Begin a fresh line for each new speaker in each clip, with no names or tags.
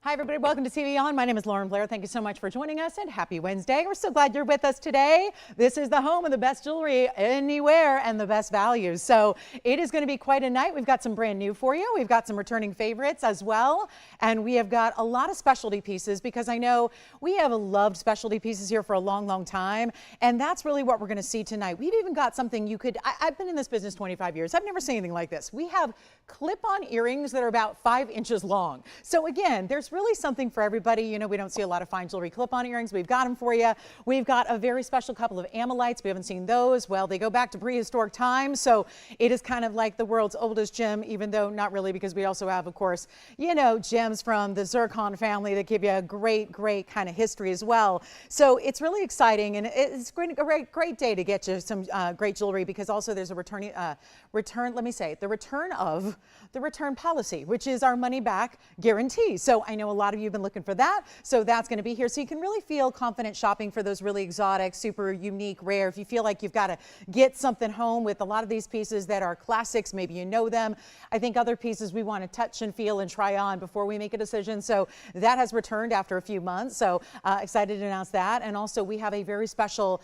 Hi, everybody. Welcome to TVON. My name is Blair. Thank you so much for joining us, and happy Wednesday. We're so glad you're with us today. This is the home of the best jewelry anywhere and the best values. So it is going to be quite a night. We've got some brand new for you. We've got some returning favorites as well. And we have got a lot of specialty pieces because I know we have loved specialty pieces here for a long, long time. And that's really what we're going to see tonight. We've even got something you could, I've been in this business 25 years. I've never seen anything like this. We have clip-on earrings that are about 5 inches long. So again, there's really something for everybody. You know, we don't see a lot of fine jewelry clip-on earrings. We've got them for you. We've got a very special couple of amylites. We haven't seen those. Well, they go back to prehistoric times. So it is kind of like the world's oldest gem, even though not really, because we also have, of course, you know, gems from the zircon family that give you a great, great kind of history as well. So it's really exciting, and it's a great day to get you some great jewelry, because also there's a the return policy, which is our money back guarantee. So I know a lot of you have been looking for that. So that's going to be here. So you can really feel confident shopping for those really exotic, super unique, rare. If you feel like you've got to get something home with a lot of these pieces that are classics, maybe you know them. I think other pieces we want to touch and feel and try on before we make a decision. So that has returned after a few months. So excited to announce that. And also we have a very special,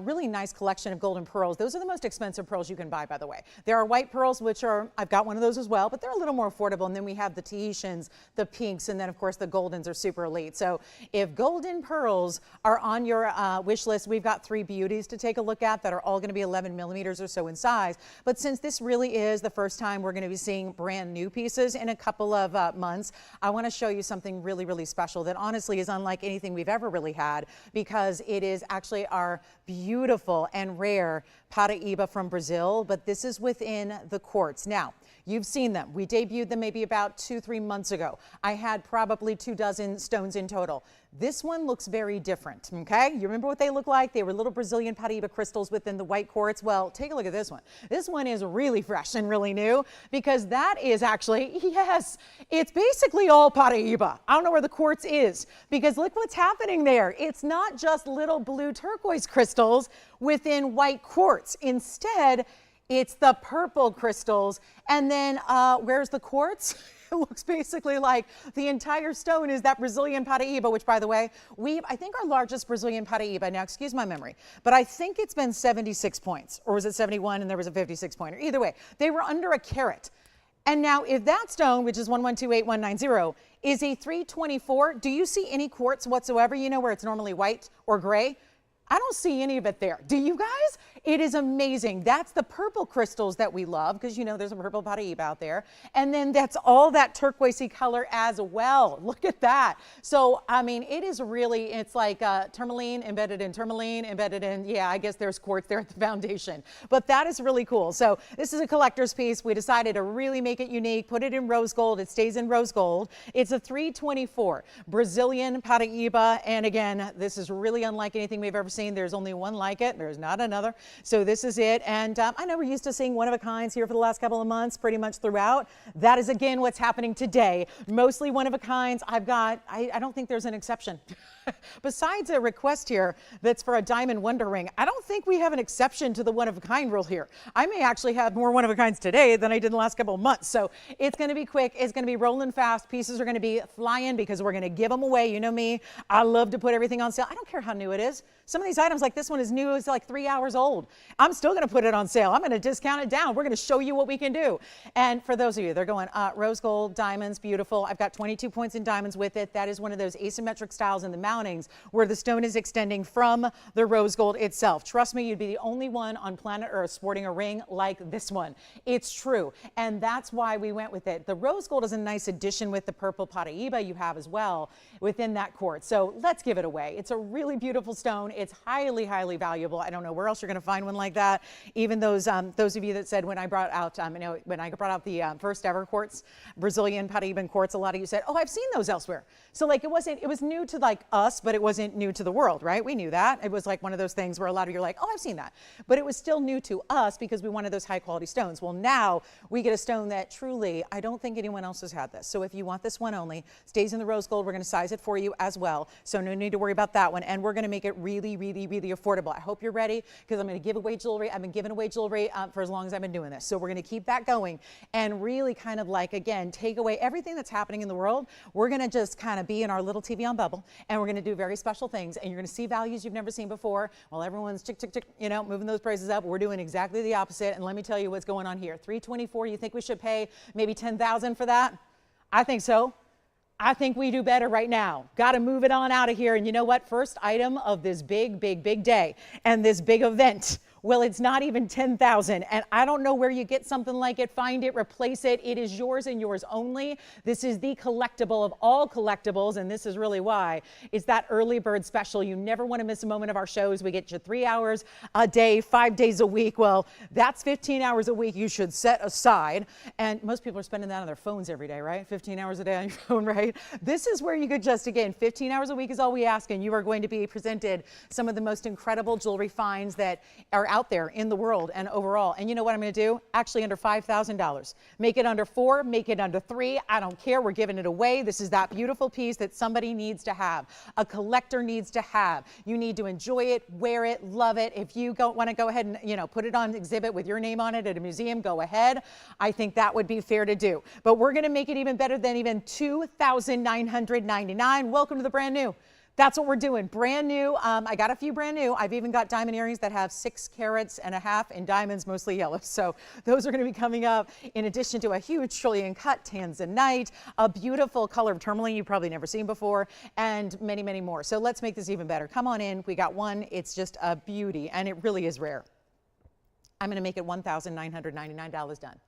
really nice collection of golden pearls. Those are the most expensive pearls you can buy, by the way. There are white pearls, which are, I've got one of those as well, but they're a little more affordable. And then we have the Tahitians, the pinks, and then of course the goldens are super elite. So if golden pearls are on your wish list, we've got 3 beauties to take a look at that are all going to be 11 millimeters or so in size. But since this really is the first time we're going to be seeing brand new pieces in a couple of months, I want to show you something really, really special that honestly is unlike anything we've ever really had, because it is actually our beautiful and rare Paraíba from Brazil, but this is within the quartz. Now, you've seen them. We debuted them maybe about 2-3 months ago. I had probably 24 stones in total. This one looks very different, okay? You remember what they look like? They were little Brazilian Paraíba crystals within the white quartz. Well, take a look at this one. This one is really fresh and really new, because that is actually, yes, it's basically all Paraíba. I don't know where the quartz is, because look what's happening there. It's not just little blue turquoise crystals within white quartz. Instead, it's the purple crystals. And then where's the quartz? It looks basically like the entire stone is that Brazilian Paraíba, which, by the way, I think our largest Brazilian Paraíba, now excuse my memory, but I think it's been 76 points, or was it 71 and there was a 56 pointer? Either way, they were under a carat. And now if that stone, which is 1128190, is a 324, do you see any quartz whatsoever? You know where it's normally white or gray? I don't see any of it there. Do you guys? It is amazing. That's the purple crystals that we love, because you know there's a purple Paraíba out there. And then that's all that turquoisey color as well. Look at that. So, I mean, it is really, it's like tourmaline embedded in, yeah, I guess there's quartz there at the foundation. But that is really cool. So this is a collector's piece. We decided to really make it unique, put it in rose gold. It stays in rose gold. It's a 324 Brazilian Paraíba. And again, this is really unlike anything we've ever seen. There's only one like it. There's not another. So this is it. And I know we're used to seeing one-of-a-kinds here for the last couple of months, pretty much throughout. That is, again, what's happening today. Mostly one-of-a-kinds. I don't think there's an exception. Besides a request here that's for a diamond wonder ring, I don't think we have an exception to the one-of-a-kind rule here. I may actually have more one-of-a-kinds today than I did in the last couple of months. So it's going to be quick. It's going to be rolling fast. Pieces are going to be flying because we're going to give them away. You know me. I love to put everything on sale. I don't care how new it is. Some of these items, like this one, is new. It's like 3 hours old. I'm still going to put it on sale. I'm going to discount it down. We're going to show you what we can do. And for those of you, they're going rose gold, diamonds, beautiful. I've got 22 points in diamonds with it. That is one of those asymmetric styles in the mountings where the stone is extending from the rose gold itself. Trust me, you'd be the only one on planet Earth sporting a ring like this one. It's true. And that's why we went with it. The rose gold is a nice addition with the purple Paraíba you have as well within that quartz. So let's give it away. It's a really beautiful stone. It's highly, highly valuable. I don't know where else you're going to find one like that. Even those of you that said when I brought out, the first ever quartz, Brazilian Paraíban quartz, a lot of you said, oh, I've seen those elsewhere. So like it was new to like us, but it wasn't new to the world, right? We knew that. It was like one of those things where a lot of you are like, oh, I've seen that. But it was still new to us because we wanted those high quality stones. Well, now we get a stone that truly, I don't think anyone else has had this. So if you want this one only, stays in the rose gold, we're going to size it for you as well. So no need to worry about that one. And we're going to make it really, really, really affordable. I hope you're ready, because I'm going to to give away jewelry. I've been giving away jewelry for as long as I've been doing this. So we're going to keep that going and really kind of like, again, take away everything that's happening in the world. We're going to just kind of be in our little TVON bubble, and we're going to do very special things, and you're going to see values you've never seen before. While everyone's tick, tick, tick, you know, moving those prices up, we're doing exactly the opposite. And let me tell you what's going on here. $324, you think we should pay maybe $10,000 for that? I think so. I think we do better right now. Got to move it on out of here. And you know what? First item of this big, big, big day and this big event. Well, it's not even $10,000, and I don't know where you get something like it. Find it, replace it. It is yours and yours only. This is the collectible of all collectibles, and this is really why. It's that early bird special. You never want to miss a moment of our shows. We get you 3 hours a day, 5 days a week. Well, that's 15 hours a week you should set aside, and most people are spending that on their phones every day, right? 15 hours a day on your phone, right? This is where you could just, again, 15 hours a week is all we ask, and you are going to be presented some of the most incredible jewelry finds that are out there in the world and overall. And you know what I'm going to do? Actually under $5,000. Make it under 4, make it under 3. I don't care. We're giving it away. This is that beautiful piece that somebody needs to have. A collector needs to have. You need to enjoy it, wear it, love it. If you want to go ahead and, you know, put it on exhibit with your name on it at a museum, go ahead. I think that would be fair to do. But we're going to make it even better than even $2,999. Welcome to the brand new. That's what we're doing. Brand new. I got a few brand new. I've even got diamond earrings that have 6.5 carats in diamonds, mostly yellow. So those are going to be coming up in addition to a huge trillion cut tanzanite, a beautiful color of tourmaline you've probably never seen before, and many, many more. So let's make this even better. Come on in. We got one. It's just a beauty, and it really is rare. I'm going to make it $1,999 done.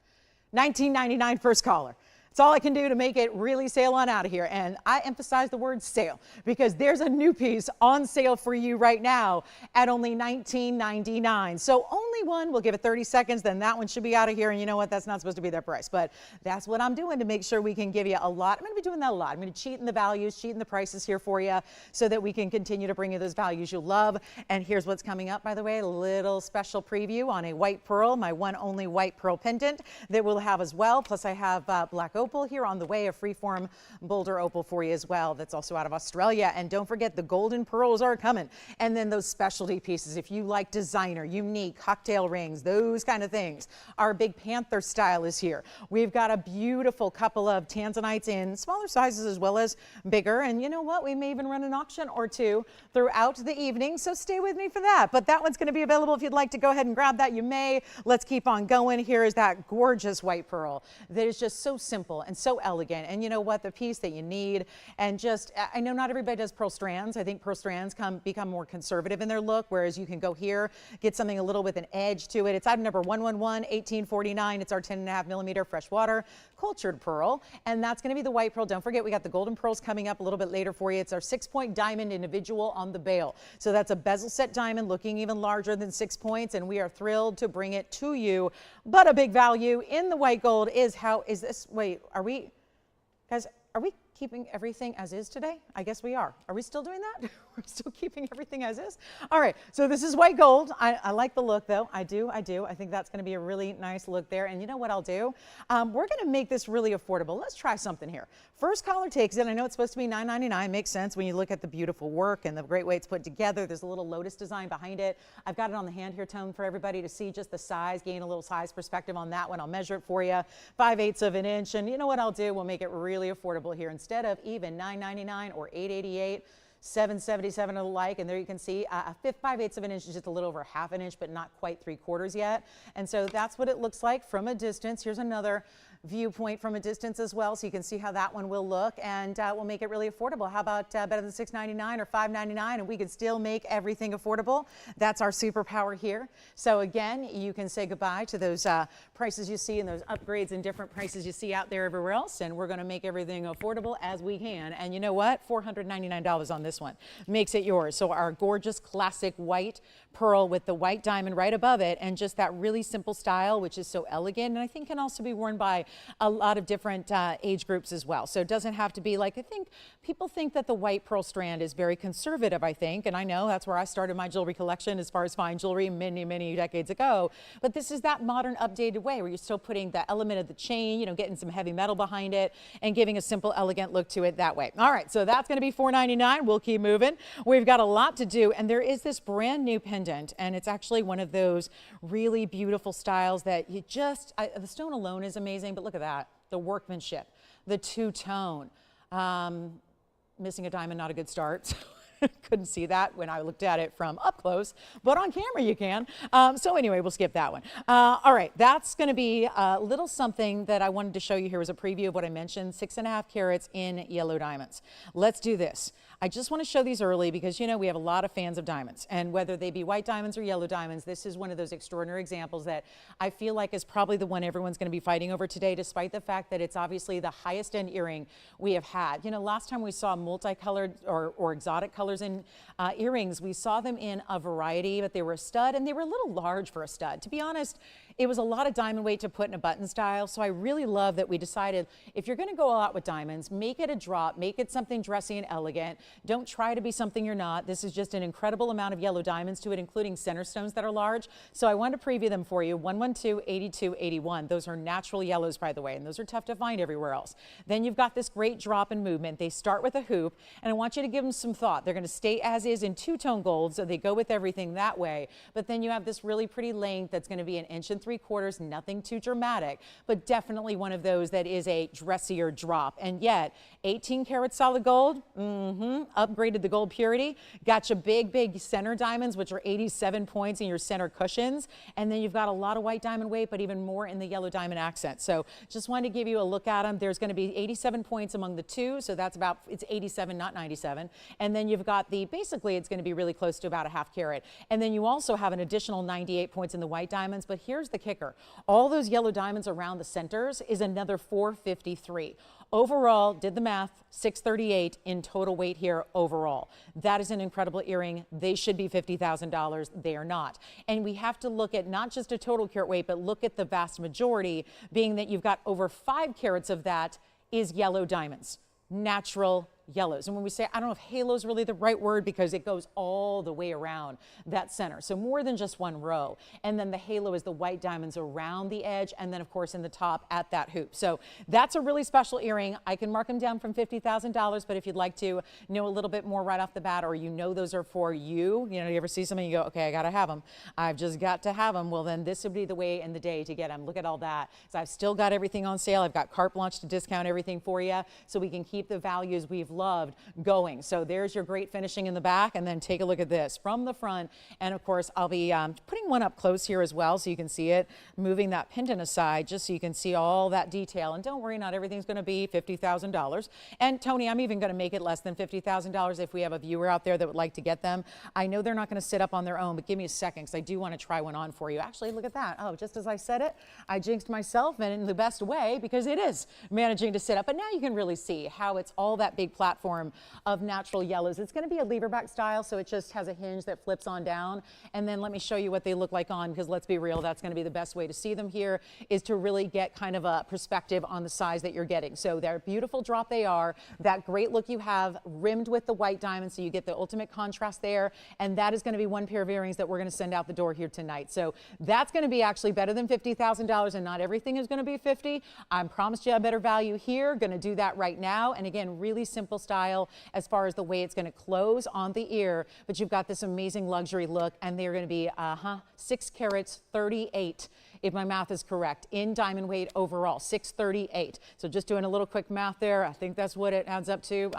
$1,999 first caller. It's all I can do to make it really sail on out of here. And I emphasize the word sale because there's a new piece on sale for you right now at only $19.99. So only one. We'll give it 30 seconds. Then that one should be out of here. And you know what? That's not supposed to be that price. But that's what I'm doing to make sure we can give you a lot. I'm going to be doing that a lot. I'm going to cheat in the values, cheat in the prices here for you so that we can continue to bring you those values you'll love. And here's what's coming up, by the way, a little special preview on a white pearl, my one only white pearl pendant that we'll have as well. Plus I have black opal here on the way, a freeform boulder opal for you as well. That's also out of Australia. And don't forget the golden pearls are coming. And then those specialty pieces, if you like designer, unique, cocktail rings, those kind of things. Our big panther style is here. We've got a beautiful couple of tanzanites in smaller sizes as well as bigger. And you know what? We may even run an auction or two throughout the evening. So stay with me for that. But that one's going to be available if you'd like to go ahead and grab that. You may. Let's keep on going. Here is that gorgeous white pearl that is just so simple and so elegant, and you know what, the piece that you need. And just, I know not everybody does pearl strands. I think pearl strands become more conservative in their look, whereas you can go here, get something a little with an edge to it. It's item number 111, 1849. It's our 10.5 millimeter freshwater cultured pearl, and that's going to be the white pearl. Don't forget, we got the golden pearls coming up a little bit later for you. It's our 6-point diamond individual on the bail. So that's a bezel set diamond looking even larger than 6 points, and we are thrilled to bring it to you. But a big value in the white gold is wait, guys, are we keeping everything as is today? I guess we are. Are we still doing that? We're still keeping everything as is? All right, so this is white gold. I like the look though. I do. I think that's gonna be a really nice look there. And you know what I'll do? We're gonna make this really affordable. Let's try something here. First caller takes it. I know it's supposed to be $9.99. Makes sense when you look at the beautiful work and the great way it's put together. There's a little lotus design behind it. I've got it on the hand here, Tone, for everybody to see just the size, gain a little size perspective on that one. I'll measure it for you, 5/8 of an inch. And you know what I'll do? We'll make it really affordable here. Instead of even $9.99 or $8.88, $7.77 of the like, and there you can see a 5/8 of an inch is just a little over ½ an inch, but not quite 3/4 yet. And so that's what it looks like from a distance. Here's another viewpoint from a distance as well, so you can see how that one will look, and we'll make it really affordable. How about better than $6.99 or $5.99, and we can still make everything affordable? That's our superpower here. So again, you can say goodbye to those prices you see and those upgrades and different prices you see out there everywhere else, and we're going to make everything affordable as we can. And you know what? $499 on this one makes it yours. So our gorgeous classic white pearl with the white diamond right above it, and just that really simple style, which is so elegant, and I think can also be worn by a lot of different age groups as well. So it doesn't have to be like, I think people think that the white pearl strand is very conservative, I think, and I know that's where I started my jewelry collection as far as fine jewelry many, many decades ago. But this is that modern, updated way where you're still putting the element of the chain, you know, getting some heavy metal behind it and giving a simple, elegant look to it that way. All right, so that's going to be $4.99. We'll keep moving. We've got a lot to do, and there is this brand new pendant, and it's actually one of those really beautiful styles that you just, the stone alone is amazing, but look at that, the workmanship, the two-tone. Missing a diamond, not a good start. Couldn't see that when I looked at it from up close, but on camera you can. So anyway, we'll skip that one. All right, that's going to be a little something that I wanted to show you here as a preview of what I mentioned, 6.5 carats in yellow diamonds. Let's do this. I just want to show these early because, you know, we have a lot of fans of diamonds, and whether they be white diamonds or yellow diamonds, this is one of those extraordinary examples that I feel like is probably the one everyone's going to be fighting over today, despite the fact that it's obviously the highest end earring we have had. You know, last time we saw multicolored or exotic colors in earrings, we saw them in a variety, but they were a stud and they were a little large for a stud. To be honest, it was a lot of diamond weight to put in a button style, so I really love that we decided if you're going to go all out with diamonds, make it a drop, make it something dressy and elegant. Don't try to be something you're not. This is just an incredible amount of yellow diamonds to it, including center stones that are large. So I wanted to preview them for you. 112, 82, 81. Those are natural yellows, by the way, and those are tough to find everywhere else. Then you've got this great drop in movement. They start with a hoop, and I want you to give them some thought. They're going to stay as is in two-tone gold, so they go with everything that way. But then you have this really pretty length that's going to be 1 3/4, nothing too dramatic, but definitely one of those that is a dressier drop. And yet, 18 karat solid gold, upgraded the gold purity, got your big center diamonds, which are 87 points in your center cushions. And then you've got a lot of white diamond weight, but even more in the yellow diamond accent. So just wanted to give you a look at them. There's going to be 87 points among the two. So that's about, it's 87, not 97. And then you've got the, basically it's going to be really close to about a 1/2 carat. And then you also have an additional 98 points in the white diamonds. But here's the kicker. All those yellow diamonds around the centers is another 453. Overall, did the math, 638 in total weight here overall. That is an incredible earring. They should be $50,000. They are not. And we have to look at not just a total carat weight, but look at the vast majority, being that you've got over 5 carats of that is yellow diamonds, natural yellows. And when we say, I don't know if halo is really the right word because it goes all the way around that center. So more than just one row. And then the halo is the white diamonds around the edge and then of course in the top at that hoop. So that's a really special earring. I can mark them down from $50,000, but if you'd like to know a little bit more right off the bat, or you know those are for you, you know, you ever see something you go, okay, I got to have them. I've just got to have them. Well, then this would be the way in the day to get them. Look at all that. So I've still got everything on sale. I've got carte blanche to discount everything for you so we can keep the values we've loved going. So there's your great finishing in the back, and then take a look at this from the front. And of course, I'll be putting one up close here as well so you can see it, moving that pendant aside just so you can see all that detail. And don't worry, not everything's going to be $50,000. And Tony, I'm even going to make it less than $50,000 if we have a viewer out there that would like to get them. I know they're not going to sit up on their own, but give me a second because I do want to try one on for you. Actually, look at that. Oh, just as I said it, I jinxed myself, and in the best way, because it is managing to sit up. But now you can really see how it's all that big platform of natural yellows. It's going to be a lever back style, so it just has a hinge that flips on down. And then let me show you what they look like on, because let's be real, that's going to be the best way to see them here, is to really get kind of a perspective on the size that you're getting. So they're a beautiful drop they are, that great look you have rimmed with the white diamond, so you get the ultimate contrast there. And that is going to be one pair of earrings that we're going to send out the door here tonight. So that's going to be actually better than $50,000, and not everything is going to be 50. I promised you a better value here. Going to do that right now. And again, really simple style as far as the way it's going to close on the ear, but you've got this amazing luxury look, and they're going to be 6 carats 38, if my math is correct, in diamond weight overall, 638. So just doing a little quick math there, I think that's what it adds up to.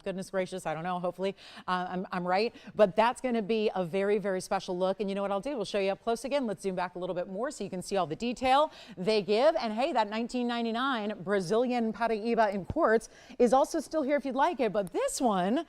Goodness gracious, I don't know, hopefully I'm right, but that's going to be a very, very special look. And you know what I'll do? We'll show you up close again. Let's zoom back a little bit more so you can see all the detail they give. And hey, that $19.99 Brazilian Paraíba in quartz is also still here if you'd like it, but this one,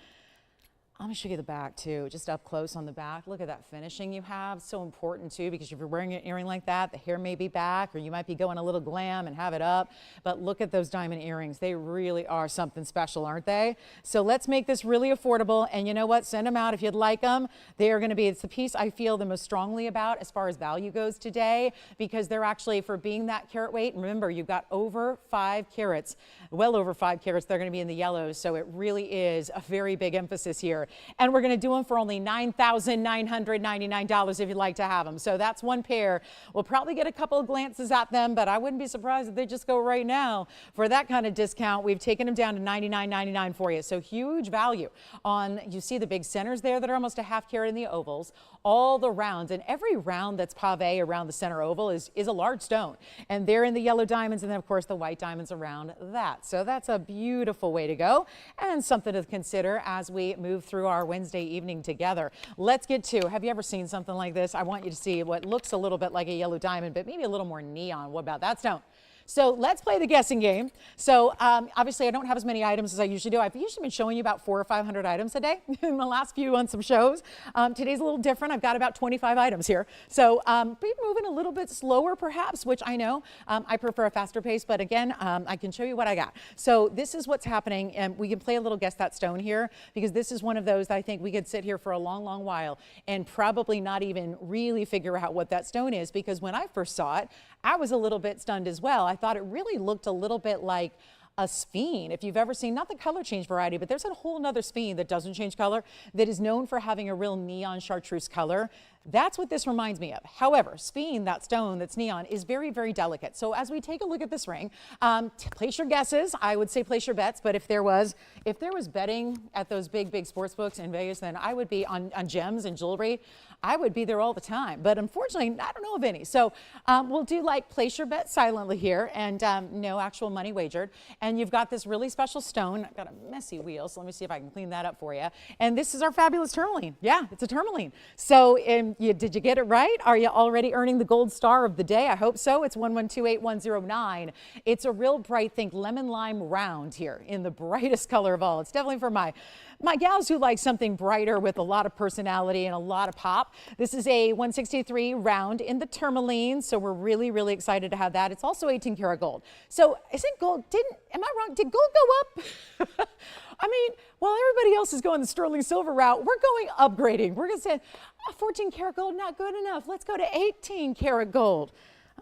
I'm gonna show you the back too, just up close on the back. Look at that finishing you have. So important too, because if you're wearing an earring like that, the hair may be back, or you might be going a little glam and have it up. But look at those diamond earrings. They really are something special, aren't they? So let's make this really affordable. And you know what? Send them out if you'd like them. They are gonna be, it's the piece I feel the most strongly about as far as value goes today, because they're actually, for being that carat weight, and remember, you've got over 5 carats, well over 5 carats, they're gonna be in the yellows. So it really is a very big emphasis here. And we're going to do them for only $9,999 if you'd like to have them. So that's one pair. We'll probably get a couple of glances at them, but I wouldn't be surprised if they just go right now. For that kind of discount, we've taken them down to $99.99 for you. So huge value on, you see the big centers there that are almost a half carat in the ovals, all the rounds, and every round that's pave around the center oval is a large stone. And they're in the yellow diamonds, and then of course the white diamonds around that. So that's a beautiful way to go, and something to consider as we move through our Wednesday evening together. Let's get to, have you ever seen something like this? I want you to see what looks a little bit like a yellow diamond, but maybe a little more neon. What about that stone? So let's play the guessing game. So obviously I don't have as many items as I usually do. I've usually been showing you about 400 or 500 items a day in the last few on some shows. Today's a little different. I've got about 25 items here. So we're moving a little bit slower perhaps, which I know I prefer a faster pace, but again, I can show you what I got. So this is what's happening, and we can play a little guess that stone here, because this is one of those that I think we could sit here for a long, long while and probably not even really figure out what that stone is, because when I first saw it, I was a little bit stunned as well. I thought it really looked a little bit like a sphene. If you've ever seen, not the color change variety, but there's a whole nother sphene that doesn't change color that is known for having a real neon chartreuse color. That's what this reminds me of. However, sphene, that stone that's neon, is very, very delicate. So as we take a look at this ring, place your guesses. I would say place your bets, but if there was betting at those big sports books in Vegas, then I would be on gems and jewelry. I would be there all the time, but unfortunately, I don't know of any. So we'll do like place your bet silently here, and no actual money wagered. And you've got this really special stone. I've got a messy wheel, so let me see if I can clean that up for you. And this is our fabulous tourmaline. Yeah, it's a tourmaline. So did you get it right? Are you already earning the gold star of the day? I hope so. It's 1128109. It's a real bright, think lemon lime round here in the brightest color of all. It's definitely for my gals who like something brighter with a lot of personality and a lot of pop. This is a 163 round in the tourmaline, so we're really, really excited to have that. It's also 18 karat gold. So isn't gold, am I wrong? Did gold go up? I mean, while everybody else is going the sterling silver route, we're going upgrading. We're going to say, 14 karat gold, not good enough. Let's go to 18 karat gold.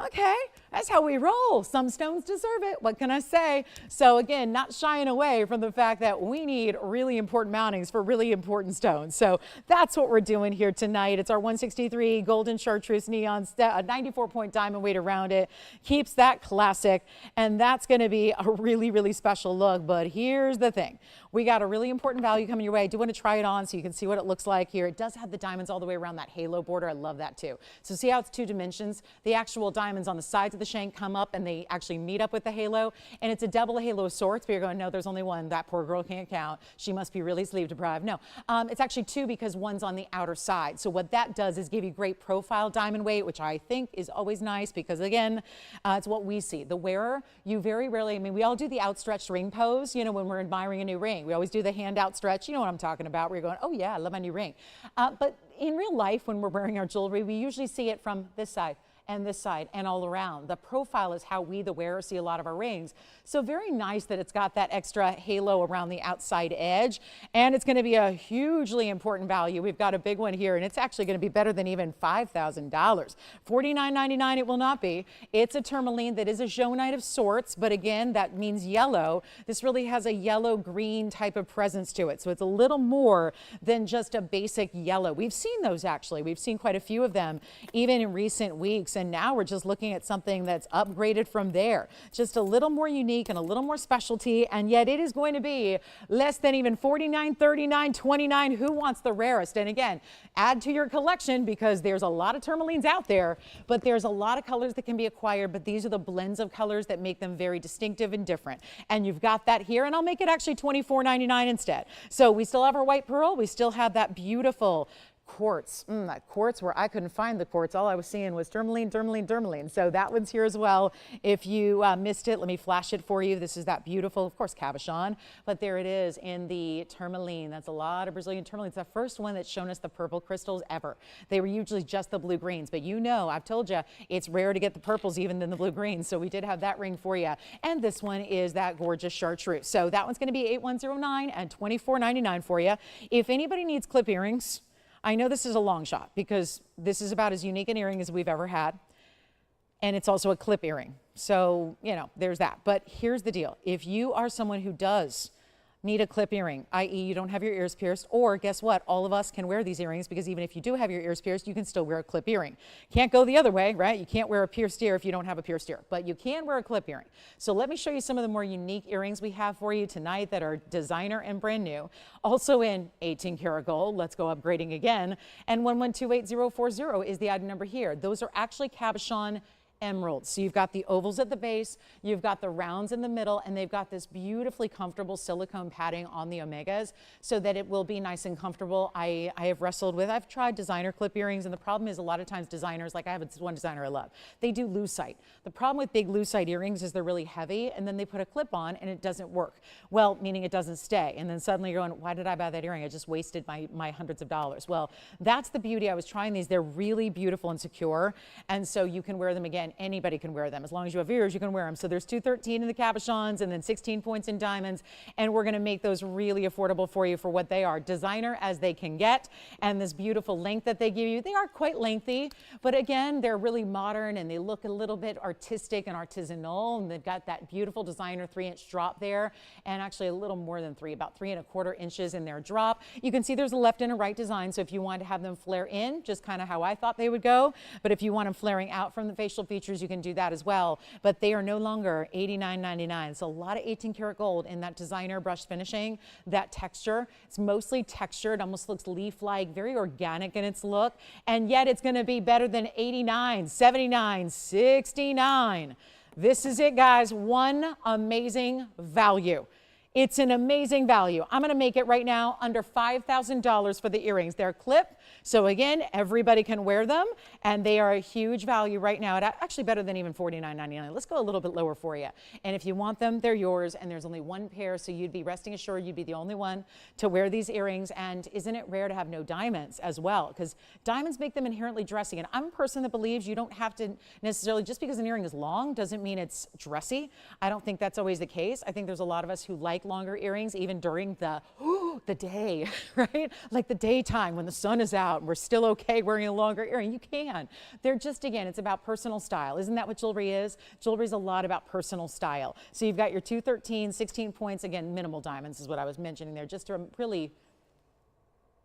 Okay, that's how we roll. Some stones deserve it. What can I say? So again, not shying away from the fact that we need really important mountings for really important stones. So that's what we're doing here tonight. It's our 163 golden chartreuse neon, a 94-point diamond weight around it. Keeps that classic, and that's going to be a really, really special look. But here's the thing. We got a really important value coming your way. I do want to try it on so you can see what it looks like here. It does have the diamonds all the way around that halo border. I love that too. So see how it's 2 dimensions? The actual diamonds on the sides of the shank come up and they actually meet up with the halo, and it's a double halo of sorts, but you're going, no, there's only one. That poor girl can't count. She must be really sleeve deprived. No, it's actually 2 because one's on the outer side. So what that does is give you great profile diamond weight, which I think is always nice because again, it's what we see. The wearer, you very rarely, I mean, we all do the outstretched ring pose, you know, when we're admiring a new ring. We always do the hand outstretch. You know what I'm talking about, where you're going, oh yeah, I love my new ring. But in real life, when we're wearing our jewelry, we usually see it from this side and this side and all around. The profile is how we, the wearer, see a lot of our rings. So very nice that it's got that extra halo around the outside edge, and it's going to be a hugely important value. We've got a big one here, and it's actually going to be better than even $5,000. $49.99 it will not be. It's a tourmaline that is a jaunite of sorts, but again, that means yellow. This really has a yellow-green type of presence to it, so it's a little more than just a basic yellow. We've seen those actually. We've seen quite a few of them even in recent weeks. And now we're just looking at something that's upgraded from there. Just a little more unique and a little more specialty, and yet it is going to be less than even $49, $39, $29. Who wants the rarest? And again, add to your collection because there's a lot of tourmalines out there, but there's a lot of colors that can be acquired, but these are the blends of colors that make them very distinctive and different. And you've got that here, and I'll make it actually $24.99 instead. So we still have our white pearl. We still have that beautiful Quartz, that quartz where I couldn't find the quartz. All I was seeing was tourmaline, tourmaline, tourmaline. So that one's here as well. If you missed it, let me flash it for you. This is that beautiful, of course, cabochon, but there it is in the tourmaline. That's a lot of Brazilian tourmaline. It's the first one that's shown us the purple crystals ever. They were usually just the blue greens, but you know, I've told you, it's rare to get the purples even than the blue greens. So we did have that ring for you. And this one is that gorgeous chartreuse. So that one's going to be 8109 and $24.99 for you. If anybody needs clip earrings, I know this is a long shot because this is about as unique an earring as we've ever had. And it's also a clip earring. So, you know, there's that. But here's the deal. If you are someone who does need a clip earring, i.e. you don't have your ears pierced, or guess what? All of us can wear these earrings because even if you do have your ears pierced, you can still wear a clip earring. Can't go the other way, right? You can't wear a pierced ear if you don't have a pierced ear, but you can wear a clip earring. So let me show you some of the more unique earrings we have for you tonight that are designer and brand new. Also in 18 karat gold, let's go upgrading again. And 1128040 is the item number here. Those are actually cabochon emeralds. So you've got the ovals at the base, you've got the rounds in the middle, and they've got this beautifully comfortable silicone padding on the omegas so that it will be nice and comfortable. I have wrestled with, I've tried designer clip earrings, and the problem is a lot of times designers, like I have one designer I love, they do lucite. The problem with big lucite earrings is they're really heavy, and then they put a clip on and it doesn't work. Well, meaning it doesn't stay. And then suddenly you're going, why did I buy that earring? I just wasted my hundreds of dollars. Well, that's the beauty. I was trying these. They're really beautiful and secure, and so you can wear them again. Anybody can wear them. As long as you have ears, you can wear them. So there's 213 in the cabochons and then 16 points in diamonds. And we're going to make those really affordable for you for what they are. Designer as they can get. And this beautiful length that they give you, they are quite lengthy, but again, they're really modern and they look a little bit artistic and artisanal. And they've got that beautiful designer 3-inch drop there. And actually a little more than 3, about 3¼ inches in their drop. You can see there's a left and a right design. So if you want to have them flare in, just kind of how I thought they would go. But if you want them flaring out from the facial features, you can do that as well, but they are no longer $89.99. So a lot of 18 karat gold in that designer brush finishing, that texture. It's mostly textured, almost looks leaf-like, very organic in its look, and yet it's going to be better than 89, 79, 69. This is it, guys. One amazing value. It's an amazing value. I'm going to make it right now under $5,000 for the earrings. They're clip, so again, everybody can wear them, and they are a huge value right now. It's actually better than even $49.99. Let's go a little bit lower for you. And if you want them, they're yours, and there's only one pair, so you'd be resting assured you'd be the only one to wear these earrings. And isn't it rare to have no diamonds as well? Because diamonds make them inherently dressy, and I'm a person that believes you don't have to necessarily, just because an earring is long doesn't mean it's dressy. I don't think that's always the case. I think there's a lot of us who like longer earrings even during the day, right? Like the daytime when the sun is out and we're still okay wearing a longer earring. You can. They're just, again, it's about personal style. Isn't that what jewelry is? Jewelry is a lot about personal style. So you've got your 213, 16 points, again, minimal diamonds is what I was mentioning there, just to really,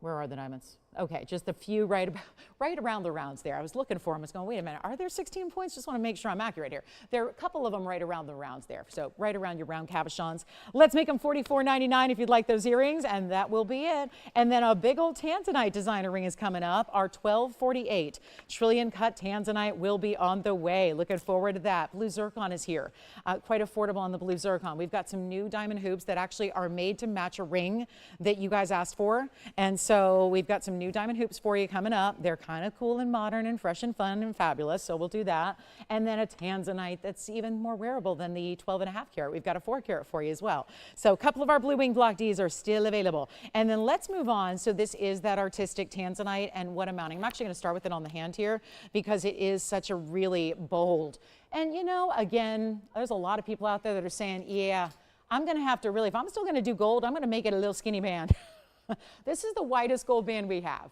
where are the diamonds? Okay, just a few right around the rounds there. I was looking for them. I was going, wait a minute, are there 16 points? Just want to make sure I'm accurate here. There are a couple of them right around the rounds there. So right around your round cabochons. Let's make them $44.99 if you'd like those earrings, and that will be it. And then a big old tanzanite designer ring is coming up. Our 1248 trillion cut tanzanite will be on the way. Looking forward to that. Blue zircon is here. Quite affordable on the blue zircon. We've got some new diamond hoops that actually are made to match a ring that you guys asked for. And so we've got some new diamond hoops for you coming up. They're kind of cool and modern and fresh and fun and fabulous, so we'll do that. And then a tanzanite that's even more wearable than the 12.5 karat. We've got a 4 karat for you as well. So a couple of our blue wing block Ds are still available. And then let's move on. So this is that artistic tanzanite, and what I'm mounting. I'm actually going to start with it on the hand here because it is such a really bold. And you know, again, there's a lot of people out there that are saying, yeah, I'm going to have to really, if I'm still going to do gold, I'm going to make it a little skinny band. This is the widest gold band we have.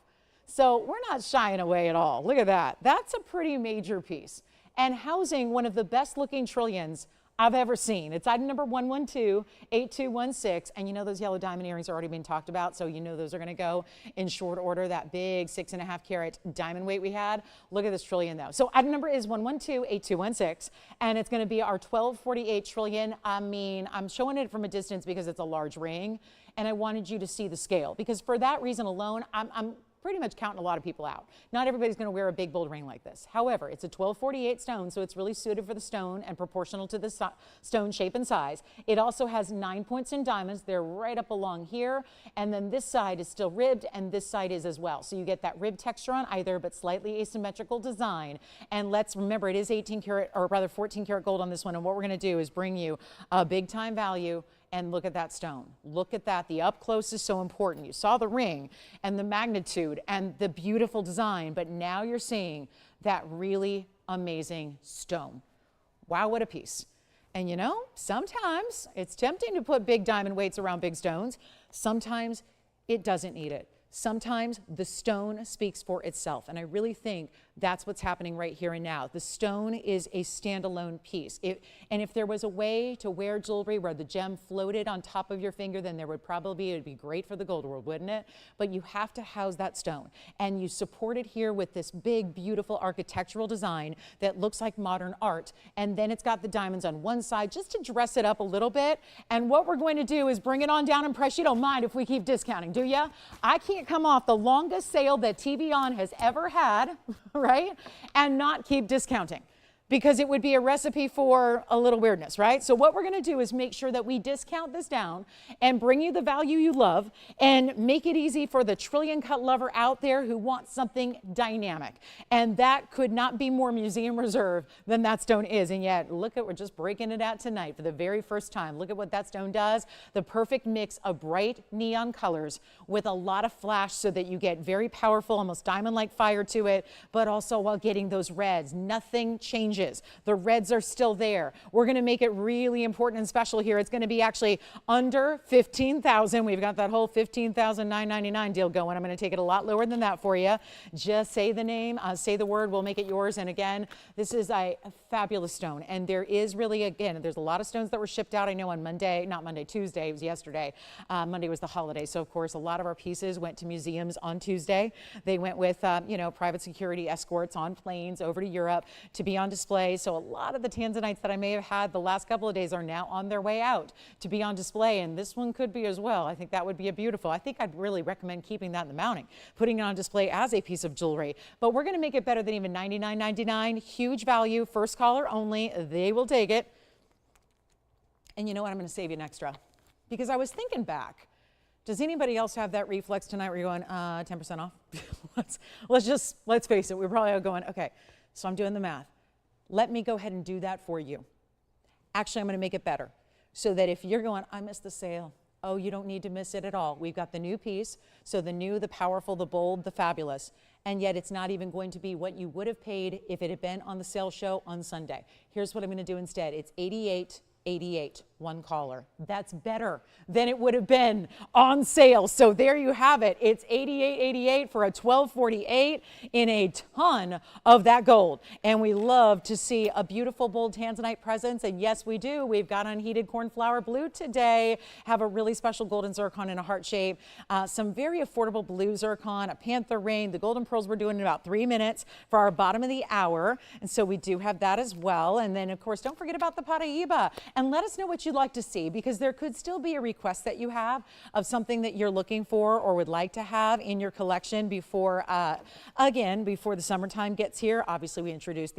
So we're not shying away at all. Look at that. That's a pretty major piece. And housing one of the best looking trillions I've ever seen. It's item number 1128216. And you know those yellow diamond earrings are already being talked about, so you know those are going to go in short order. That big 6.5 karat diamond weight we had. Look at this trillion though. So item number is 1128216, and it's going to be our 1248 trillion. I mean, I'm showing it from a distance because it's a large ring, and I wanted you to see the scale, because for that reason alone, I'm pretty much counting a lot of people out. Not everybody's going to wear a big bold ring like this. However, it's a 1248 stone, so it's really suited for the stone and proportional to the stone shape and size. It also has 9 points in diamonds. They're right up along here, and then this side is still ribbed, and this side is as well. So you get that rib texture on either, but slightly asymmetrical design. And let's remember, it is 18 karat, or rather 14 karat gold on this one, and what we're going to do is bring you a big time value. And look at that stone. Look at that. The up close is so important. You saw the ring and the magnitude and the beautiful design, but now you're seeing that really amazing stone. Wow, what a piece. And you know, sometimes it's tempting to put big diamond weights around big stones. Sometimes it doesn't need it. Sometimes the stone speaks for itself. And I really think that's what's happening right here and now. The stone is a standalone piece. And if there was a way to wear jewelry where the gem floated on top of your finger, then there would probably be, it would be great for the gold world, wouldn't it? But you have to house that stone. And you support it here with this big, beautiful architectural design that looks like modern art. And then it's got the diamonds on one side just to dress it up a little bit. And what we're going to do is bring it on down in price. You don't mind if we keep discounting, do ya? I can't come off the longest sale that TVON has ever had, right? And not keep discounting, because it would be a recipe for a little weirdness, right? So what we're going to do is make sure that we discount this down and bring you the value you love and make it easy for the trillion cut lover out there who wants something dynamic. And that could not be more museum reserve than that stone is. And yet, look at, we're just breaking it out tonight for the very first time. Look at what that stone does. The perfect mix of bright neon colors with a lot of flash so that you get very powerful, almost diamond-like fire to it, but also while getting those reds. Nothing changes. The reds are still there. We're going to make it really important and special here. It's going to be actually under $15,000. We've got that whole $15,999 deal going. I'm going to take it a lot lower than that for you. Just say the name, say the word, we'll make it yours. And again, this is a fabulous stone. And there is really, again, there's a lot of stones that were shipped out. I know on Monday, not Monday, Tuesday, it was yesterday. Monday was the holiday. So of course, a lot of our pieces went to museums on Tuesday. They went with, you know, private security escorts on planes over to Europe to be on display. So a lot of the tanzanites that I may have had the last couple of days are now on their way out to be on display, and this one could be as well. I think that would be a beautiful. I think I'd really recommend keeping that in the mounting, putting it on display as a piece of jewelry. But we're going to make it better than even $99.99. Huge value, first caller only. They will take it. And you know what? I'm going to save you an extra, because I was thinking back. Does anybody else have that reflex tonight where you're going 10% off? let's face it. We're probably all going, okay. So I'm doing the math. Let me go ahead and do that for you. Actually, I'm going to make it better so that if you're going, I missed the sale. Oh, you don't need to miss it at all. We've got the new piece. So the new, the powerful, the bold, the fabulous. And yet it's not even going to be what you would have paid if it had been on the sale show on Sunday. Here's what I'm going to do instead. It's $88.88, one caller. That's better than it would have been on sale. So there you have it. It's $88.88 for a $12.48 in a ton of that gold. And we love to see a beautiful bold tanzanite presence. And yes, we do. We've got unheated cornflower blue today. Have a really special golden zircon in a heart shape. Some very affordable blue zircon, a panther ring. The golden pearls we're doing in about 3 minutes for our bottom of the hour. And so we do have that as well. And then of course, don't forget about the Paraíba. And let us know what you'd like to see, because there could still be a request that you have of something that you're looking for or would like to have in your collection before, again, before the summertime gets here. Obviously, we introduced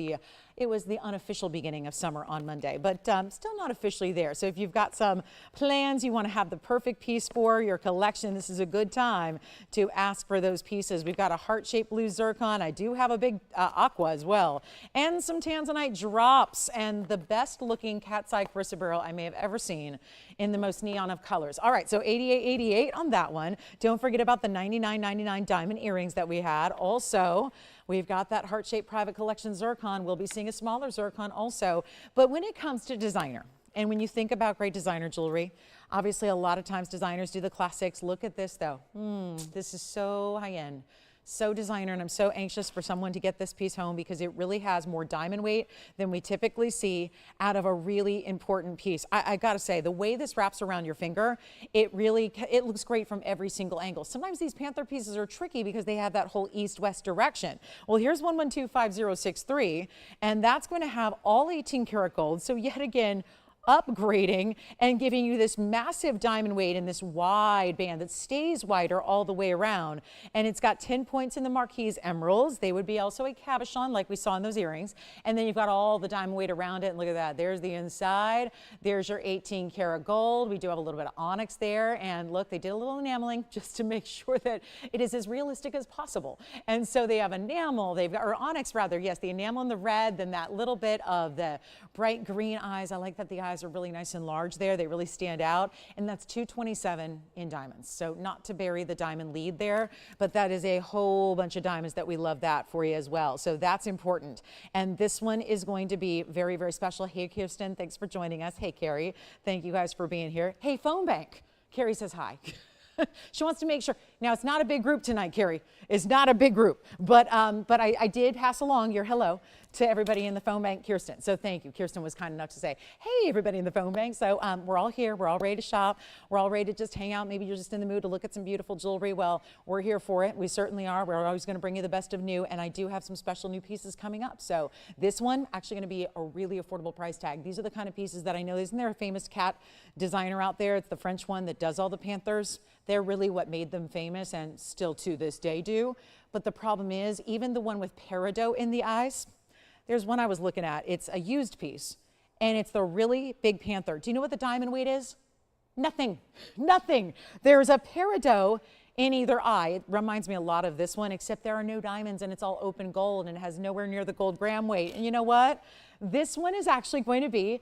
it was the unofficial beginning of summer on Monday, but still not officially there. So if you've got some plans you want to have the perfect piece for your collection, this is a good time to ask for those pieces. We've got a heart-shaped blue zircon. I do have a big aqua as well, and some tanzanite drops, and the best looking cat's eye chrysoberyl I may have ever seen in the most neon of colors. All right, so $88.88 on that one. Don't forget about the $99.99 diamond earrings that we had. Also, we've got that heart-shaped private collection zircon. We'll be seeing a smaller zircon also. But when it comes to designer, and when you think about great designer jewelry, obviously a lot of times designers do the classics. Look at this though. This is so high-end. So designer, and I'm so anxious for someone to get this piece home, because it really has more diamond weight than we typically see out of a really important piece. I gotta say, the way this wraps around your finger, it looks great from every single angle. Sometimes these panther pieces are tricky because they have that whole east-west direction. Well, here's 1125063, and that's going to have all 18 karat gold. So yet again, upgrading and giving you this massive diamond weight in this wide band that stays wider all the way around. And it's got 10 points in the Marquise emeralds. They would be also a cabochon like we saw in those earrings. And then you've got all the diamond weight around it. And look at that. There's the inside. There's your 18 karat gold. We do have a little bit of onyx there. And look, they did a little enameling just to make sure that it is as realistic as possible. And so they have enamel, they've got, or onyx rather, yes, the enamel and the red, then that little bit of the bright green eyes. I like that the eyes are really nice and large there. They really stand out. And that's $227 in diamonds. So not to bury the diamond lead there, but that is a whole bunch of diamonds that we love that for you as well. So that's important. And this one is going to be very, very special. Hey, Kirsten, thanks for joining us. Hey, Carrie, thank you guys for being here. Hey, Phone Bank. Carrie says hi. She wants to make sure. Now, it's not a big group tonight, Carrie. It's not a big group. But I did pass along your hello to everybody in the phone bank, Kirsten. So thank you. Kirsten was kind enough to say, hey, everybody in the phone bank. So we're all here. We're all ready to shop. We're all ready to just hang out. Maybe you're just in the mood to look at some beautiful jewelry. Well, we're here for it. We certainly are. We're always going to bring you the best of new. And I do have some special new pieces coming up. So this one actually going to be a really affordable price tag. These are the kind of pieces that I know. Isn't there a famous cat designer out there? It's the French one that does all the Panthers. They're really what made them famous and still to this day do. But the problem is, even the one with peridot in the eyes, there's one I was looking at. It's a used piece, and it's the really big panther. Do you know what the diamond weight is? Nothing. Nothing. There's a peridot in either eye. It reminds me a lot of this one, except there are no diamonds, and it's all open gold, and it has nowhere near the gold gram weight. And you know what? This one is actually going to be,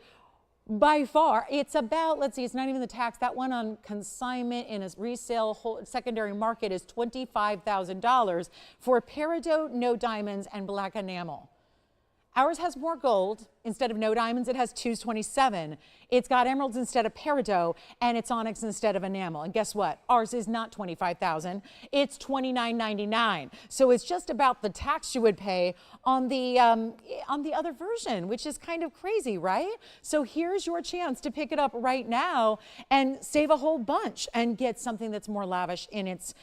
by far, it's about, let's see, it's not even the tax. That one on consignment in a resale secondary market is $25,000 for peridot, no diamonds, and black enamel. Ours has more gold. Instead of no diamonds, it has 227. It's got emeralds instead of peridot, and it's onyx instead of enamel. And guess what? Ours is not $25,000. It's $29.99. So it's just about the tax you would pay on the other version, which is kind of crazy, right? So here's your chance to pick it up right now and save a whole bunch and get something that's more lavish in its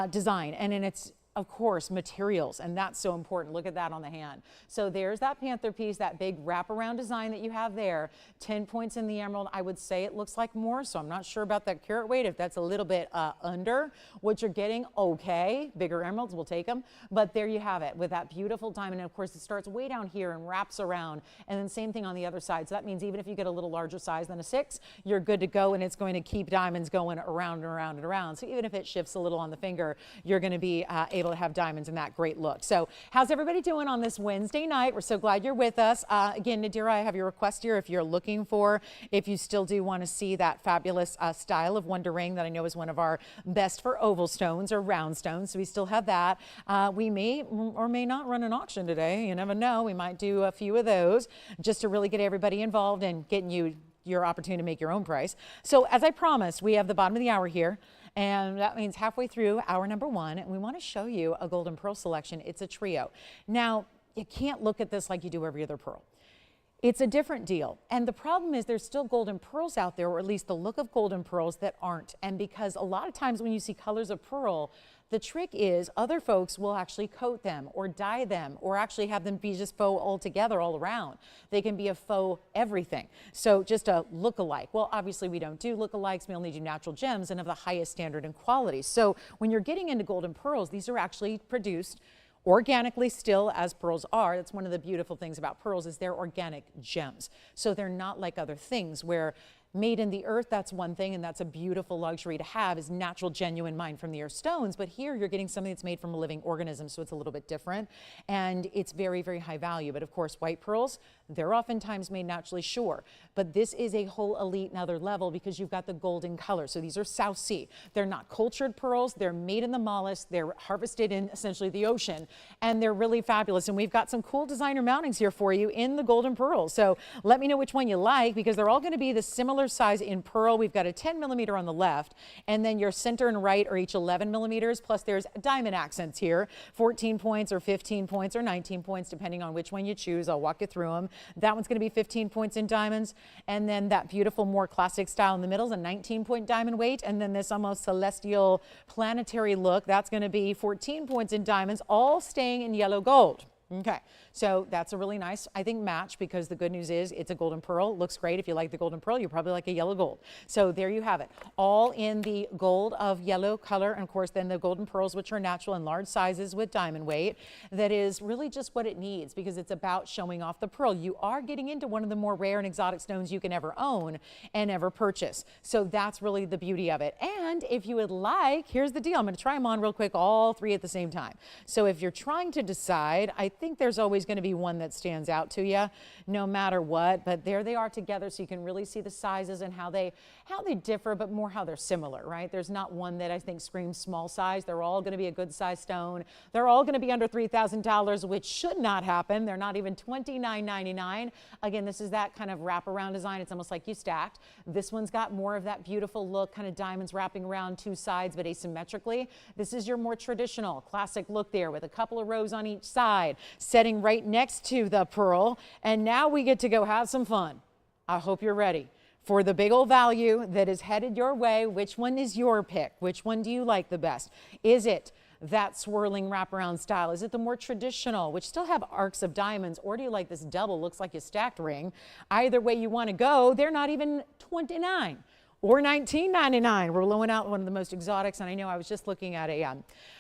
design and in its, of course, materials, and that's so important. Look at that on the hand. So there's that panther piece, that big wraparound design that you have there. 10 points in the emerald. I would say it looks like more, so I'm not sure about that carat weight. If that's a little bit under what you're getting, okay. Bigger emeralds, we'll take them. But there you have it with that beautiful diamond. And of course, it starts way down here and wraps around. And then same thing on the other side. So that means even if you get a little larger size than a 6, you're good to go, and it's going to keep diamonds going around and around and around. So even if it shifts a little on the finger, you're going to be able to have diamonds in that great look. So how's everybody doing on this Wednesday night? We're so glad you're with us. Again, Nadira, I have your request here if you're looking for, if you still do want to see that fabulous style of Wonder Ring that I know is one of our best for oval stones or round stones. So we still have that. We may or may not run an auction today. You never know. We might do a few of those just to really get everybody involved and getting you your opportunity to make your own price. So as I promised, we have the bottom of the hour here. And that means halfway through hour number 1, and we want to show you a gold and pearl selection. It's a trio. Now, you can't look at this like you do every other pearl. It's a different deal. And the problem is there's still golden pearls out there, or at least the look of golden pearls that aren't. And because a lot of times when you see colors of pearl, the trick is other folks will actually coat them or dye them or actually have them be just faux altogether all around. They can be a faux everything. So just a look-alike. Well, obviously we don't do look-alikes. We only do natural gems and of the highest standard and quality. So when you're getting into golden pearls, these are actually produced organically still, as pearls are. That's one of the beautiful things about pearls is they're organic gems. So they're not like other things where made in the earth, that's one thing, and that's a beautiful luxury to have, is natural, genuine mined from the earth stones. But here you're getting something that's made from a living organism, so it's a little bit different, and it's very, very high value. But of course, white pearls, they're oftentimes made naturally, sure. But this is a whole elite another level because you've got the golden color. So these are South Sea. They're not cultured pearls. They're made in the mollusk. They're harvested in essentially the ocean, and they're really fabulous. And we've got some cool designer mountings here for you in the golden pearls. So let me know which one you like because they're all going to be the similar size in pearl. We've got a 10 millimeter on the left, and then your center and right are each 11 millimeters, plus there's diamond accents here, 14 points or 15 points or 19 points, depending on which one you choose. I'll walk you through them. That one's going to be 15 points in diamonds, and then that beautiful, more classic style in the middle is a 19-point diamond weight, and then this almost celestial planetary look, that's going to be 14 points in diamonds, all staying in yellow gold. Okay, so that's a really nice, I think, match, because the good news is it's a golden pearl. Looks great. If you like the golden pearl, you probably like a yellow gold. So there you have it. All in the gold of yellow color, and of course then the golden pearls, which are natural in large sizes with diamond weight. That is really just what it needs, because it's about showing off the pearl. You are getting into one of the more rare and exotic stones you can ever own and ever purchase. So that's really the beauty of it. And if you would like, here's the deal. I'm going to try them on real quick, all three at the same time. So if you're trying to decide, I think there's always going to be one that stands out to you no matter what, but there they are together, so you can really see the sizes and how they differ, but more how they're similar, right? There's not one that I think screams small size. They're all going to be a good size stone. They're all going to be under $3,000, which should not happen. They're not even $29.99. Again, this is that kind of wraparound design. It's almost like you stacked. This one's got more of that beautiful look, kind of diamonds wrapping around two sides, but asymmetrically. This is your more traditional classic look there, with a couple of rows on each side, setting right next to the pearl. And now we get to go have some fun. I hope you're ready for the big old value that is headed your way. Which one is your pick? Which one do you like the best? Is it that swirling wraparound style? Is it the more traditional, which still have arcs of diamonds? Or do you like this double, looks like a stacked ring? Either way you want to go, they're not even $29 or $19.99. We're blowing out one of the most exotics. And I know I was just looking at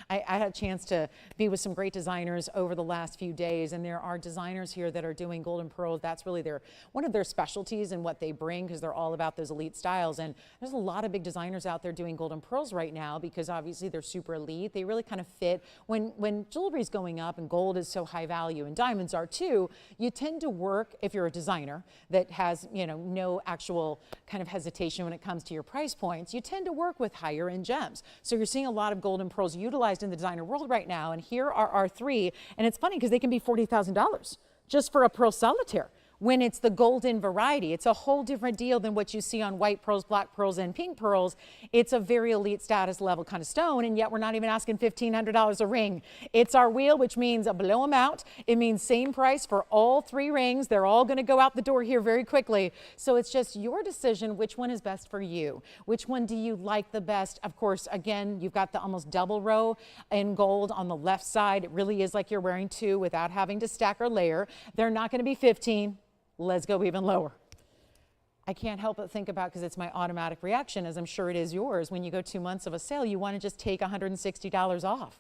I had a chance to be with some great designers over the last few days, and there are designers here that are doing golden pearls. That's really one of their specialties and what they bring, because they're all about those elite styles. And there's a lot of big designers out there doing golden pearls right now, because obviously they're super elite. They really kind of fit when jewelry's going up and gold is so high value and diamonds are too. You tend to work, if you're a designer that has, you know, no actual kind of hesitation when it comes to your price points, you tend to work with higher end gems. So you're seeing a lot of golden pearls utilized in the designer world right now. And here are our three. And it's funny because they can be $40,000 just for a pearl solitaire. When it's the golden variety, it's a whole different deal than what you see on white pearls, black pearls, and pink pearls. It's a very elite status level kind of stone, and yet we're not even asking $1,500 a ring. It's our wheel, which means blow them out. It means same price for all three rings. They're all going to go out the door here very quickly. So it's just your decision which one is best for you. Which one do you like the best? Of course, again, you've got the almost double row in gold on the left side. It really is like you're wearing two without having to stack or layer. They're not going to be 15. Let's go even lower. I can't help but think about, because it's my automatic reaction, as I'm sure it is yours, when you go 2 months of a sale, you want to just take $160 off.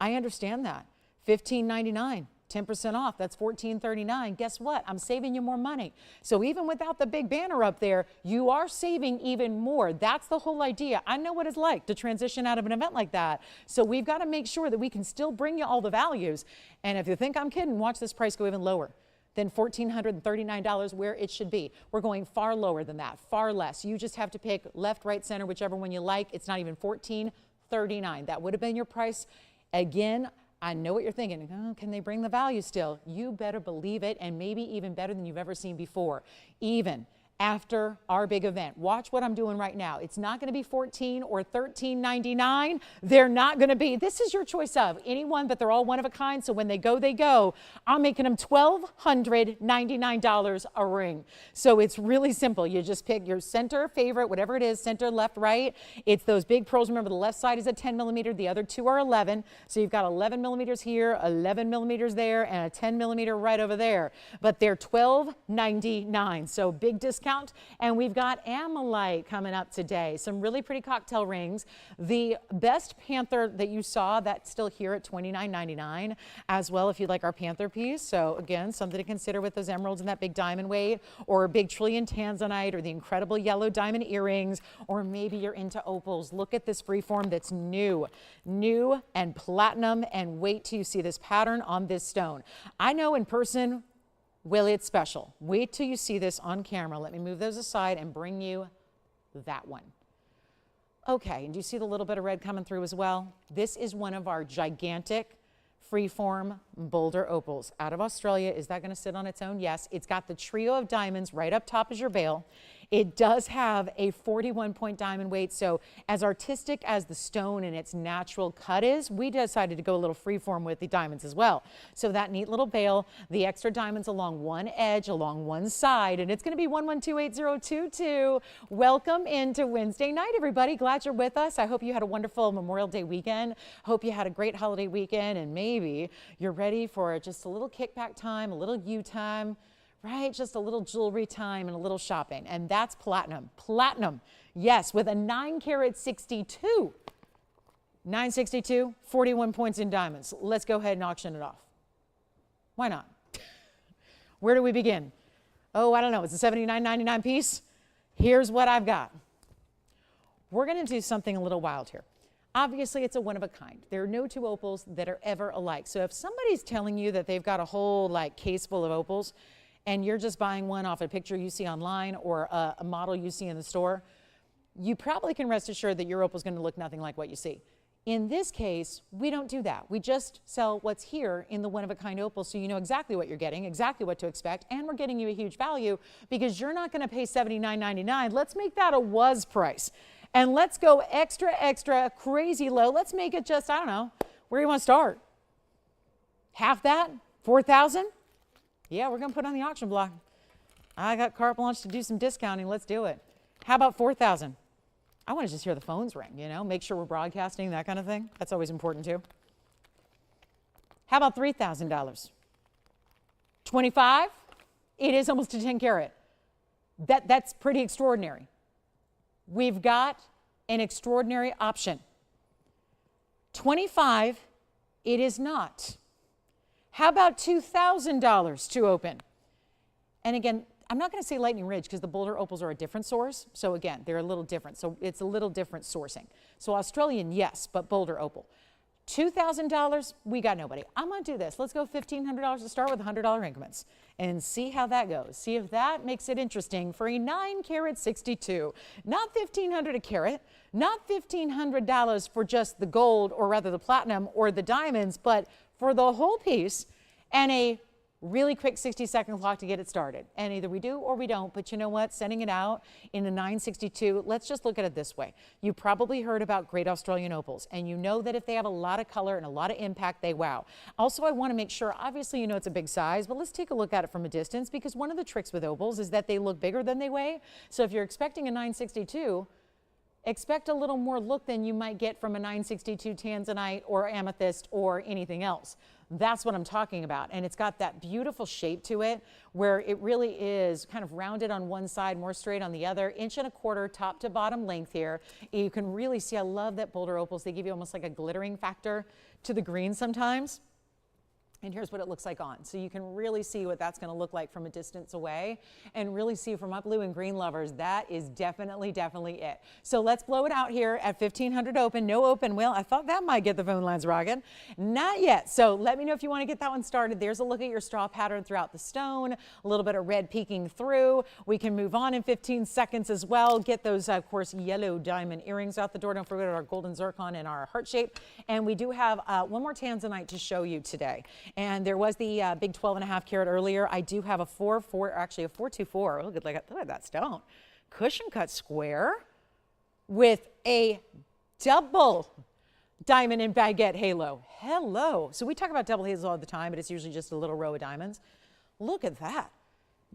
I understand that. $15.99, 10% off, that's $14.39. Guess what? I'm saving you more money. So even without the big banner up there, you are saving even more. That's the whole idea. I know what it's like to transition out of an event like that. So we've got to make sure that we can still bring you all the values. And if you think I'm kidding, watch this price go even lower than $1,439, where it should be. We're going far lower than that, far less. You just have to pick left, right, center, whichever one you like. It's not even $14.39. That would have been your price. Again, I know what you're thinking. Oh, can they bring the value still? You better believe it, and maybe even better than you've ever seen before. Even after our big event. Watch what I'm doing right now. It's not going to be $14 or $13.99. They're not going to be. This is your choice of anyone, but they're all one of a kind. So when they go, they go. I'm making them $1,299 a ring. So it's really simple. You just pick your center favorite, whatever it is, center, left, right. It's those big pearls. Remember, the left side is a 10 millimeter. The other two are 11. So you've got 11 millimeters here, 11 millimeters there, and a 10 millimeter right over there. But they're $12.99. So big discount. And we've got Amylite coming up today. Some really pretty cocktail rings. The best Panther that you saw, that's still here at $29.99 as well, if you like our Panther piece. So again, something to consider with those emeralds and that big diamond weight, or a big trillion tanzanite, or the incredible yellow diamond earrings, or maybe you're into opals. Look at this freeform that's new and platinum, and wait till you see this pattern on this stone. I know in person, well, it's special. Wait till you see this on camera. Let me move those aside and bring you that one. Okay, and do you see the little bit of red coming through as well? This is one of our gigantic freeform boulder opals out of Australia. Is that going to sit on its own? Yes. It's got the trio of diamonds right up top as your bail. It does have a 41-point diamond weight, so as artistic as the stone and its natural cut is, we decided to go a little freeform with the diamonds as well. So that neat little bail, the extra diamonds along one edge, along one side, and it's going to be 1128022. Welcome into Wednesday night, everybody. Glad you're with us. I hope you had a wonderful Memorial Day weekend. Hope you had a great holiday weekend, and maybe you're ready for just a little kickback time, a little you time, right? Just a little jewelry time and a little shopping. And that's platinum. Platinum, yes, with a 9 carat 62. 962, 41 points in diamonds. Let's go ahead and auction it off. Why not? Where do we begin? Oh, I don't know. It's a $79.99 piece. Here's what I've got. We're going to do something a little wild here. Obviously, it's a one of a kind. There are no two opals that are ever alike. So if somebody's telling you that they've got a whole case full of opals, and you're just buying one off a picture you see online or a model you see in the store, you probably can rest assured that your opal is going to look nothing like what you see. In this case, we don't do that. We just sell what's here in the one-of-a-kind opal, so you know exactly what you're getting, exactly what to expect, and we're getting you a huge value because you're not going to pay $79.99. Let's make that a was price. And let's go extra, extra crazy low. Let's make it just, I don't know, where do you want to start? Half that? 4,000? Yeah, we're going to put it on the auction block. I got carte blanche to do some discounting. Let's do it. How about 4,000? I want to just hear the phones ring, you know, make sure we're broadcasting, that kind of thing. That's always important too. How about $3,000? 25? It is almost a 10 carat. That's pretty extraordinary. We've got an extraordinary option. 25, it is not. How about $2,000 to open? And again, I'm not going to say Lightning Ridge because the Boulder opals are a different source. So again, they're a little different. So it's a little different sourcing. So Australian, yes, but Boulder opal. $2,000, we got nobody. I'm going to do this. Let's go $1,500 to start with $100 increments and see how that goes. See if that makes it interesting for a 9 carat 62. Not $1,500 a carat, not $1,500 for just the gold, or rather the platinum or the diamonds, but for the whole piece, and a really quick 60-second clock to get it started. And either we do or we don't, but you know what? Sending it out in a 962, let's just look at it this way. You probably heard about great Australian opals, and you know that if they have a lot of color and a lot of impact, they wow. Also, I want to make sure, obviously you know it's a big size, but let's take a look at it from a distance, because one of the tricks with opals is that they look bigger than they weigh. So if you're expecting a 962, expect a little more look than you might get from a 962 tanzanite or amethyst or anything else. That's what I'm talking about. And it's got that beautiful shape to it where it really is kind of rounded on one side, more straight on the other. 1.25 inch top to bottom length here. You can really see, I love that Boulder opals. They give you almost like a glittering factor to the green sometimes. And here's what it looks like on. So you can really see what that's going to look like from a distance away, and really see for my blue and green lovers, that is definitely it. So let's blow it out here at 1,500 open. No open. Well, I thought that might get the phone lines rocking. Not yet. So let me know if you want to get that one started. There's a look at your straw pattern throughout the stone, a little bit of red peeking through. We can move on in 15 seconds as well. Get those, of course, yellow diamond earrings out the door. Don't forget our golden zircon and our heart shape. And we do have one more tanzanite to show you today. And there was the big 12.5 carat earlier. I do have a 424. Look at that stone. Cushion cut square with a double diamond and baguette halo. Hello. So we talk about double halos all the time, but it's usually just a little row of diamonds. Look at that.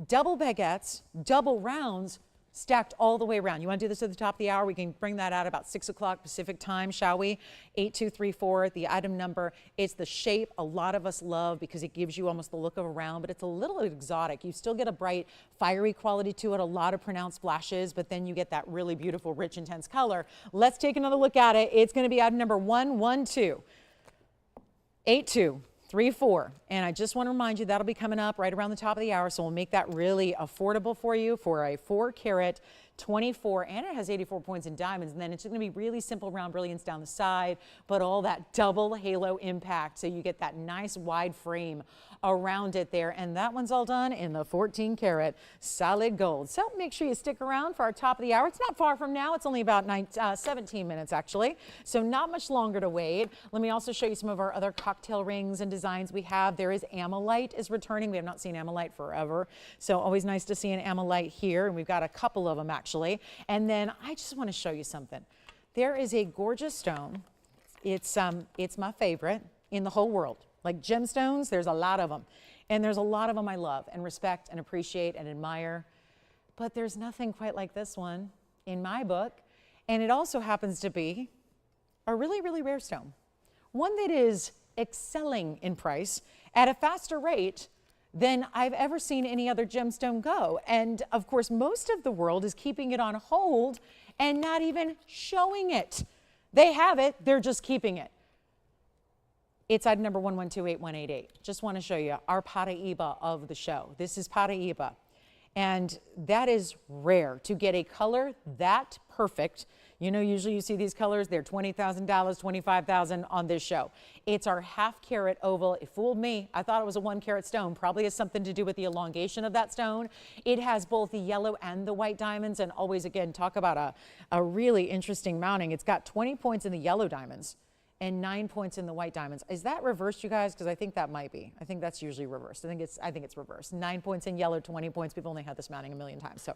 Double baguettes, double rounds, stacked all the way around. You want to do this at the top of the hour? We can bring that out about 6 o'clock Pacific time, shall we? 8234, the item number. It's the shape a lot of us love because it gives you almost the look of a round, but it's a little exotic. You still get a bright, fiery quality to it, a lot of pronounced flashes, but then you get that really beautiful, rich, intense color. Let's take another look at it. It's going to be item number 1128234. And I just want to remind you that'll be coming up right around the top of the hour, so we'll make that really affordable for you for a 4 carat 24, and it has 84 points in diamonds. And then it's going to be really simple round brilliance down the side, but all that double halo impact. So you get that nice wide frame around it there. And that one's all done in the 14 karat solid gold. So make sure you stick around for our top of the hour. It's not far from now. It's only about 17 minutes actually. So not much longer to wait. Let me also show you some of our other cocktail rings and designs we have. There is Amylite is returning. We have not seen Amylite forever. So always nice to see an Amylite here. And we've got a couple of them actually. And then I just want to show you something. There is a gorgeous stone. It's my favorite in the whole world. Like gemstones, there's a lot of them. And there's a lot of them I love and respect and appreciate and admire. But there's nothing quite like this one in my book. And it also happens to be a really, really rare stone. One that is excelling in price at a faster rate than I've ever seen any other gemstone go. And of course, most of the world is keeping it on hold and not even showing it. They have it, they're just keeping it. It's item number 1128188. Just want to show you our Paraíba of the show. This is Paraíba. And that is rare to get a color that perfect. You know, usually you see these colors, they're $20,000, $25,000 on this show. It's our half carat oval. It fooled me. I thought it was a 1 carat stone. Probably has something to do with the elongation of that stone. It has both the yellow and the white diamonds. And always, again, talk about a really interesting mounting. It's got 20 points in the yellow diamonds and 9 points in the white diamonds. Is that reversed, you guys? Because I think that might be. I think that's usually reversed. I think it's reversed. 9 points in yellow, 20 points. We've only had this mounting a million times. So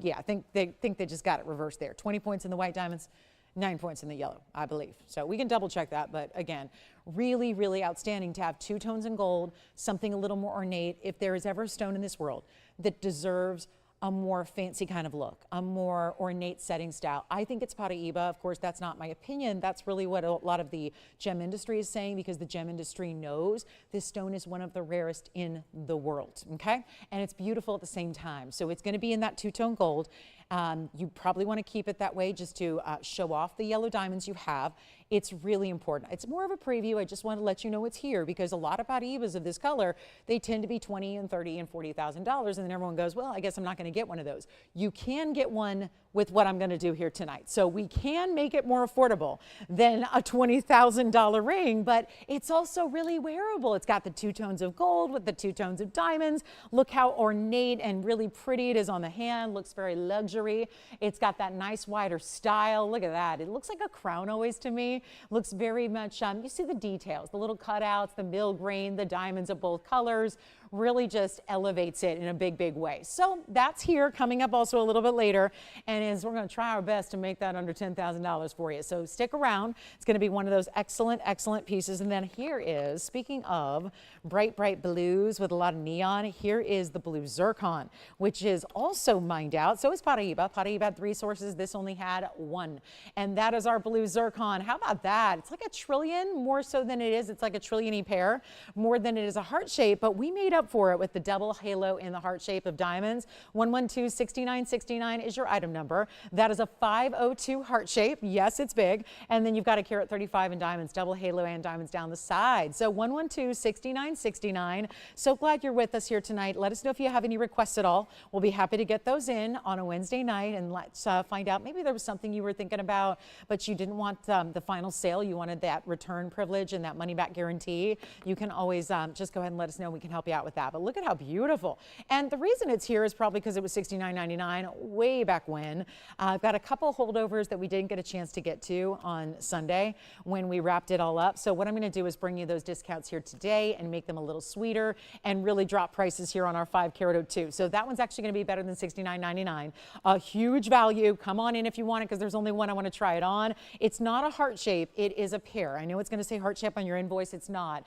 yeah, I think they just got it reversed there. 20 points in the white diamonds, 9 points in the yellow, I believe. So we can double check that. But again, really, really outstanding to have 2 tones in gold, something a little more ornate. If there is ever a stone in this world that deserves a more fancy kind of look, a more ornate setting style, I think it's Paraíba. Of course, that's not my opinion. That's really what a lot of the gem industry is saying, because the gem industry knows this stone is one of the rarest in the world, okay? And it's beautiful at the same time. So it's going to be in that 2-tone gold. You probably want to keep it that way just to show off the yellow diamonds you have. It's really important. It's more of a preview. I just want to let you know it's here, because a lot of Paraíbas of this color, they tend to be $20,000 and $30,000 and $40,000, and then everyone goes, well, I guess I'm not going to get one of those. You can get one with what I'm going to do here tonight. So we can make it more affordable than a $20,000 ring, but it's also really wearable. It's got the 2 tones of gold with the 2 tones of diamonds. Look how ornate and really pretty it is on the hand. Looks very luxury. It's got that nice wider style. Look at that. It looks like a crown always to me. Looks very much, you see the details, the little cutouts, the mill grain, the diamonds of both colors. Really just elevates it in a big, big way. So that's here, coming up also a little bit later, and we're going to try our best to make that under $10,000 for you. So stick around. It's going to be one of those excellent, excellent pieces. And then here is, speaking of bright, bright blues with a lot of neon, here is the blue zircon, which is also mined out. So is Paraíba. Paraíba had 3 sources. This only had 1. And that is our blue zircon. How about that? It's like a trillion, more so than it is. It's like a trillion-y pair, more than it is a heart shape, but we made up for it with the double halo in the heart shape of diamonds. 1126969 is your item number. That is a 502 heart shape. Yes, it's big. And then you've got a carat 35 in diamonds, double halo and diamonds down the side. So 1126969. So glad you're with us here tonight. Let us know if you have any requests at all. We'll be happy to get those in on a Wednesday night, and let's find out maybe there was something you were thinking about, but you didn't want the final sale. You wanted that return privilege and that money back guarantee. You can always just go ahead and let us know. We can help you out with that. But look at how beautiful. And the reason it's here is probably because it was $69.99 way back when. I've got a couple holdovers that we didn't get a chance to get to on Sunday when we wrapped it all up. So what I'm going to do is bring you those discounts here today and make them a little sweeter and really drop prices here on our 5 carat 02. So that one's actually going to be better than $69.99. A huge value. Come on in if you want it, because there's only one. I want to try it on. It's not a heart shape. It is a pair. I know it's going to say heart shape on your invoice. It's not.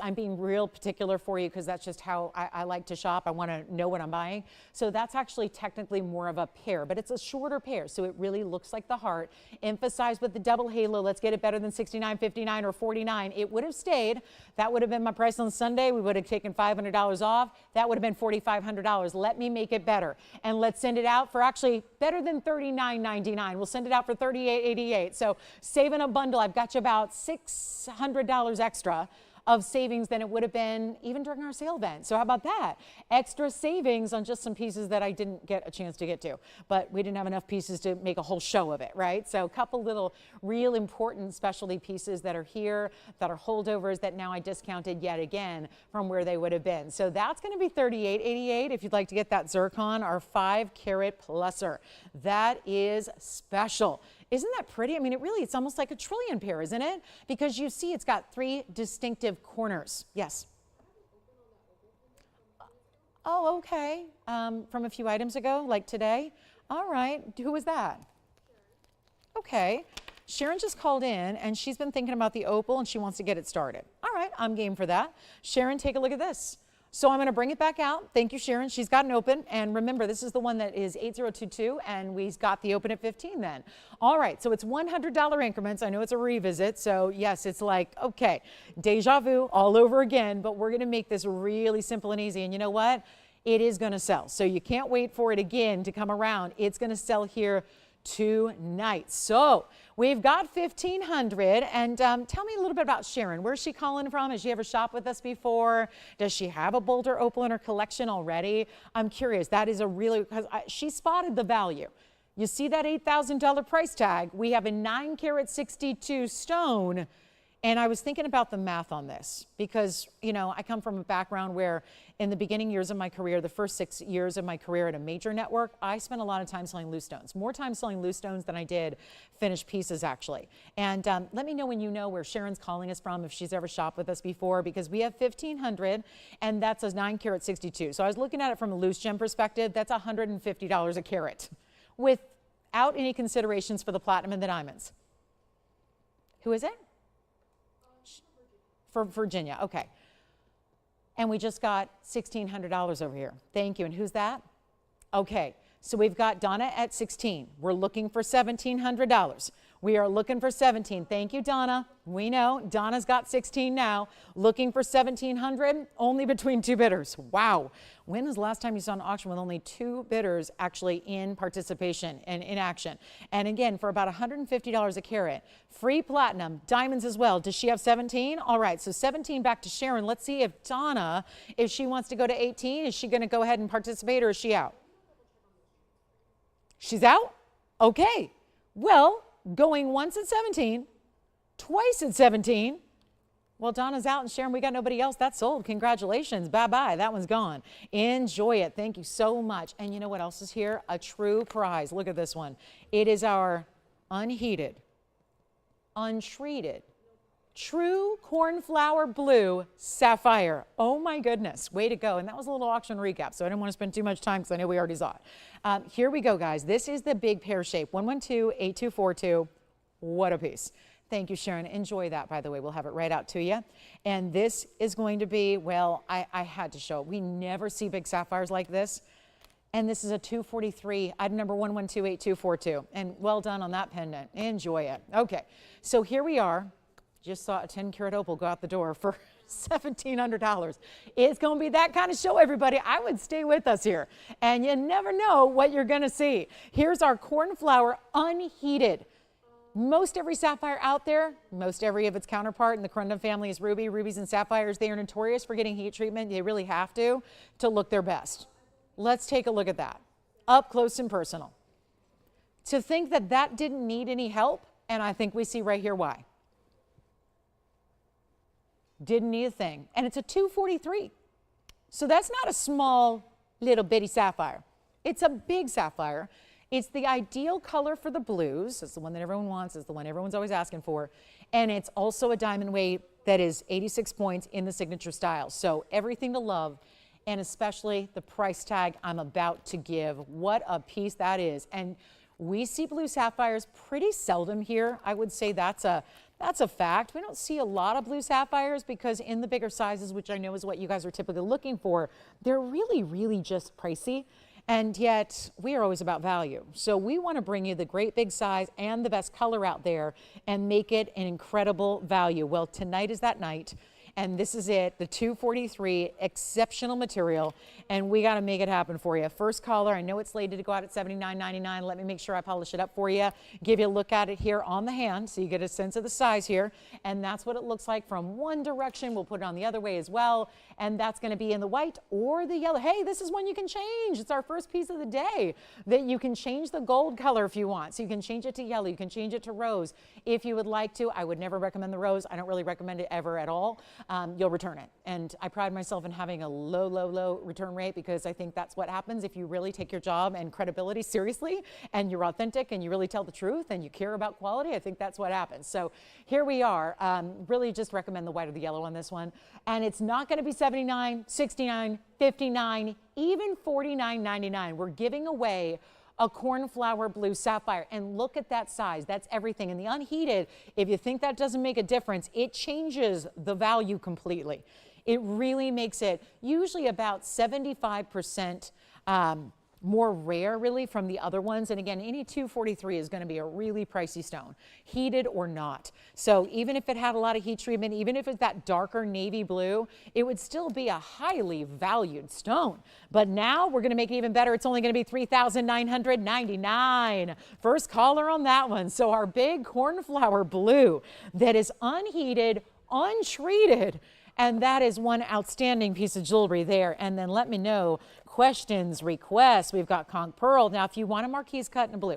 I'm being real particular for you because that's just how I like to shop. I want to know what I'm buying. So that's actually technically more of a pair, but it's a shorter pair. So it really looks like the heart. Emphasized with the double halo. Let's get it better than $69.59 or $49. It would have stayed. That would have been my price on Sunday. We would have taken $500 off. That would have been $4,500. Let me make it better. And let's send it out for actually better than $39.99. We'll send it out for $38.88. So saving a bundle. I've got you about $600 extra of savings than it would have been even during our sale event. So how about that? Extra savings on just some pieces that I didn't get a chance to get to, but we didn't have enough pieces to make a whole show of it, right? So a couple little real important specialty pieces that are here that are holdovers that now I discounted yet again from where they would have been. So that's going to be $38.88 if you'd like to get that zircon, our 5-carat pluser. That is special. Isn't that pretty? I mean, it's almost like a trillion pair, isn't it? Because you see it's got 3 distinctive corners. Yes. Oh, okay. From a few items ago, like today. All right. Who was that? Okay. Sharon just called in and she's been thinking about the opal and she wants to get it started. All right. I'm game for that. Sharon, take a look at this. So I'm going to bring it back out. Thank you, Sharon. She's got an open. And remember, this is the one that is 8022, and we've got the open at 15 then. All right, so it's $100 increments. I know it's a revisit, so yes, it's like, okay, deja vu all over again, but we're going to make this really simple and easy. And you know what? It is going to sell. So you can't wait for it again to come around. It's going to sell here tonight. So we've got 1,500, and tell me a little bit about Sharon. Where's she calling from? Has she ever shopped with us before? Does she have a Boulder opal in her collection already? I'm curious. That is a really, because she spotted the value. You see that $8,000 price tag? We have a 9-carat 62 stone. And I was thinking about the math on this because, I come from a background where in the beginning years of my career, the first 6 years of my career at a major network, I spent a lot of time selling loose stones, more time selling loose stones than I did finished pieces actually. And let me know when you know where Sharon's calling us from, if she's ever shopped with us before, because we have 1,500 and that's a 9-carat 62. So I was looking at it from a loose gem perspective, that's $150 a carat without any considerations for the platinum and the diamonds. Who is it? For Virginia, okay. And we just got $1,600 over here. Thank you. And who's that? Okay, so we've got Donna at 16. We're looking for $1,700. We are looking for 17. Thank you, Donna. We know Donna's got 16 now. Looking for 1,700, only between 2 bidders. Wow. When was the last time you saw an auction with only 2 bidders actually in participation and in action? And again, for about $150 a carat. Free platinum, diamonds as well. Does she have 17? All right, so 17 back to Sharon. Let's see if Donna, if she wants to go to 18, is she going to go ahead and participate or is she out? She's out? Okay. Well, going once at 17, twice at 17. Well, Donna's out, and Sharon, we got nobody else. That's sold. Congratulations. Bye-bye. That one's gone. Enjoy it. Thank you so much. And you know what else is here? A true prize. Look at this one. It is our unheated, untreated, true cornflower blue sapphire. Oh my goodness, way to go. And that was a little auction recap, so I didn't want to spend too much time because I know we already saw it. Here we go, guys. This is the big pear shape, 112-8242. What a piece. Thank you, Sharon. Enjoy that, by the way. We'll have it right out to you. And this is going to be, well, I had to show it. We never see big sapphires like this. And this is a 243, item number 112-8242. And well done on that pendant. Enjoy it. Okay, so here we are. Just saw a 10-carat opal go out the door for $1,700. It's going to be that kind of show, everybody. I would stay with us here. And you never know what you're going to see. Here's our cornflower unheated. Most every sapphire out there, most every of its counterpart in the Corundum family is ruby. Rubies and sapphires, they are notorious for getting heat treatment. They really have to look their best. Let's take a look at that, up close and personal. To think that that didn't need any help, and I think we see right here why. Didn't need a thing. And it's a 243. So that's not a small little bitty sapphire. It's a big sapphire. It's the ideal color for the blues. It's the one that everyone wants. It's the one everyone's always asking for. And it's also a diamond weight that is 86 points in the signature style. So everything to love, and especially the price tag I'm about to give. What a piece that is. And we see blue sapphires pretty seldom here. I would say that's a fact. We don't see a lot of blue sapphires because in the bigger sizes, which I know is what you guys are typically looking for, they're really, really just pricey. And yet we are always about value. So we want to bring you the great big size and the best color out there and make it an incredible value. Well, tonight is that night. And this is it, the 243, exceptional material, and we got to make it happen for you. First color, I know it's slated to go out at $79.99. Let me make sure I polish it up for you, give you a look at it here on the hand so you get a sense of the size here. And that's what it looks like from one direction. We'll put it on the other way as well. And that's going to be in the white or the yellow. Hey, this is one you can change. It's our first piece of the day that you can change the gold color if you want. So you can change it to yellow, you can change it to rose if you would like to. I would never recommend the rose. I don't really recommend it ever at all. You'll return it. And I pride myself in having a low return rate because I think that's what happens if you really take your job and credibility seriously and you're authentic and you really tell the truth and you care about quality. I think that's what happens. So here we are. Really just recommend the white or the yellow on this one. And it's not going to be $79, $69, $59, even $49.99. We're giving away a cornflower blue sapphire, and look at that size. That's everything. And the unheated, if you think that doesn't make a difference, it changes the value completely. It really makes it usually about 75% more rare really from the other ones. And again, any 243 is going to be a really pricey stone, heated or not. So even if it had a lot of heat treatment, even if it's that darker navy blue, it would still be a highly valued stone. But now we're going to make it even better. It's only going to be $3,999. First caller on that one. So our big cornflower blue that is unheated, untreated. And that is one outstanding piece of jewelry there. And then let me know, questions, requests. We've got conch pearl. Now, if you want a marquise cut in blue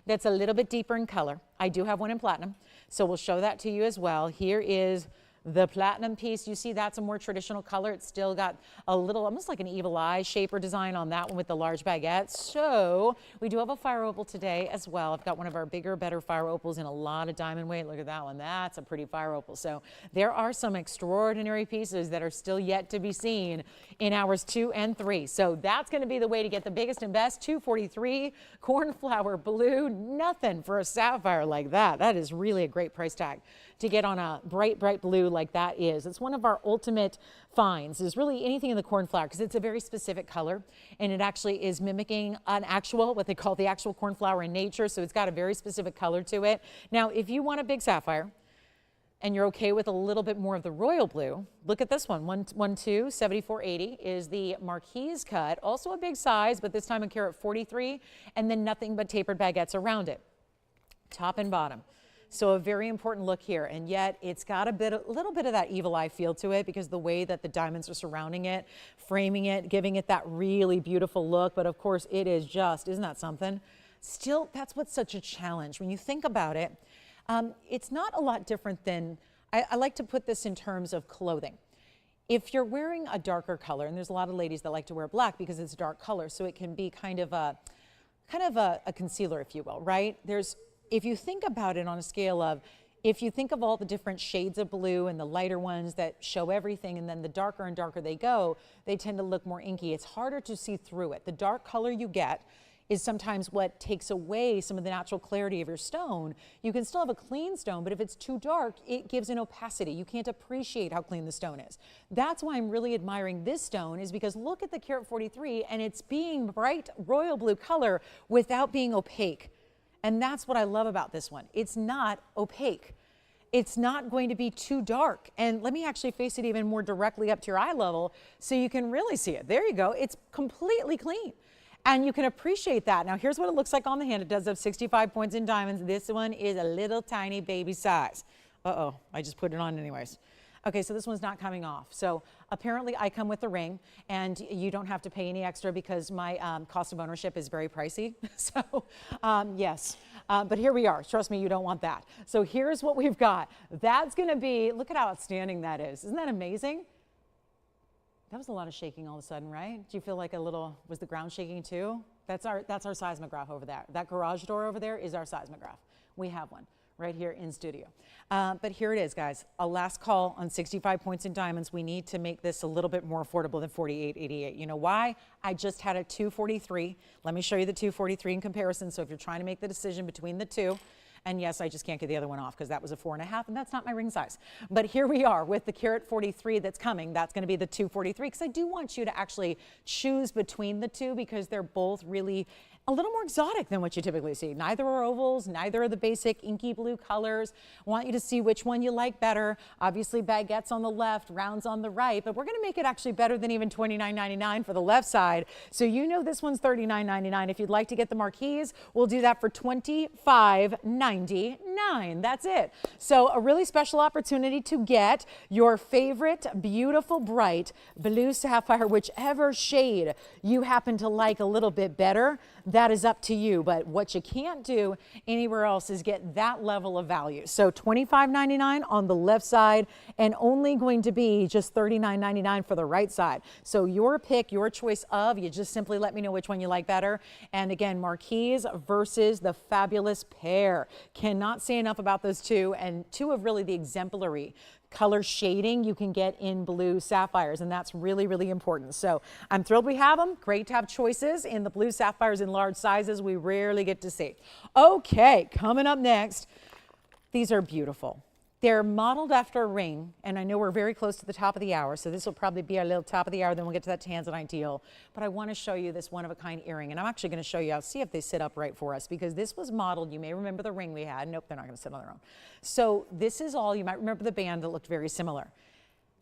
that's a little bit deeper in color, I do have one in platinum. So we'll show that to you as well. Here is the platinum piece. You see that's a more traditional color. It's still got a little, almost like an evil eye shape or design on that one with the large baguette. So we do have a fire opal today as well. I've got one of our bigger, better fire opals in a lot of diamond weight. Look at that one. That's a pretty fire opal. So there are some extraordinary pieces that are still yet to be seen in hours 2 and 3. So that's going to be the way to get the biggest and best. 243 cornflower blue. Nothing for a sapphire like that. That is really a great price tag to get on a bright, bright blue like that is. It's one of our ultimate finds, is really anything in the cornflower, because it's a very specific color, and it actually is mimicking an actual, what they call the actual cornflower in nature, so it's got a very specific color to it. Now, if you want a big sapphire, and you're okay with a little bit more of the royal blue, look at this one. 112 7480 is the marquise cut, also a big size, but this time a carat 43, and then nothing but tapered baguettes around it, top and bottom. So a very important look here, and yet it's got a little bit of that evil eye feel to it because the way that the diamonds are surrounding it, framing it, giving it that really beautiful look. But of course it is just, isn't that something? Still, that's what's such a challenge. When you think about it, it's not a lot different than, I like to put this in terms of clothing. If you're wearing a darker color, and there's a lot of ladies that like to wear black because it's a dark color, so it can be kind of a concealer, if you will, right? If you think about it on a scale of, if you think of all the different shades of blue and the lighter ones that show everything, and then the darker and darker they go, they tend to look more inky. It's harder to see through it. The dark color you get is sometimes what takes away some of the natural clarity of your stone. You can still have a clean stone, but if it's too dark, it gives an opacity. You can't appreciate how clean the stone is. That's why I'm really admiring this stone, is because look at the carat 43, and it's being bright royal blue color without being opaque. And that's what I love about this one. It's not opaque. It's not going to be too dark. And let me actually face it even more directly up to your eye level so you can really see it. There you go. It's completely clean. And you can appreciate that. Now here's what it looks like on the hand. It does have 65 points in diamonds. This one is a little tiny baby size. Uh-oh, I just put it on anyways. Okay, so this one's not coming off. So apparently I come with the ring, and you don't have to pay any extra because my cost of ownership is very pricey. So yes, but here we are. Trust me, you don't want that. So here's what we've got. That's gonna be, look at how outstanding that is. Isn't that amazing? That was a lot of shaking all of a sudden, right? Do you feel like a little, was the ground shaking too? That's our seismograph over there. That garage door over there is our seismograph. We have one right here in studio. But here it is, guys. A last call on 65 points in diamonds. We need to make this a little bit more affordable than $48.88. You know why? I just had a 243. Let me show you the 243 in comparison. So if you're trying to make the decision between the two, and yes, I just can't get the other one off because that was a 4.5, and that's not my ring size. But here we are with the carat 43 that's coming. That's going to be the 243, because I do want you to actually choose between the two, because they're both really a little more exotic than what you typically see. Neither are ovals, neither are the basic inky blue colors. I want you to see which one you like better. Obviously baguettes on the left, rounds on the right, but we're gonna make it actually better than even $29.99 for the left side. So you know this one's $39.99. If you'd like to get the marquise, we'll do that for $25.99. That's it. So a really special opportunity to get your favorite beautiful bright blue sapphire, whichever shade you happen to like a little bit better. That is up to you, but what you can't do anywhere else is get that level of value. So $25.99 on the left side and only going to be just $39.99 for the right side. So your pick, your choice of, you just simply let me know which one you like better. And again, marquise versus the fabulous pear. Cannot say enough about those two, and two of really the exemplary color shading you can get in blue sapphires, and that's really, really important. So I'm thrilled we have them. Great to have choices in the blue sapphires in large sizes we rarely get to see. Okay, coming up next, these are beautiful. They're modeled after a ring, and I know we're very close to the top of the hour, so this will probably be our little top of the hour, then we'll get to that tanzanite deal. But I want to show you this one-of-a-kind earring, and I'm actually going to show you, I'll see if they sit upright for us, because this was modeled, you may remember the ring we had. Nope, they're not going to sit on their own. So this is all, you might remember the band that looked very similar.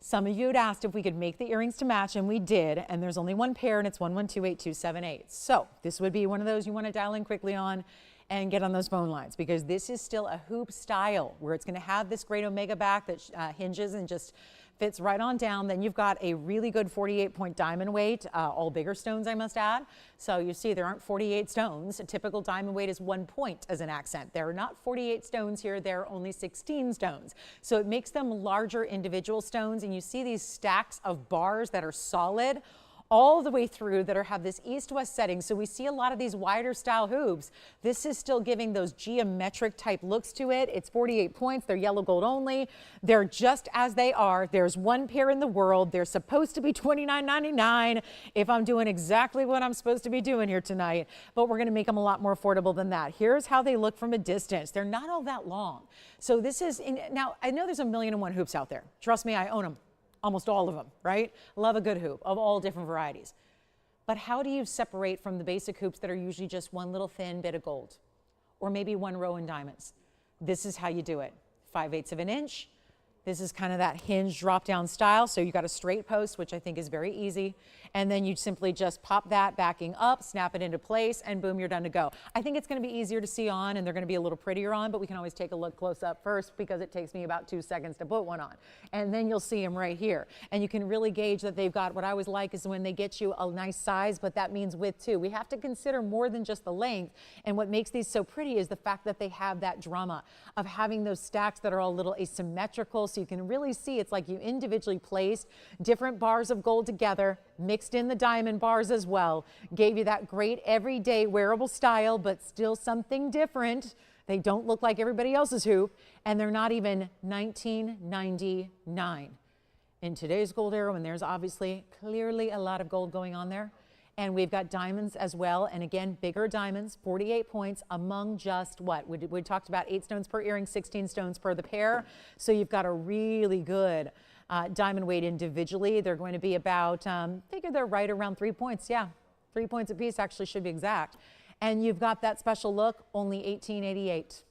Some of you had asked if we could make the earrings to match, and we did, and there's only one pair, and it's 1128-278. So this would be one of those you want to dial in quickly on and get on those phone lines, because this is still a hoop style where it's going to have this great omega back that hinges and just fits right on down. Then you've got a really good 48-point diamond weight, all bigger stones I must add. So you see there aren't 48 stones. A typical diamond weight is 1 point as an accent. There are not 48 stones here, there are only 16 stones. So it makes them larger individual stones, and you see these stacks of bars that are solid all the way through that have this east-west setting. So we see a lot of these wider style hoops. This is still giving those geometric type looks to it. It's 48 points. They're yellow gold only. They're just as they are. There's one pair in the world. They're supposed to be $29.99 if I'm doing exactly what I'm supposed to be doing here tonight, but we're going to make them a lot more affordable than that. Here's how they look from a distance. They're not all that long. So this is, now I know there's 1,000,001 hoops out there. Trust me, I own them. Almost all of them, right? Love a good hoop of all different varieties. But how do you separate from the basic hoops that are usually just one little thin bit of gold or maybe one row in diamonds? This is how you do it. 5/8 of an inch. This is kind of that hinge drop down style. So you got a straight post, which I think is very easy. And then you simply just pop that backing up, snap it into place, and boom, you're done to go. I think it's going to be easier to see on, and they're going to be a little prettier on, but we can always take a look close up first because it takes me about 2 seconds to put one on. And then you'll see them right here. And you can really gauge that they've got, what I always like is when they get you a nice size, but that means width too. We have to consider more than just the length. And what makes these so pretty is the fact that they have that drama of having those stacks that are all a little asymmetrical. So you can really see it's like you individually placed different bars of gold together, mixed in the diamond bars as well, gave you that great everyday wearable style, but still something different. They don't look like everybody else's hoop, and they're not even $19.99 in today's gold era, when there's obviously clearly a lot of gold going on there. And we've got diamonds as well, and again, bigger diamonds, 48 points among just what? We talked about 8 stones per earring, 16 stones per the pair. So you've got a really good diamond weight individually. They're going to be about, figure they're right around 3 points. Yeah, 3 points a piece actually should be exact. And you've got that special look, only $18.88.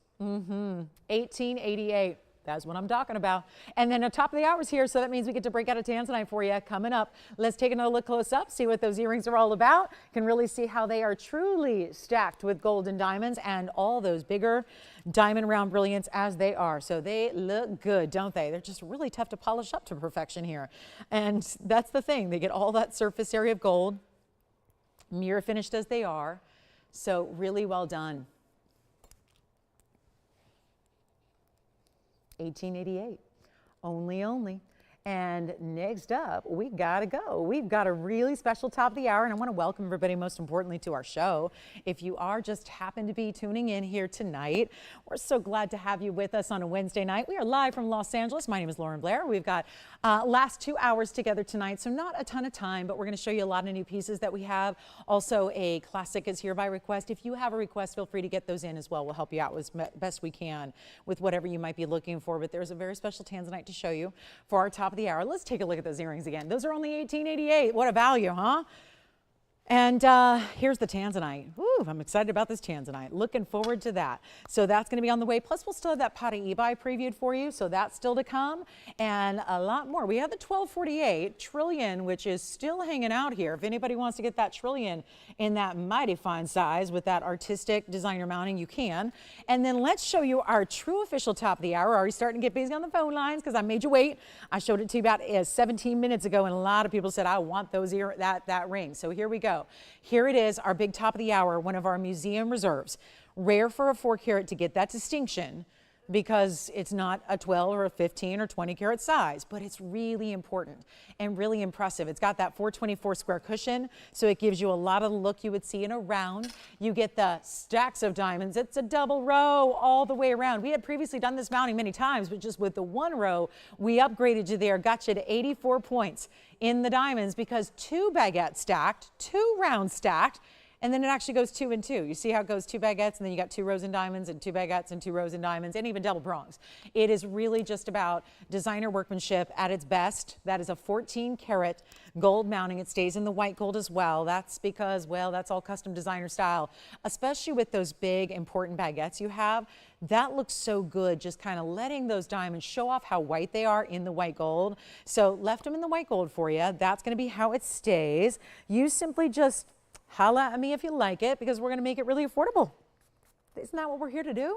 $18.88. That's what I'm talking about. And then the top of the hour is here, so that means we get to break out a tanzanite for you coming up. Let's take another look close up, see what those earrings are all about. You can really see how they are truly stacked with gold and diamonds and all those bigger diamond round brilliants as they are. So they look good, don't they? They're just really tough to polish up to perfection here. And that's the thing. They get all that surface area of gold, mirror finished as they are. So really well done. $18.88, only. And next up, we gotta go. We've got a really special top of the hour, and I want to welcome everybody, most importantly, to our show. If you are just happen to be tuning in here tonight, we're so glad to have you with us on a Wednesday night. We are live from Los Angeles. My name is Lauren Blair. We've got last 2 hours together tonight, so not a ton of time, but we're going to show you a lot of new pieces that we have. Also, a classic is here by request. If you have a request, feel free to get those in as well. We'll help you out as best we can with whatever you might be looking for. But there's a very special tanzanite to show you for our top of the hour. Let's take a look at those earrings again. Those are only $18.88. What a value, huh? And here's the tanzanite. Ooh, I'm excited about this tanzanite. Looking forward to that. So that's going to be on the way. Plus, we'll still have that pot of eBay previewed for you. So that's still to come and a lot more. We have the 1248 trillion, which is still hanging out here. If anybody wants to get that trillion in that mighty fine size with that artistic designer mounting, you can. And then let's show you our true official top of the hour. Already starting to get busy on the phone lines because I made you wait. I showed it to you about 17 minutes ago, and a lot of people said, I want those that ring. So here we go. Here it is, our big top of the hour, one of our museum reserves. Rare for a 4 carat to get that distinction because it's not a 12 or a 15 or 20 carat size, but it's really important and really impressive. It's got that 424 square cushion, so it gives you a lot of the look you would see in a round. You get the stacks of diamonds. It's a double row all the way around. We had previously done this mounting many times, but just with the 1 row, we upgraded you there, got you to 84 points in the diamonds because 2 baguettes stacked, 2 rounds stacked, and then it actually goes 2 and 2. You see how it goes 2 baguettes, and then you got 2 rows in diamonds, and 2 baguettes, and 2 rows in diamonds, and even double prongs. It is really just about designer workmanship at its best. That is a 14 karat gold mounting. It stays in the white gold as well. That's because, well, that's all custom designer style, especially with those big, important baguettes you have. That looks so good, just kind of letting those diamonds show off how white they are in the white gold. So left them in the white gold for you. That's going to be how it stays. You simply just holla at me if you like it, because we're going to make it really affordable. Isn't that what we're here to do?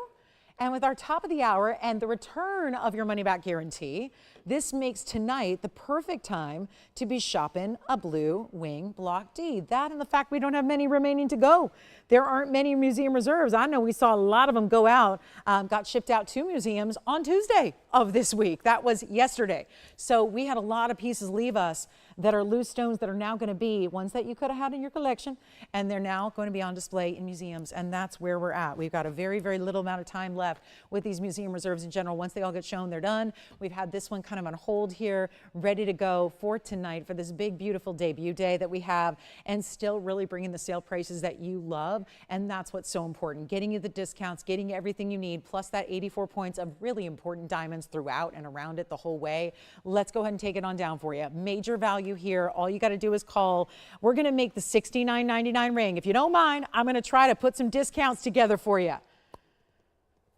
And with our top of the hour and the return of your money back guarantee, this makes tonight the perfect time to be shopping a Blue Wing Block D. That and the fact we don't have many remaining to go. There aren't many museum reserves. I know we saw a lot of them go out, got shipped out to museums on Tuesday of this week. That was yesterday. So we had a lot of pieces leave us that are loose stones that are now going to be ones that you could have had in your collection, and they're now going to be on display in museums, and that's where we're at. We've got a very, very little amount of time left with these museum reserves in general. Once they all get shown, they're done. We've had this one kind of on hold here, ready to go for tonight for this big, beautiful debut day that we have, and still really bringing the sale prices that you love, and that's what's so important. Getting you the discounts, getting you everything you need, plus that 84 points of really important diamonds throughout and around it the whole way. Let's go ahead and take it on down for you. Major value here. All you got to do is call. We're going to make the $69.99 ring. If you don't mind, I'm going to try to put some discounts together for you.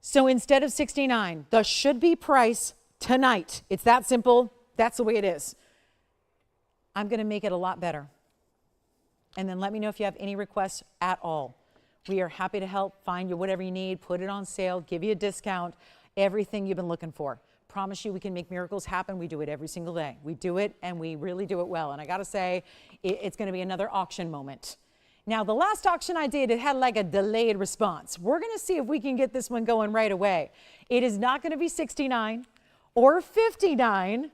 So instead of $69, the should-be price tonight, it's that simple. That's the way it is. I'm going to make it a lot better. And then let me know if you have any requests at all. We are happy to help find you whatever you need, put it on sale, give you a discount, everything you've been looking for. Promise you we can make miracles happen. We do it every single day. We do it, and we really do it well. And I got to say, it's going to be another auction moment. Now, the last auction I did, it had like a delayed response. We're going to see if we can get this one going right away. It is not going to be $69 or $59.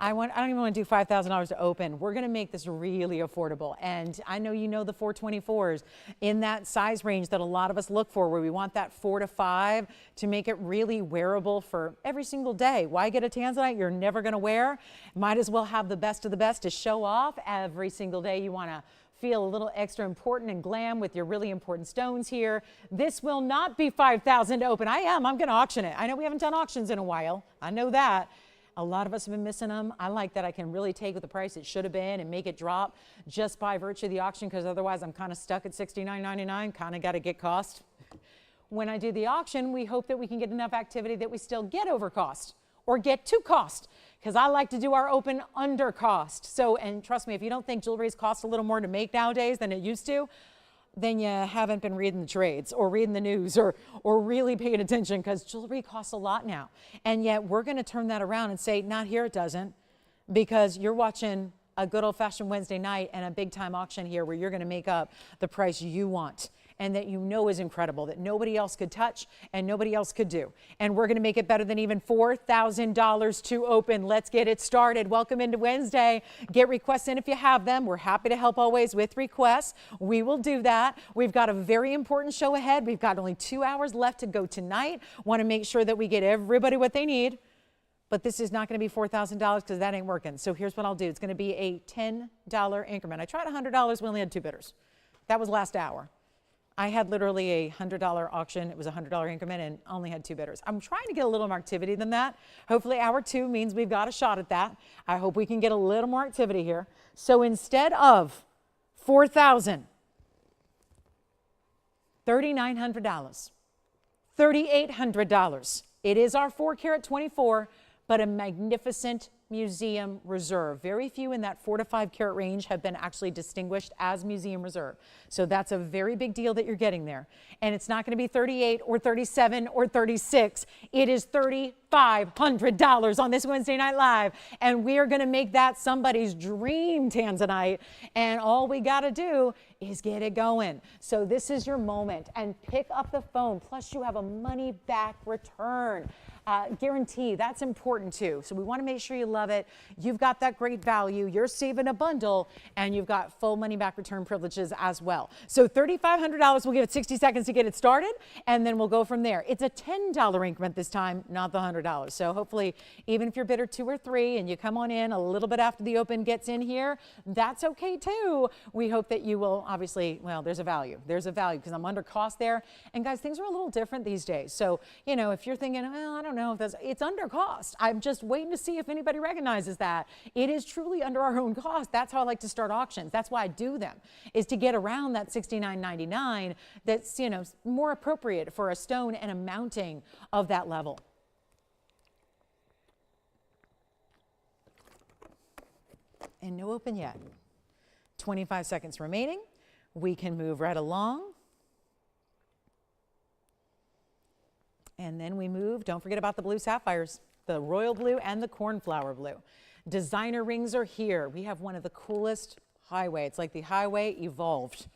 I don't even want to do $5,000 to open. We're going to make this really affordable. And I know you know the 424s in that size range that a lot of us look for, where we want that 4 to 5 to make it really wearable for every single day. Why get a tanzanite you're never going to wear? Might as well have the best of the best to show off every single day. You want to feel a little extra important and glam with your really important stones here. This will not be $5,000 to open. I'm going to auction it. I know we haven't done auctions in a while. I know that. A lot of us have been missing them. I like that I can really take the price it should have been and make it drop just by virtue of the auction, because otherwise I'm kind of stuck at $69.99, kind of got to get cost. When I do the auction, we hope that we can get enough activity that we still get over cost or get to cost, because I like to do our open under cost. So, and trust me, if you don't think jewelry's cost a little more to make nowadays than it used to, then you haven't been reading the trades or reading the news or really paying attention, because jewelry costs a lot now. And yet we're going to turn that around and say, not here, it doesn't, because you're watching a good old-fashioned Wednesday night and a big-time auction here where you're going to make up the price you want and that you know is incredible, that nobody else could touch and nobody else could do. And we're going to make it better than even $4,000 to open. Let's get it started. Welcome into Wednesday. Get requests in if you have them. We're happy to help always with requests. We will do that. We've got a very important show ahead. We've got only 2 hours left to go tonight. Want to make sure that we get everybody what they need. But this is not going to be $4,000 because that ain't working. So here's what I'll do. It's going to be a $10 increment. I tried $100. We only had 2 bidders. That was last hour. I had literally a $100 auction. It was a $100 increment and only had 2 bidders. I'm trying to get a little more activity than that. Hopefully hour 2 means we've got a shot at that. I hope we can get a little more activity here. So instead of $4,000. $3,900. $3,800. It is our 4-carat 24, but a magnificent museum reserve. Very few in that 4 to 5 carat range have been actually distinguished as museum reserve. So that's a very big deal that you're getting there. And it's not going to be 38 or 37 or 36. It is $3,500 on this Wednesday Night Live. And we are going to make that somebody's dream tanzanite. And all we got to do is get it going. So this is your moment, and pick up the phone. Plus you have a money back return. Guarantee, that's important too. So we want to make sure you love it. You've got that great value. You're saving a bundle, and you've got full money back return privileges as well. So $3,500, we'll give it 60 seconds to get it started, and then we'll go from there. It's a $10 increment this time, not the $100. So hopefully, even if you're bidder 2 or 3 and you come on in a little bit after the open gets in here, that's okay too. We hope that you will obviously, well, there's a value. There's a value because I'm under cost there. And guys, things are a little different these days. So, you know, if you're thinking, well, I don't know if that's, it's under cost. I'm just waiting to see if anybody recognizes that. It is truly under our own cost. That's how I like to start auctions. That's why I do them, is to get around that $69.99 that's, you know, more appropriate for a stone and a mounting of that level. And no open yet. 25 seconds remaining. We can move right along. And then we move, don't forget about the blue sapphires, the royal blue and the cornflower blue. Designer rings are here. We have one of the coolest highway. It's like the highway evolved.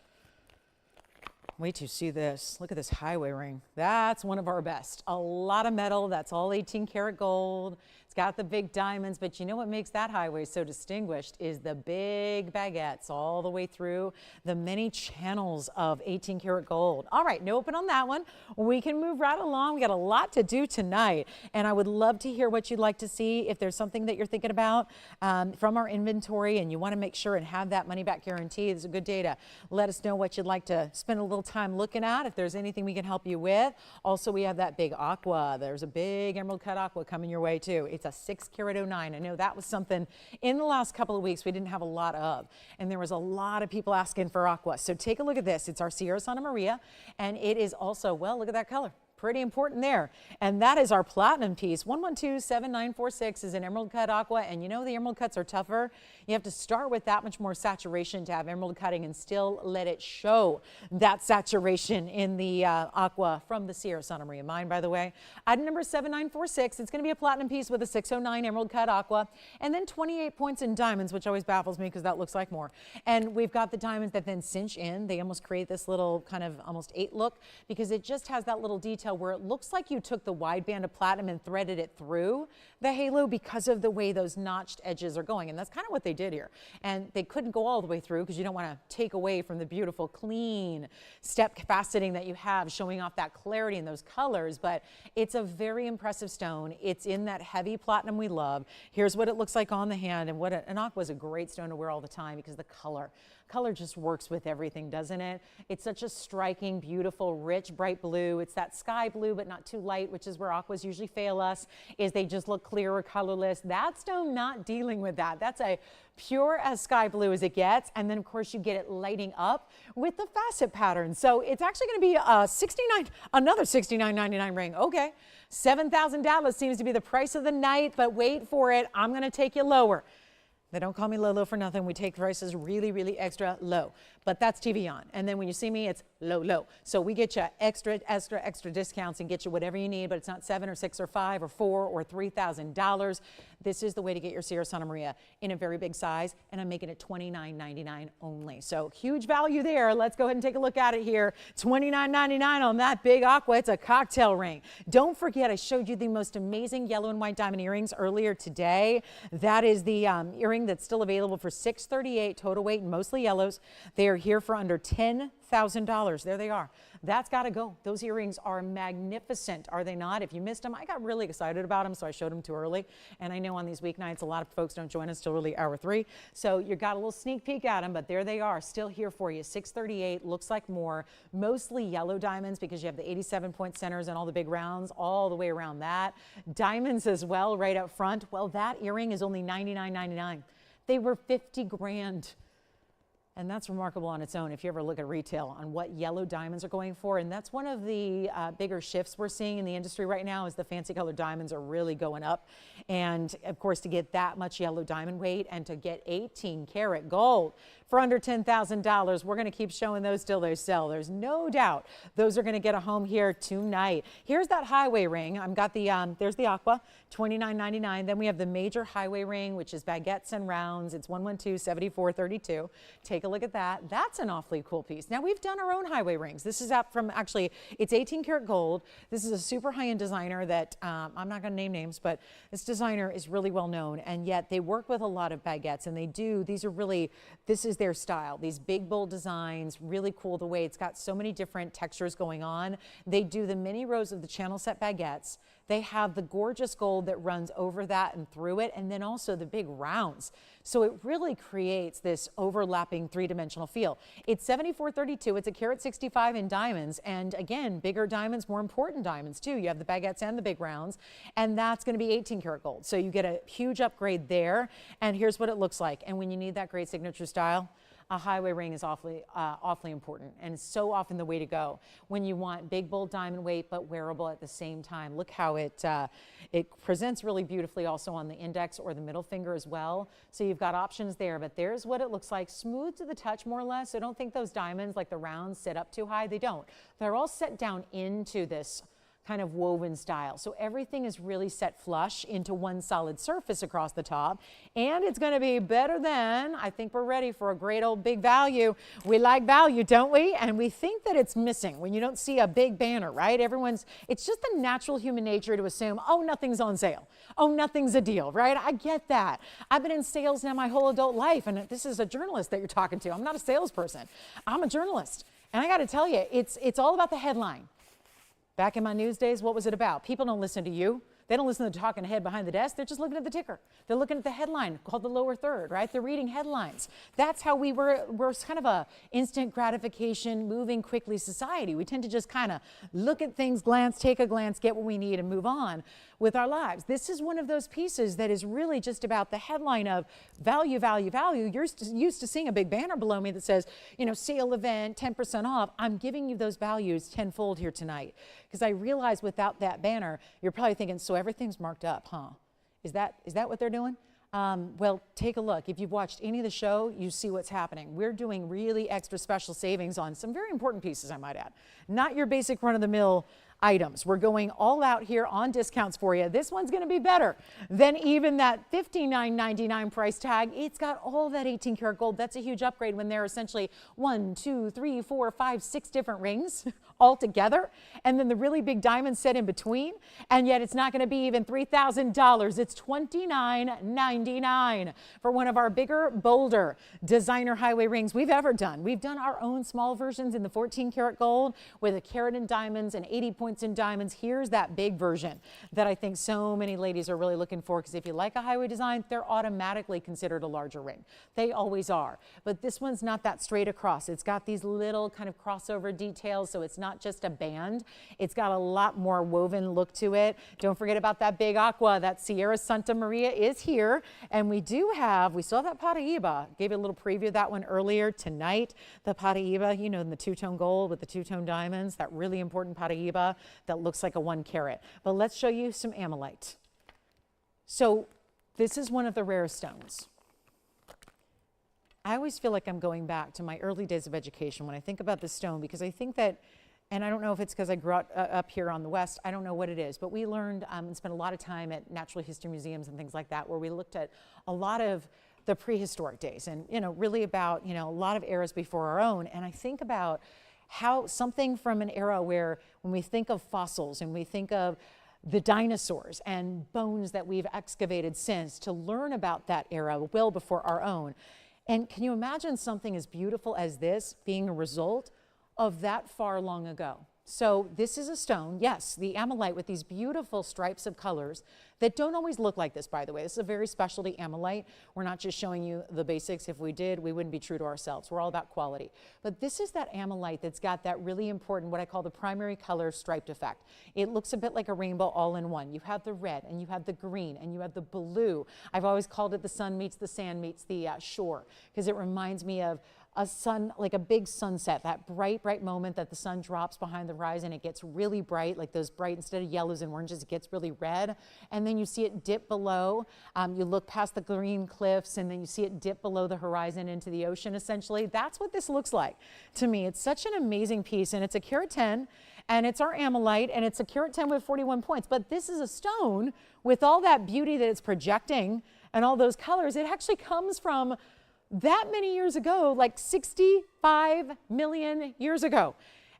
Wait till you see this. Look at this highway ring. That's one of our best. A lot of metal. That's all 18 karat gold. It's got the big diamonds, but you know what makes that highway so distinguished is the big baguettes all the way through the many channels of 18 karat gold. All right, no open on that one. We can move right along. We got a lot to do tonight, and I would love to hear what you'd like to see. If there's something that you're thinking about from our inventory and you want to make sure and have that money back guarantee, this is a good day to let us know what you'd like to spend a little time looking at, if there's anything we can help you with. Also, we have that big aqua. There's a big emerald cut aqua coming your way too. It's a 6 karat 09. I know that was something in the last couple of weeks we didn't have a lot of, and there was a lot of people asking for aqua. So take a look at this. It's our Sierra Santa Maria, and it is also, well, look at that color. Pretty important there. And that is our platinum piece. 1127946 is an emerald cut aqua, and you know the emerald cuts are tougher. You have to start with that much more saturation to have emerald cutting and still let it show that saturation in the aqua from the Sierra Santa Maria mine, by the way. Item number 7946, it's going to be a platinum piece with a 609 emerald cut aqua, and then 28 points in diamonds, which always baffles me because that looks like more. And we've got the diamonds that then cinch in. They almost create this little kind of almost 8 look because it just has that little detail where it looks like you took the wide band of platinum and threaded it through the halo because of the way those notched edges are going. And that's kind of what they did here. And they couldn't go all the way through because you don't want to take away from the beautiful, clean step faceting that you have showing off that clarity in those colors. But it's a very impressive stone. It's in that heavy platinum we love. Here's what it looks like on the hand. And an aqua is a great stone to wear all the time because the color just works with everything, doesn't it? It's such a striking, beautiful, rich, bright blue. It's that sky blue, but not too light, which is where aquas usually fail us, is they just look clear or colorless. That stone not dealing with that. That's a pure as sky blue as it gets. And then, of course, you get it lighting up with the facet pattern. So it's actually going to be another $69.99 ring. Okay, $7,000 seems to be the price of the night, but wait for it. I'm going to take you lower. They don't call me Lolo for nothing. We take prices really, really extra low. But that's TVON. And then when you see me, it's low, low. So we get you extra discounts and get you whatever you need, but it's not $7 or $6 or $5 or $4 or $3,000. This is the way to get your Sierra Santa Maria in a very big size, and I'm making it $29.99 only. So huge value there. Let's go ahead and take a look at it here. $29.99 on that big aqua. It's a cocktail ring. Don't forget, I showed you the most amazing yellow and white diamond earrings earlier today. That is the earring that's still available for $638 total weight, and mostly yellows. They are here for under $10,000. There they are. That's got to go. Those earrings are magnificent, are they not? If you missed them, I got really excited about them, so I showed them too early. And I know on these weeknights, a lot of folks don't join us till really hour 3. So you got a little sneak peek at them, but there they are, still here for you. $638, looks like more. Mostly yellow diamonds because you have the 87-point centers and all the big rounds all the way around that. Diamonds as well right up front. Well, that earring is only $99.99. They were 50 grand. And that's remarkable on its own if you ever look at retail on what yellow diamonds are going for. And that's one of the bigger shifts we're seeing in the industry right now, is the fancy colored diamonds are really going up. And of course, to get that much yellow diamond weight and to get 18 karat gold for under $10,000, we're going to keep showing those till they sell. There's no doubt those are going to get a home here tonight. Here's that highway ring. I've got the, there's the aqua, $29.99. Then we have the major highway ring, which is baguettes and rounds. It's 112-7432. Take a look at that. That's an awfully cool piece. Now, we've done our own highway rings. This is out from, actually, it's 18 karat gold. This is a super high-end designer that I'm not going to name names, but this designer is really well known, and yet they work with a lot of baguettes, and they do, these are really, this is their style. These big, bold designs, really cool the way it's got so many different textures going on. They do the mini rows of the channel set baguettes. They have the gorgeous gold that runs over that and through it, and then also the big rounds. So it really creates this overlapping three-dimensional feel. It's 7432. It's a carat 65 in diamonds, and again, bigger diamonds, more important diamonds too. You have the baguettes and the big rounds, and that's going to be 18 karat gold. So you get a huge upgrade there, and here's what it looks like. And when you need that great signature style, a highway ring is awfully important, and it's so often the way to go when you want big, bold diamond weight but wearable at the same time. Look how it presents really beautifully also on the index or the middle finger as well. So you've got options there, but there's what it looks like, smooth to the touch more or less. So don't think those diamonds like the rounds sit up too high. They don't. They're all set down into this kind of woven style. So everything is really set flush into one solid surface across the top, and it's going to be better than, I think we're ready for a great old big value. We like value, don't we? And we think that it's missing when you don't see a big banner, right? It's just the natural human nature to assume, oh, nothing's on sale. Oh, nothing's a deal, right? I get that. I've been in sales now my whole adult life, and this is a journalist that you're talking to. I'm not a salesperson. I'm a journalist. And I got to tell you, it's all about the headline. Back in my news days, what was it about? People don't listen to you. They don't listen to the talking head behind the desk. They're just looking at the ticker. They're looking at the headline called the lower third, right? They're reading headlines. That's how we're kind of a instant gratification, moving quickly society. We tend to just kind of look at things, glance, take a glance, get what we need, and move on with our lives. This is one of those pieces that is really just about the headline of value, value, value. You're used to seeing a big banner below me that says, you know, sale event, 10% off. I'm giving you those values tenfold here tonight, because I realize without that banner, you're probably thinking, so everything's marked up, huh? Is that what they're doing? Well, take a look. If you've watched any of the show, you see what's happening. We're doing really extra special savings on some very important pieces, I might add. Not your basic run-of-the-mill items. We're going all out here on discounts for you. This one's going to be better than even that $59.99 price tag. It's got all that 18 karat gold. That's a huge upgrade when there are essentially 1, 2, 3, 4, 5, 6 different rings all together, and then the really big diamond set in between, and yet it's not going to be even $3,000. It's $29.99 for one of our bigger, bolder designer highway rings we've ever done. We've done our own small versions in the 14 karat gold with a carat in diamonds and 80 points in diamonds. Here's that big version that I think so many ladies are really looking for, because if you like a highway design, they're automatically considered a larger ring. They always are. But this one's not that straight across. It's got these little kind of crossover details, so it's not just a band. It's got a lot more woven look to it. Don't forget about that big aqua. That Sierra Santa Maria is here. And we still have that Paraiba. Gave you a little preview of that one earlier tonight. The Paraiba, you know, in the two-tone gold with the two-tone diamonds, that really important Paraiba that looks like a 1 carat. But let's show you some amylite. So this is one of the rare stones. I always feel like I'm going back to my early days of education when I think about this stone, because I think that, and I don't know if it's because I grew up here on the West, I don't know what it is, but we learned and spent a lot of time at natural history museums and things like that, where we looked at a lot of the prehistoric days and, you know, really about, you know, a lot of eras before our own. And I think about how something from an era where when we think of fossils and we think of the dinosaurs and bones that we've excavated since, to learn about that era well before our own. And can you imagine something as beautiful as this being a result of that far long ago? So this is a stone, yes, the amylite with these beautiful stripes of colors that don't always look like this, by the way. This is a very specialty amylite. We're not just showing you the basics. If we did, we wouldn't be true to ourselves. We're all about quality. But this is that amylite that's got that really important, what I call the primary color striped effect. It looks a bit like a rainbow all in one. You have the red, and you have the green, and you have the blue. I've always called it the sun meets the sand meets the shore, because it reminds me of a sun, like a big sunset, that bright, bright moment that the sun drops behind the horizon. It gets really bright, like those bright, instead of yellows and oranges, it gets really red. And then you see it dip below. You look past the green cliffs and then you see it dip below the horizon into the ocean, essentially. That's what this looks like to me. It's such an amazing piece, and it's a carat 10, and it's our amylite, and it's a carat 10 with 41 points. But this is a stone with all that beauty that it's projecting and all those colors. It actually comes from that many years ago, like 65 million years ago.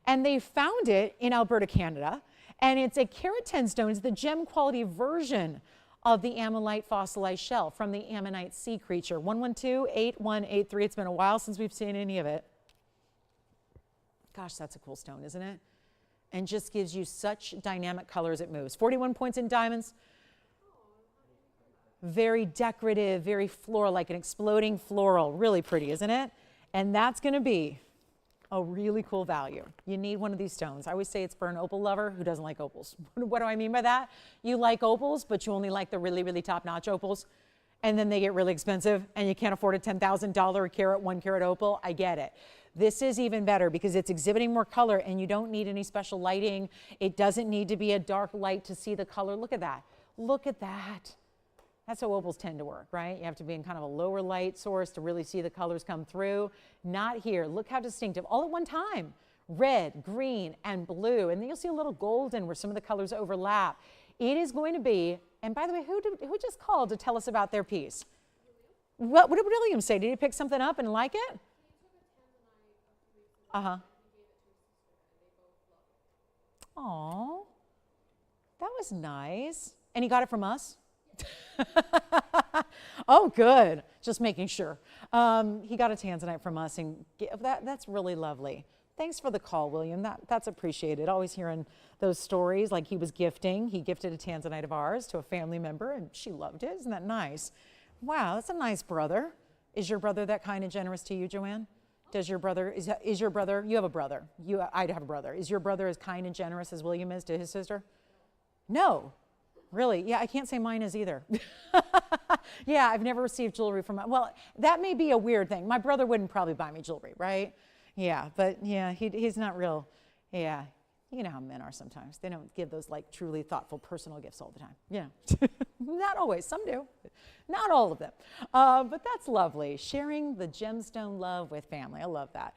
And they found it in Alberta, Canada. And it's a carat 10 stone. It's the gem quality version of the amylite fossilized shell from the ammonite sea creature. 112-8183. It's been a while since we've seen any of it. Gosh, that's a cool stone, isn't it? And just gives you such dynamic color as it moves. 41 points in diamonds. Very decorative, very floral, like an exploding floral. Really pretty, isn't it? And that's going to be a really cool value. You need one of these stones. I always say it's for an opal lover who doesn't like opals. What do I mean by that? You like opals, but you only like the really, really top-notch opals. And then they get really expensive, and you can't afford a $10,000 a carat, 1 carat opal. I get it. This is even better because it's exhibiting more color, and you don't need any special lighting. It doesn't need to be a dark light to see the color. Look at that. Look at that. That's how opals tend to work, right? You have to be in kind of a lower light source to really see the colors come through. Not here. Look how distinctive. All at one time. Red, green, and blue. And then you'll see a little golden where some of the colors overlap. It is going to be, and by the way, who just called to tell us about their piece? What did William say? Did he pick something up and like it? Uh-huh. Aw, that was nice. And he got it from us? Oh, good. Just making sure. He got a tanzanite from us, and that's really lovely. Thanks for the call, William. That's appreciated. Always hearing those stories, like he was gifting. He gifted a tanzanite of ours to a family member, and she loved it. Isn't that nice? Wow, that's a nice brother. Is your brother that kind and generous to you, Joanne? Does your brother, is your brother, you have a brother. I have a brother. Is your brother as kind and generous as William is to his sister? No. Really? Yeah, I can't say mine is either. Yeah, I've never received jewelry from well, that may be a weird thing. My brother wouldn't probably buy me jewelry, right? Yeah, but yeah, he's not real. Yeah, you know how men are sometimes. They don't give those like truly thoughtful personal gifts all the time. Yeah, not always. Some do, not all of them. But that's lovely. Sharing the gemstone love with family. I love that.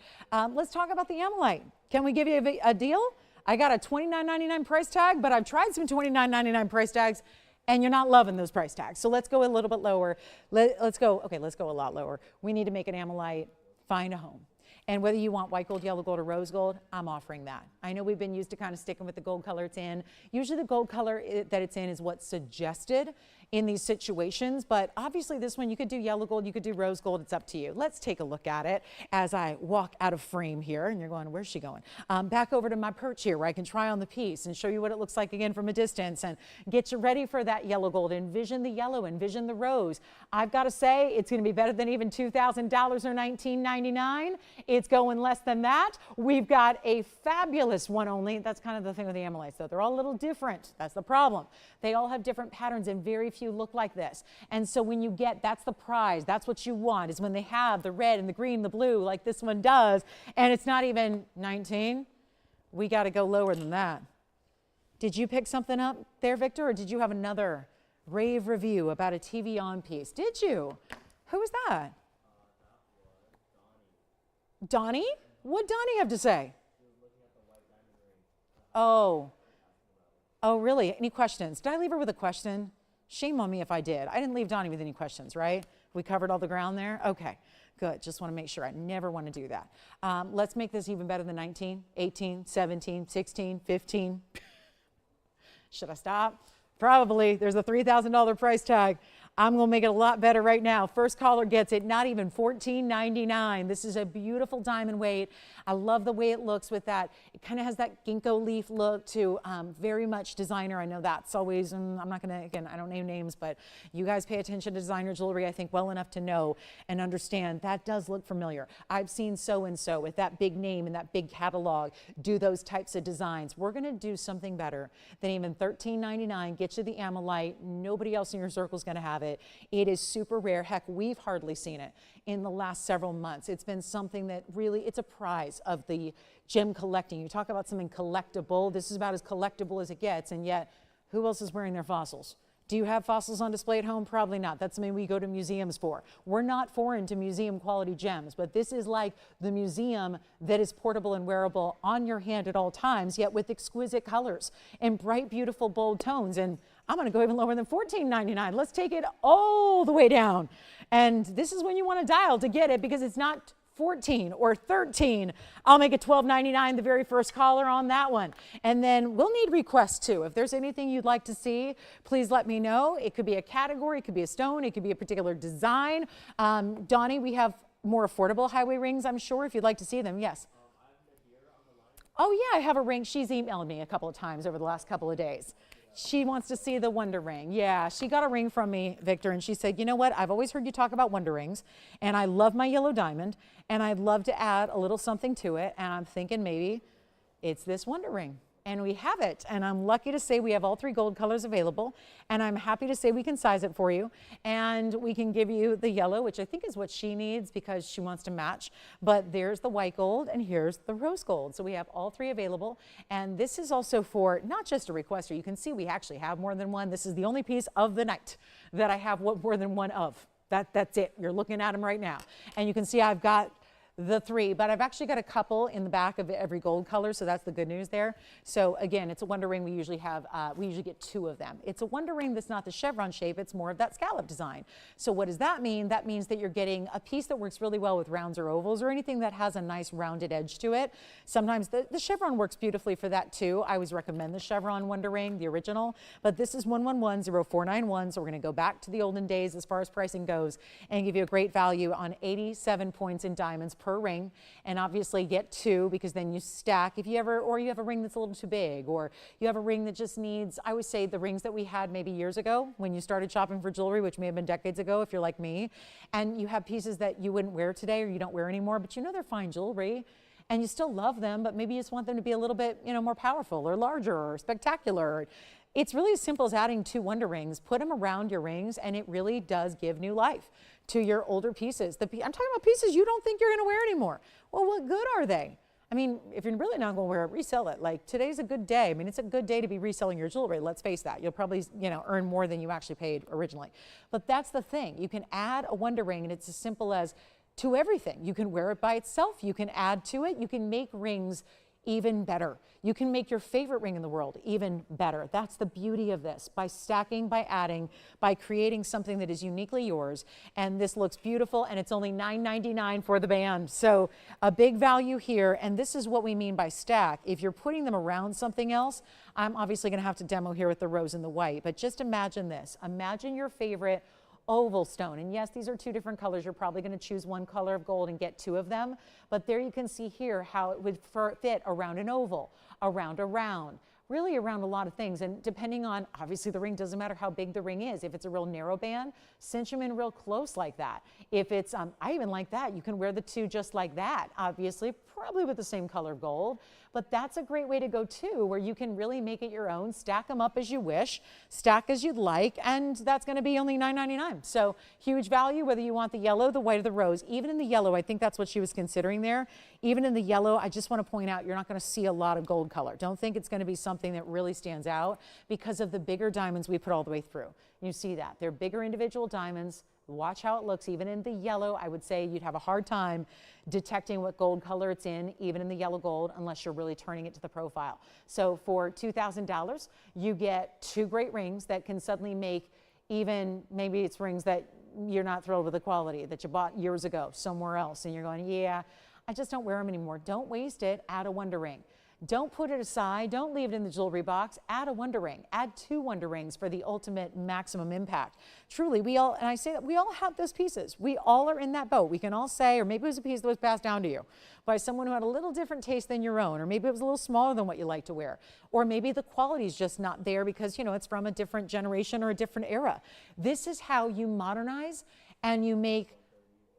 Let's talk about the amylite. Can we give you a deal? I got a $29.99 price tag, but I've tried some $29.99 price tags, and you're not loving those price tags. So let's go a little bit lower. Let's go a lot lower. We need to make an amylite, find a home. And whether you want white gold, yellow gold, or rose gold, I'm offering that. I know we've been used to kind of sticking with the gold color it's in. Usually the gold color that it's in is what's suggested in these situations, but obviously this one you could do yellow gold, you could do rose gold, it's up to you. Let's take a look at it as I walk out of frame here, and you're going, where's she going? Back over to my perch here where I can try on the piece and show you what it looks like again from a distance and get you ready for that yellow gold. Envision the yellow, envision the rose. I've got to say it's going to be better than even $2,000 or $19.99. It's going less than that. We've got a fabulous one only. That's kind of the thing with the amylites though. They're all a little different. That's the problem. They all have different patterns and very few look like this. And so when you get, that's the prize. That's what you want, is when they have the red and the green, the blue, like this one does, and it's not even 19. We got to go lower than that. Did you pick something up there, Victor, or did you have another rave review about a TVON piece? Did you? Who was that? Donnie? What did Donnie have to say? Oh. Oh, really? Any questions? Did I leave her with a question? Shame on me if I did. I didn't leave Donnie with any questions, right? We covered all the ground there? Okay, good. Just want to make sure. I never want to do that. Let's make this even better than 19, 18, 17, 16, 15. Should I stop? Probably. There's a $3,000 price tag. I'm going to make it a lot better right now. First caller gets it, not even $14.99. This is a beautiful diamond weight. I love the way it looks with that. It kind of has that ginkgo leaf look to very much designer. I know that's always, I'm not going to, again, I don't name names, but you guys pay attention to designer jewelry, I think, well enough to know and understand that does look familiar. I've seen so-and-so with that big name and that big catalog do those types of designs. We're going to do something better than even $13.99. Get you the amylite. Nobody else in your circle is going to have it. it. It is super rare. Heck, we've hardly seen it in the last several months. It's been something that really, it's a prize of the gem collecting. You talk about something collectible. This is about as collectible as it gets, and yet who else is wearing their fossils? Do you have fossils on display at home? Probably not. That's something we go to museums for. We're not foreign to museum quality gems, but this is like the museum that is portable and wearable on your hand at all times, yet with exquisite colors and bright, beautiful, bold tones. And I'm going to go even lower than $14.99. Let's take it all the way down. And this is when you want to dial to get it, because it's not 14 or 13. I'll make it $12.99, the very first caller on that one. And then we'll need requests too. If there's anything you'd like to see, please let me know. It could be a category, it could be a stone, it could be a particular design. Donnie, we have more affordable highway rings, I'm sure, if you'd like to see them. Yes. Oh yeah, I have a ring. She's emailed me a couple of times over the last couple of days. She wants to see the Wonder Ring. Yeah, she got a ring from me, Victor, and she said, you know what? I've always heard you talk about Wonder Rings, and I love my yellow diamond, and I'd love to add a little something to it, and I'm thinking maybe it's this Wonder Ring. And we have it, and I'm lucky to say we have all 3 gold colors available, and I'm happy to say we can size it for you, and we can give you the yellow, which I think is what she needs because she wants to match, but there's the white gold and here's the rose gold. So we have all 3 available, and this is also for not just a requester. You can see we actually have more than one. This is the only piece of the night that I have more than one of. That's it. You're looking at them right now, and you can see I've got the 3, but I've actually got a couple in the back of every gold color, so that's the good news there. So again, it's a Wonder Ring. We usually get 2 of them. It's a Wonder Ring that's not the chevron shape, it's more of that scallop design. So what does that mean? That means that you're getting a piece that works really well with rounds or ovals or anything that has a nice rounded edge to it. Sometimes the chevron works beautifully for that too. I always recommend the chevron Wonder Ring, the original, but this is 1110-491, so we're gonna go back to the olden days as far as pricing goes and give you a great value on 87 points in diamonds per ring, and obviously get 2 because then you stack if you ever, or you have a ring that's a little too big, or you have a ring that just needs, I always say the rings that we had maybe years ago when you started shopping for jewelry, which may have been decades ago if you're like me, and you have pieces that you wouldn't wear today or you don't wear anymore, but you know they're fine jewelry and you still love them, but maybe you just want them to be a little bit, you know, more powerful or larger or spectacular. It's really as simple as adding 2 Wonder Rings, put them around your rings, and it really does give new life to your older pieces. I'm talking about pieces you don't think you're going to wear anymore. Well, what good are they? I mean, if you're really not going to wear it, resell it. Like today's a good day. I mean, it's a good day to be reselling your jewelry. Let's face that. You'll probably, you know, earn more than you actually paid originally. But that's the thing. You can add a Wonder Ring, and it's as simple as to everything. You can wear it by itself. You can add to it. You can make rings even better. You can make your favorite ring in the world even better. That's the beauty of this, by stacking, by adding, by creating something that is uniquely yours. And this looks beautiful, and it's only $9.99 for the band. So a big value here, and this is what we mean by stack. If you're putting them around something else, I'm obviously going to have to demo here with the rose and the white, but just imagine this. Imagine your favorite oval stone. And yes, these are 2 different colors. You're probably going to choose 1 color of gold and get 2 of them. But there you can see here how it would fit around an oval, around a round, really around a lot of things. And depending on, obviously the ring doesn't matter how big the ring is. If it's a real narrow band, cinch them in real close like that. If it's, I even like that. You can wear the 2 just like that, obviously, probably with the same color gold. But that's a great way to go too, where you can really make it your own, stack them up as you wish, stack as you'd like, and that's going to be only $9.99. So huge value, whether you want the yellow, the white, or the rose. Even in the yellow, I think that's what she was considering there. Even in the yellow, I just want to point out, you're not going to see a lot of gold color. Don't think it's going to be something that really stands out because of the bigger diamonds we put all the way through. You see that. They're bigger individual diamonds. Watch how it looks. Even in the yellow, I would say you'd have a hard time detecting what gold color it's in, even in the yellow gold, unless you're really turning it to the profile. So for $2,000, you get 2 great rings that can suddenly make, even maybe it's rings that you're not thrilled with the quality that you bought years ago somewhere else, and you're going, yeah, I just don't wear them anymore. Don't waste it. Add a Wonder Ring. Don't put it aside. Don't leave it in the jewelry box. Add a Wonder Ring. Add 2 Wonder Rings for the ultimate maximum impact. Truly, we all, and I say that we all have those pieces. We all are in that boat. We can all say, or maybe it was a piece that was passed down to you by someone who had a little different taste than your own, or maybe it was a little smaller than what you like to wear, or maybe the quality is just not there because, you know, it's from a different generation or a different era. This is how you modernize and you make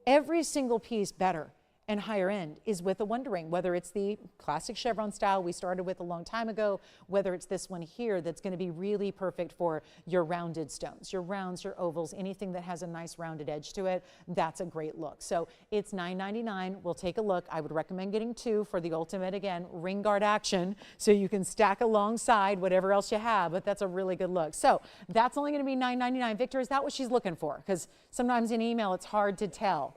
every single piece better and higher end is with a Wonder Ring, whether it's the classic chevron style we started with a long time ago, whether it's this one here that's going to be really perfect for your rounded stones, your rounds, your ovals, anything that has a nice rounded edge to it. That's a great look. So it's $9.99. We'll take a look. I would recommend getting 2 for the ultimate, again, ring guard action, so you can stack alongside whatever else you have, but that's a really good look. So that's only going to be $9.99. Victor, is that what she's looking for? Because sometimes in email it's hard to tell.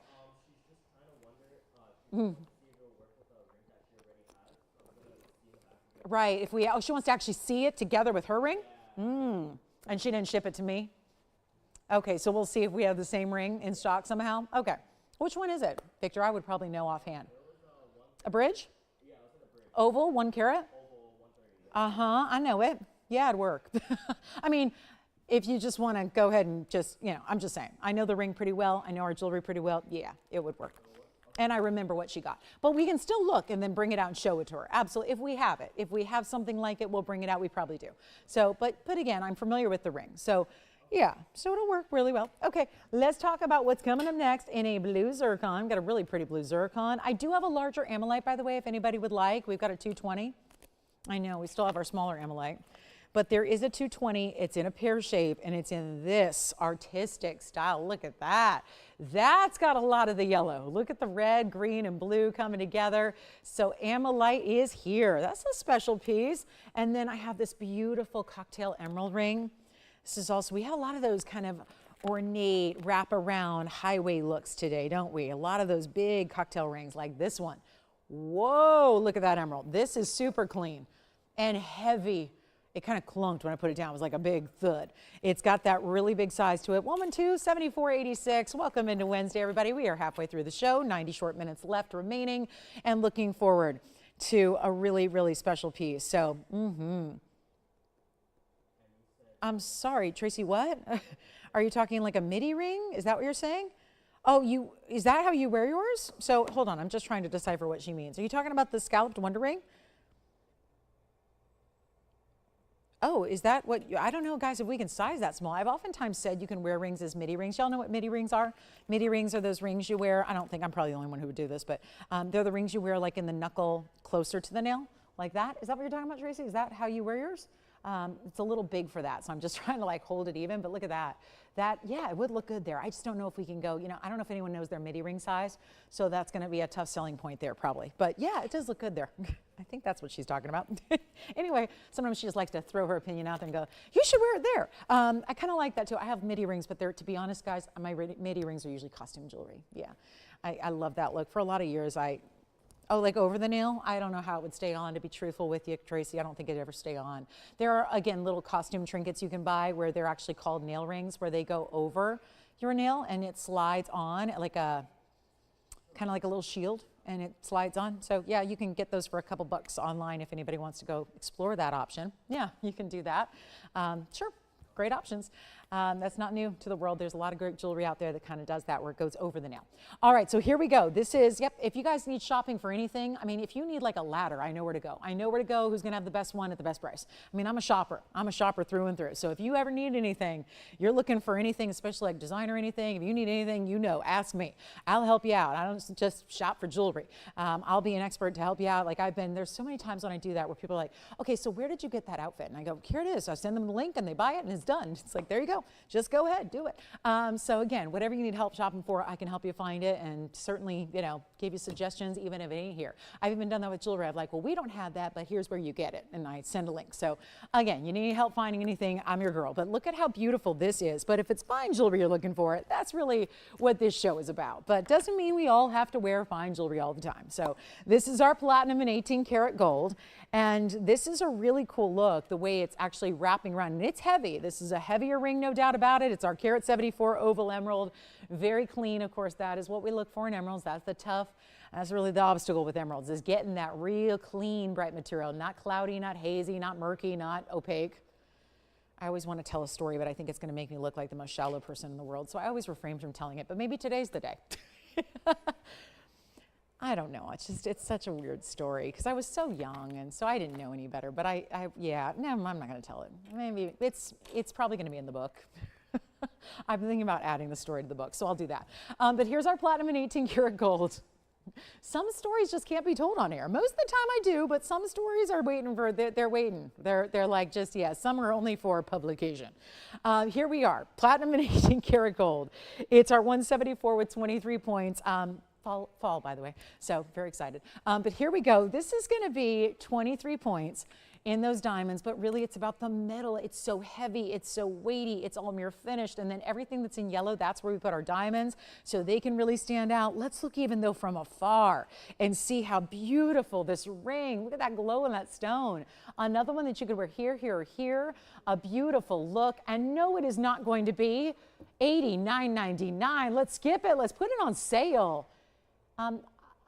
Right, if we, oh, she wants to actually see it together with her ring? And she didn't ship it to me? Okay, so we'll see if we have the same ring in stock somehow. Okay, which one is it? Victor, I would probably know offhand. A bridge? Yeah, it was a bridge. Oval, 1 carat? Oval, 130. I know it. Yeah, it'd work. I mean, if you just want to go ahead and just, you know, I'm just saying, I know the ring pretty well, I know our jewelry pretty well, yeah, it would work. And I remember what she got. But we can still look and then bring it out and show it to her. Absolutely, if we have it. If we have something like it, we'll bring it out, we probably do. So, but again, I'm familiar with the ring. So, yeah, so it'll work really well. Okay, let's talk about what's coming up next in a blue zircon. Got a really pretty blue zircon. I do have a larger amylite, by the way, if anybody would like. We've got a 220. I know, we still have our smaller amylite. But there is a 220, it's in a pear shape, and it's in this artistic style. Look at that. That's got a lot of the yellow. Look at the red, green, and blue coming together. So amylite is here. That's a special piece. And then I have this beautiful cocktail emerald ring. This is also, we have a lot of those kind of ornate, wrap-around highway looks today, don't we? A lot of those big cocktail rings like this one. Whoa, look at that emerald. This is super clean and heavy. It kind of clunked when I put it down. It was like a big thud. It's got that really big size to it. Woman 2, 7486. Welcome into Wednesday, everybody. We are halfway through the show, 90 short minutes left remaining, and looking forward to a really, really special piece. So, I'm sorry, Tracy, what? Are you talking like a midi ring? Is that what you're saying? Oh, is that how you wear yours? So, hold on, I'm just trying to decipher what she means. Are you talking about the scalloped Wonder Ring? Oh, is that what, I don't know, guys, if we can size that small. I've oftentimes said you can wear rings as midi rings. Y'all know what midi rings are? Midi rings are those rings you wear. I don't think I'm probably the only one who would do this, but they're the rings you wear like in the knuckle closer to the nail, like that. Is that what you're talking about, Tracy? Is that how you wear yours? It's a little big for that, so I'm just trying to like hold it even, but look at that. That, yeah, it would look good there. I just don't know if we can go, you know, I don't know if anyone knows their midi ring size, so that's gonna be a tough selling point there probably. But yeah, it does look good there. I think that's what she's talking about. Anyway, sometimes she just likes to throw her opinion out there and go, you should wear it there. I kind of like that too. I have midi rings, but they're, to be honest, guys, my midi rings are usually costume jewelry. Yeah, I love that look. For a lot of years, oh, like over the nail? I don't know how it would stay on, to be truthful with you, Tracy. I don't think it'd ever stay on. There are, again, little costume trinkets you can buy where they're actually called nail rings, where they go over your nail and it slides on like a, kind of like a little shield, and it slides on. So yeah, you can get those for a couple bucks online if anybody wants to go explore that option. Yeah, you can do that. Sure, great options. That's not new to the world. There's a lot of great jewelry out there that kind of does that, where it goes over the nail. All right, so here we go. This is, yep, if you guys need shopping for anything, I mean, if you need like a ladder, I know where to go. I know where to go, who's gonna have the best one at the best price. I mean, I'm a shopper. I'm a shopper through and through. So if you ever need anything, you're looking for anything, especially like design or anything, if you need anything, you know, ask me. I'll help you out. I don't just shop for jewelry. I'll be an expert to help you out. Like there's so many times when I do that where people are like, okay, so where did you get that outfit? And I go, here it is. I send them the link and they buy it and it's done. It's like, there you go. Just go ahead. Do it. So again, whatever you need help shopping for, I can help you find it, and certainly, you know, give you suggestions even if it ain't here. I've even done that with jewelry. I'm like, well, we don't have that, but here's where you get it, and I send a link. So again, you need help finding anything, I'm your girl. But look at how beautiful this is. But if it's fine jewelry you're looking for, that's really what this show is about. But doesn't mean we all have to wear fine jewelry all the time. So this is our platinum and 18 karat gold, and this is a really cool look, the way it's actually wrapping around, and it's heavy. This is a heavier ring, no doubt about it. It's our carat 74 oval emerald, very clean. Of course, that is what we look for in emeralds. That's the tough, that's really the obstacle with emeralds, is getting that real clean, bright material, not cloudy, not hazy, not murky, not opaque. I always want to tell a story, but I think it's going to make me look like the most shallow person in the world, so I always refrain from telling it, but maybe today's the day. I don't know, it's such a weird story, because I was so young, and so I didn't know any better, but yeah, no, I'm not going to tell it. Maybe, it's probably going to be in the book. I've been thinking about adding the story to the book, so I'll do that. But here's our platinum and 18 karat gold. Some stories just can't be told on air. Most of the time I do, but some stories are waiting for, they're waiting. They're like just, yeah, some are only for publication. Here we are, platinum and 18 karat gold. It's our 174 with 23 points. Fall, by the way, so very excited. But here we go. This is going to be 23 points in those diamonds, but really it's about the metal. It's so heavy, it's so weighty, it's all mirror finished, and then everything that's in yellow, that's where we put our diamonds so they can really stand out. Let's look even though from afar and see how beautiful this ring, look at that glow in that stone. Another one that you could wear here, here, or here, a beautiful look, and no, it is not going to be $89.99. Let's skip it, let's put it on sale.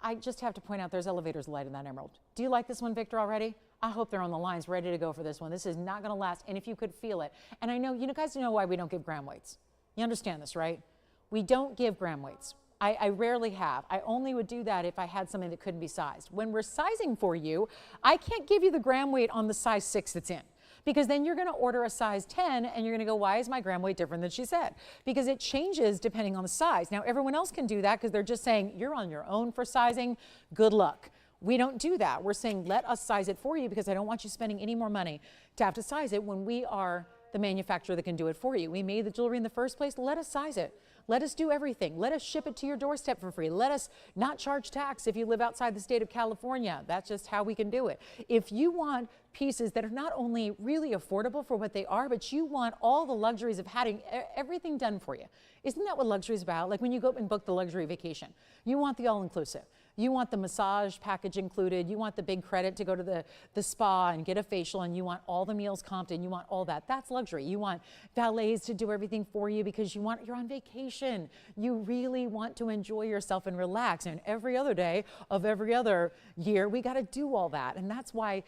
I just have to point out there's elevators light in that emerald. Do you like this one, Victor, already? I hope they're on the lines ready to go for this one. This is not going to last, and if you could feel it. And I know, you guys know why we don't give gram weights. You understand this, right? We don't give gram weights. I rarely have. I only would do that if I had something that couldn't be sized. When we're sizing for you, I can't give you the gram weight on the size 6 that's in. Because then you're going to order a size 10 and you're going to go, why is my gram weight different than she said? Because it changes depending on the size. Now, everyone else can do that because they're just saying, you're on your own for sizing. Good luck. We don't do that. We're saying, let us size it for you because I don't want you spending any more money to have to size it when we are the manufacturer that can do it for you. We made the jewelry in the first place. Let us size it. Let us do everything. Let us ship it to your doorstep for free. Let us not charge tax if you live outside the state of California. That's just how we can do it. If you want pieces that are not only really affordable for what they are, but you want all the luxuries of having everything done for you. Isn't that what luxury is about? Like when you go and book the luxury vacation, you want the all-inclusive. You want the massage package included. You want the big credit to go to the spa and get a facial, and you want all the meals comped, and you want all that. That's luxury. You want valets to do everything for you because you're on vacation. You really want to enjoy yourself and relax. And every other day of every other year, we got to do all that. And that's why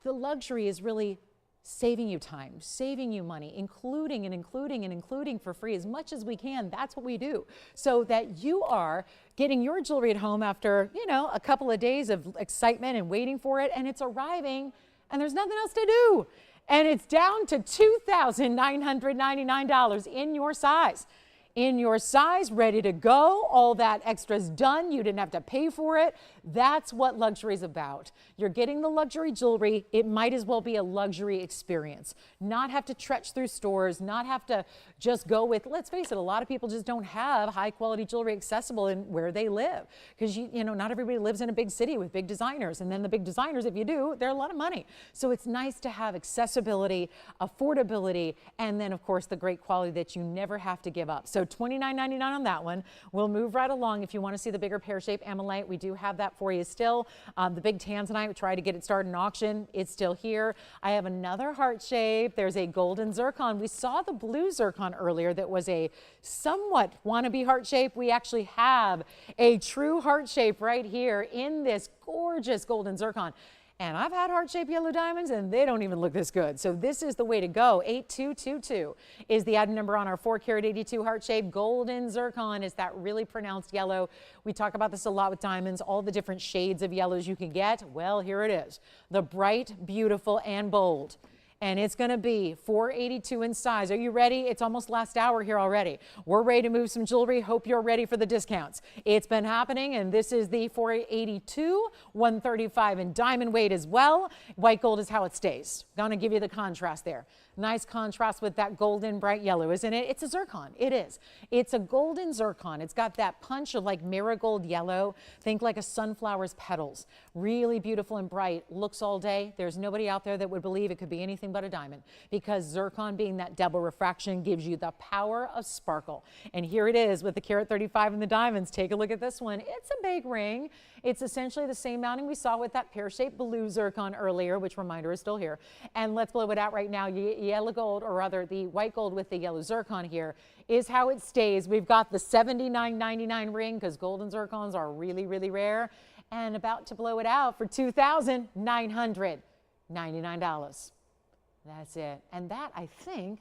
the luxury is really saving you time, saving you money, including for free as much as we can. That's what we do, so that you are getting your jewelry at home after, a couple of days of excitement and waiting for it, and it's arriving and there's nothing else to do. And it's down to $2,999 in your size. In your size, ready to go, all that extra's done, you didn't have to pay for it. That's what luxury is about. You're getting the luxury jewelry, it might as well be a luxury experience. Not have to trudge through stores, not have to just go with, let's face it, a lot of people just don't have high quality jewelry accessible in where they live. Because not everybody lives in a big city with big designers, and then the big designers, if you do, they're a lot of money. So it's nice to have accessibility, affordability, and then of course the great quality that you never have to give up. So $29.99 on that one. We'll move right along. If you want to see the bigger pear-shaped amylite, we do have that for you still. The big tanzanite, we tried to get it started in auction. It's still here. I have another heart shape. There's a golden zircon. We saw the blue zircon earlier that was a somewhat wannabe heart shape. We actually have a true heart shape right here in this gorgeous golden zircon. And I've had heart-shaped yellow diamonds, and they don't even look this good. So this is the way to go. 8222 is the item number on our 4-carat 82 heart-shaped golden zircon. Is that really pronounced yellow? We talk about this a lot with diamonds, all the different shades of yellows you can get. Well, here it is. The bright, beautiful, and bold. And it's going to be $482 in size. Are you ready? It's almost last hour here already. We're ready to move some jewelry. Hope you're ready for the discounts. It's been happening, and this is the $482, $135 in diamond weight as well. White gold is how it stays. Going to give you the contrast there. Nice contrast with that golden bright yellow, isn't it? It's a zircon. It is. It's a golden zircon. It's got that punch of like marigold yellow. Think like a sunflower's petals. Really beautiful and bright. Looks all day. There's nobody out there that would believe it could be anything but a diamond, because zircon, being that double refraction, gives you the power of sparkle. And here it is with the carat 35 and the diamonds. Take a look at this one. It's a big ring. It's essentially the same mounting we saw with that pear-shaped blue zircon earlier, which, reminder, is still here. And let's blow it out right now. Yellow gold, or rather the white gold with the yellow zircon here, is how it stays. We've got the $79.99 ring, because golden zircons are really, really rare, and about to blow it out for $2,999. That's it. And that, I think,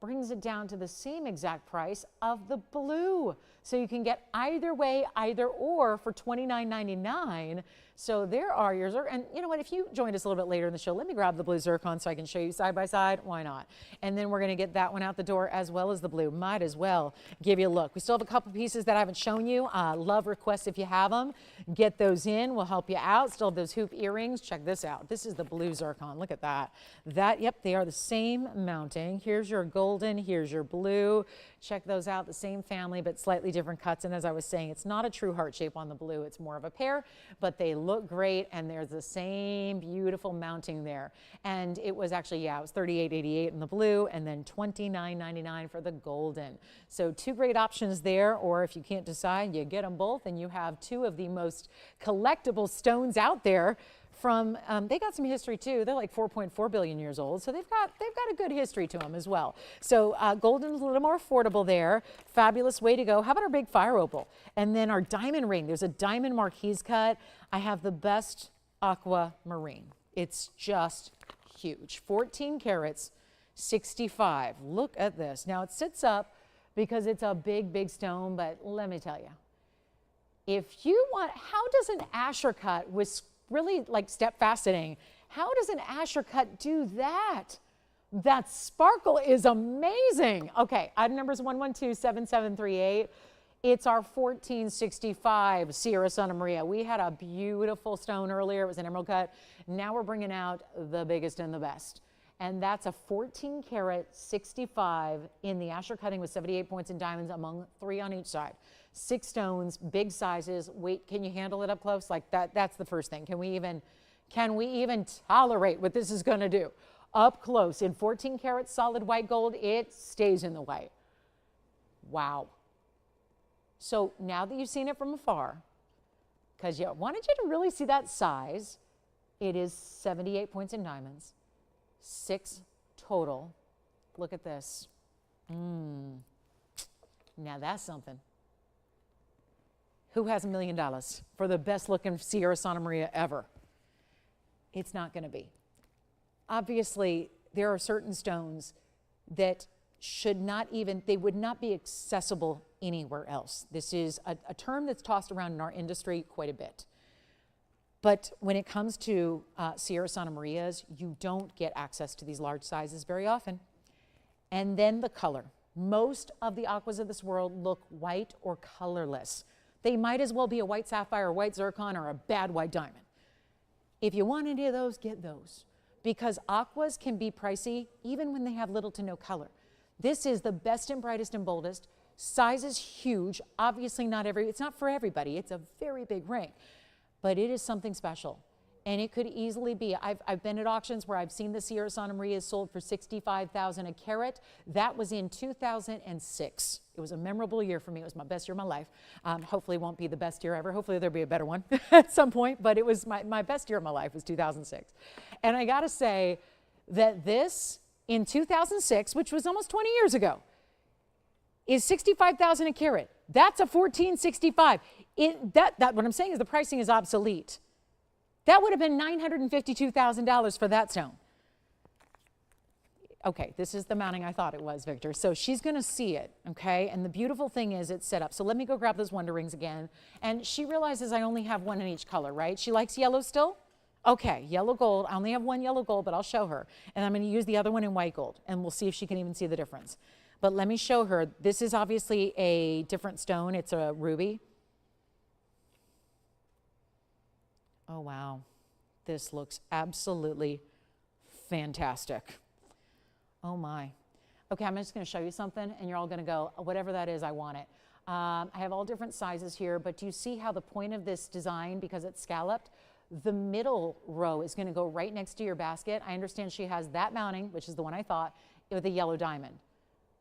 brings it down to the same exact price of the blue So you can get either way, either or for $29.99. So there are your zircon. And you know what? If you joined us a little bit later in the show, let me grab the blue zircon so I can show you side by side. Why not? And then we're going to get that one out the door as well as the blue. Might as well give you a look. We still have a couple pieces that I haven't shown you. Love requests if you have them. Get those in. We'll help you out. Still have those hoop earrings. Check this out. This is the blue zircon. Look at that. Yep, they are the same mounting. Here's your golden. Here's your blue. Check those out. The same family, but slightly different cuts. And as I was saying, it's not a true heart shape on the blue. It's more of a pear, but they look great. And there's the same beautiful mounting there. And it was actually, yeah, it was $38.88 in the blue and then $29.99 for the golden. So two great options there. Or if you can't decide, you get them both and you have two of the most collectible stones out there. From they got some history too. They're like 4.4 billion years old, so they've got a good history to them as well. So golden's a little more affordable there. Fabulous way to go. How about our big fire opal? And then our diamond ring. There's a diamond marquise cut. I have the best aquamarine. It's just huge. 14 carats, 65. Look at this. Now it sits up because it's a big stone, but let me tell you, if you want, how does an Asher cut with really like step faceting, how does an Asher cut do that? That sparkle is amazing. Okay, item number is 1127738. It's our 1465 Sierra Santa Maria. We had a beautiful stone earlier. It was an emerald cut. Now we're bringing out the biggest and the best. And that's a 14 karat 65 in the Asher cutting with 78 points in diamonds among 3 on each side. 6 stones, big sizes. Wait, can you handle it up close? Like that, that's the first thing. Can we even tolerate what this is going to do? Up close in 14 karat solid white gold, it stays in the white. Wow. So now that you've seen it from afar, because I wanted you to really see that size, it is 78 points in diamonds, 6 total. Look at this. Now that's something. Who has $1 million for the best looking Sierra Santa Maria ever? It's not going to be. Obviously, there are certain stones that should not even, they would not be accessible anywhere else. This is a term that's tossed around in our industry quite a bit. But when it comes to Sierra Santa Marias, you don't get access to these large sizes very often. And then the color. Most of the aquas of this world look white or colorless. They might as well be a white sapphire, or white zircon, or a bad white diamond. If you want any of those, get those. Because aquas can be pricey even when they have little to no color. This is the best and brightest and boldest. Size is huge. Obviously it's not for everybody. It's a very big ring. But it is something special. And it could easily be, I've been at auctions where I've seen the Sierra Santa Maria sold for $65,000 a carat. That was in 2006. It was a memorable year for me. It was my best year of my life. Hopefully it won't be the best year ever. Hopefully there'll be a better one at some point, but it was my best year of my life was 2006. And I gotta say that this in 2006, which was almost 20 years ago, is $65,000 a carat. That's a 1465. What I'm saying is the pricing is obsolete. That would have been $952,000 for that stone. Okay, this is the mounting I thought it was, Victor. So she's going to see it, okay? And the beautiful thing is it's set up. So let me go grab those Wonder Rings again. And she realizes I only have one in each color, right? She likes yellow still? Okay, yellow gold. I only have one yellow gold, but I'll show her. And I'm going to use the other one in white gold, and we'll see if she can even see the difference. But let me show her. This is obviously a different stone. It's a ruby. Oh, wow. This looks absolutely fantastic. Oh, my. Okay, I'm just going to show you something, and you're all going to go, whatever that is, I want it. I have all different sizes here, but do you see how the point of this design, because it's scalloped, the middle row is going to go right next to your basket. I understand she has that mounting, which is the one I thought, with a yellow diamond.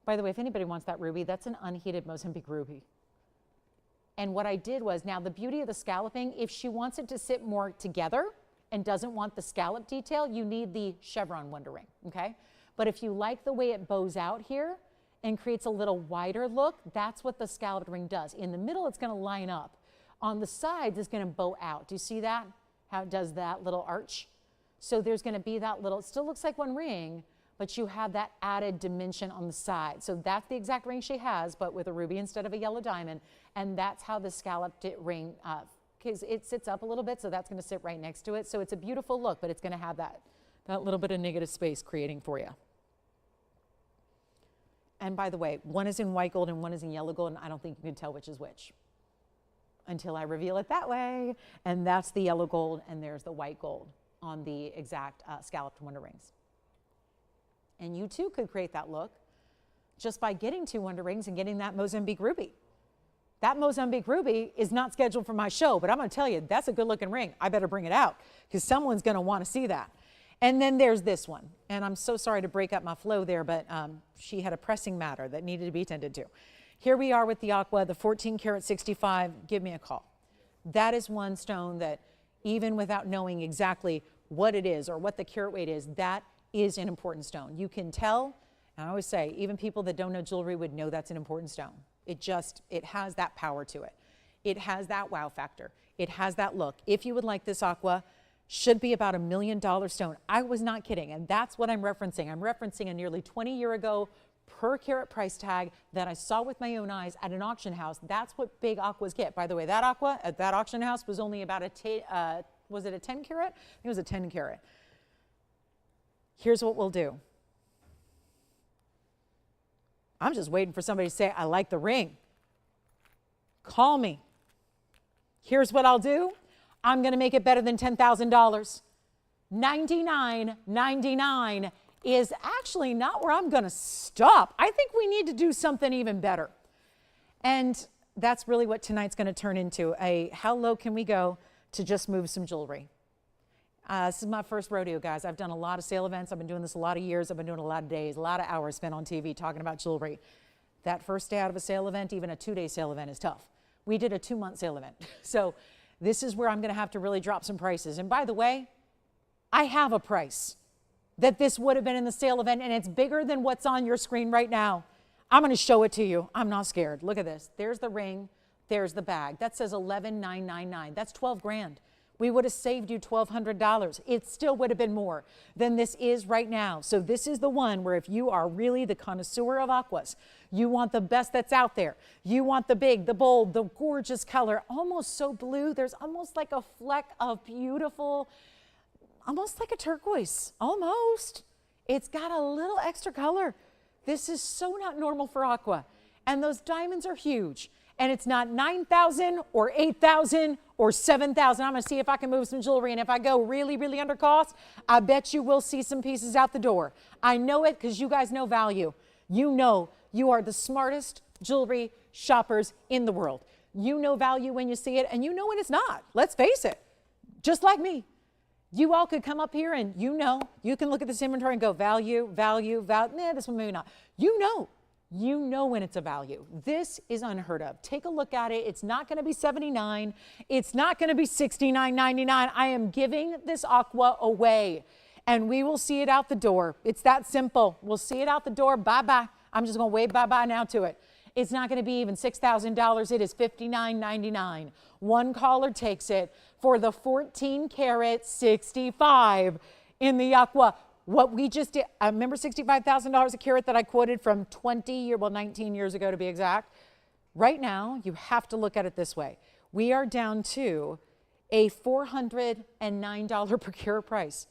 By the way, if anybody wants that ruby, that's an unheated Mozambique ruby. And what I did was, now the beauty of the scalloping, if she wants it to sit more together and doesn't want the scallop detail, you need the chevron Wonder Ring, okay? But if you like the way it bows out here and creates a little wider look, that's what the scalloped ring does. In the middle, it's gonna line up. On the sides, it's gonna bow out. Do you see that? How it does that little arch? So there's gonna be that little, it still looks like one ring, but you have that added dimension on the side. So that's the exact ring she has, but with a ruby instead of a yellow diamond. And that's how the scalloped ring, because it sits up a little bit, so that's going to sit right next to it. So it's a beautiful look, but it's going to have that little bit of negative space creating for you. And by the way, one is in white gold and one is in yellow gold, and I don't think you can tell which is which until I reveal it that way. And that's the yellow gold, and there's the white gold on the exact scalloped wonder rings. And you too could create that look just by getting 2 wonder rings and getting that Mozambique ruby. That Mozambique ruby is not scheduled for my show, but I'm going to tell you, that's a good looking ring. I better bring it out because someone's going to want to see that. And then there's this one. And I'm so sorry to break up my flow there, but she had a pressing matter that needed to be tended to. Here we are with the aqua, the 14 karat 65. Give me a call. That is one stone that even without knowing exactly what it is or what the carat weight is, that is an important stone. You can tell, and I always say, even people that don't know jewelry would know that's an important stone. It has that power to it. It has that wow factor. It has that look. If you would like this aqua, should be about $1 million stone. I was not kidding, and that's what I'm referencing. I'm referencing a nearly 20-year ago per carat price tag that I saw with my own eyes at an auction house. That's what big aquas get. By the way, that aqua at that auction house was only about was it a 10 carat? I think it was a 10 carat. Here's what we'll do. I'm just waiting for somebody to say, I like the ring. Call me. Here's what I'll do. I'm going to make it better than $10,000. $99.99 is actually not where I'm going to stop. I think we need to do something even better. And that's really what tonight's going to turn into, how low can we go to just move some jewelry. This is my first rodeo, guys. I've done a lot of sale events. I've been doing this a lot of years. I've been doing a lot of days, a lot of hours spent on TV talking about jewelry. That first day out of a sale event, even a 2-day sale event is tough. We did a 2-month sale event. So this is where I'm going to have to really drop some prices. And by the way, I have a price that this would have been in the sale event, and it's bigger than what's on your screen right now. I'm going to show it to you. I'm not scared. Look at this. There's the ring. There's the bag. That says $11,999. That's 12 grand. We would have saved you $1,200. It still would have been more than this is right now. So this is the one where if you are really the connoisseur of aquas, you want the best that's out there. You want the big, the bold, the gorgeous color, almost so blue. There's almost like a fleck of beautiful, almost like a turquoise, almost. It's got a little extra color. This is so not normal for aqua. And those diamonds are huge. And it's not 9,000 or 8,000 or 7,000. I'm going to see if I can move some jewelry. And if I go really, really under cost, I bet you will see some pieces out the door. I know it because you guys know value. You know you are the smartest jewelry shoppers in the world. You know value when you see it, and you know when it's not. Let's face it. Just like me. You all could come up here and you can look at this inventory and go value, value, value. Nah, this one maybe not. You know when it's a value. This is unheard of. Take a look at it. It's not going to be $79. It's not going to be $69.99. I am giving this aqua away, and we will see it out the door. It's that simple. We'll see it out the door. Bye-bye. I'm just going to wave bye-bye now to it. It's not going to be even $6,000. It is $59.99. One caller takes it for the 14 karat 65 in the aqua. What we just did, I remember $65,000 a carat that I quoted from 19 years ago to be exact. Right now, you have to look at it this way. We are down to a $409 per carat price.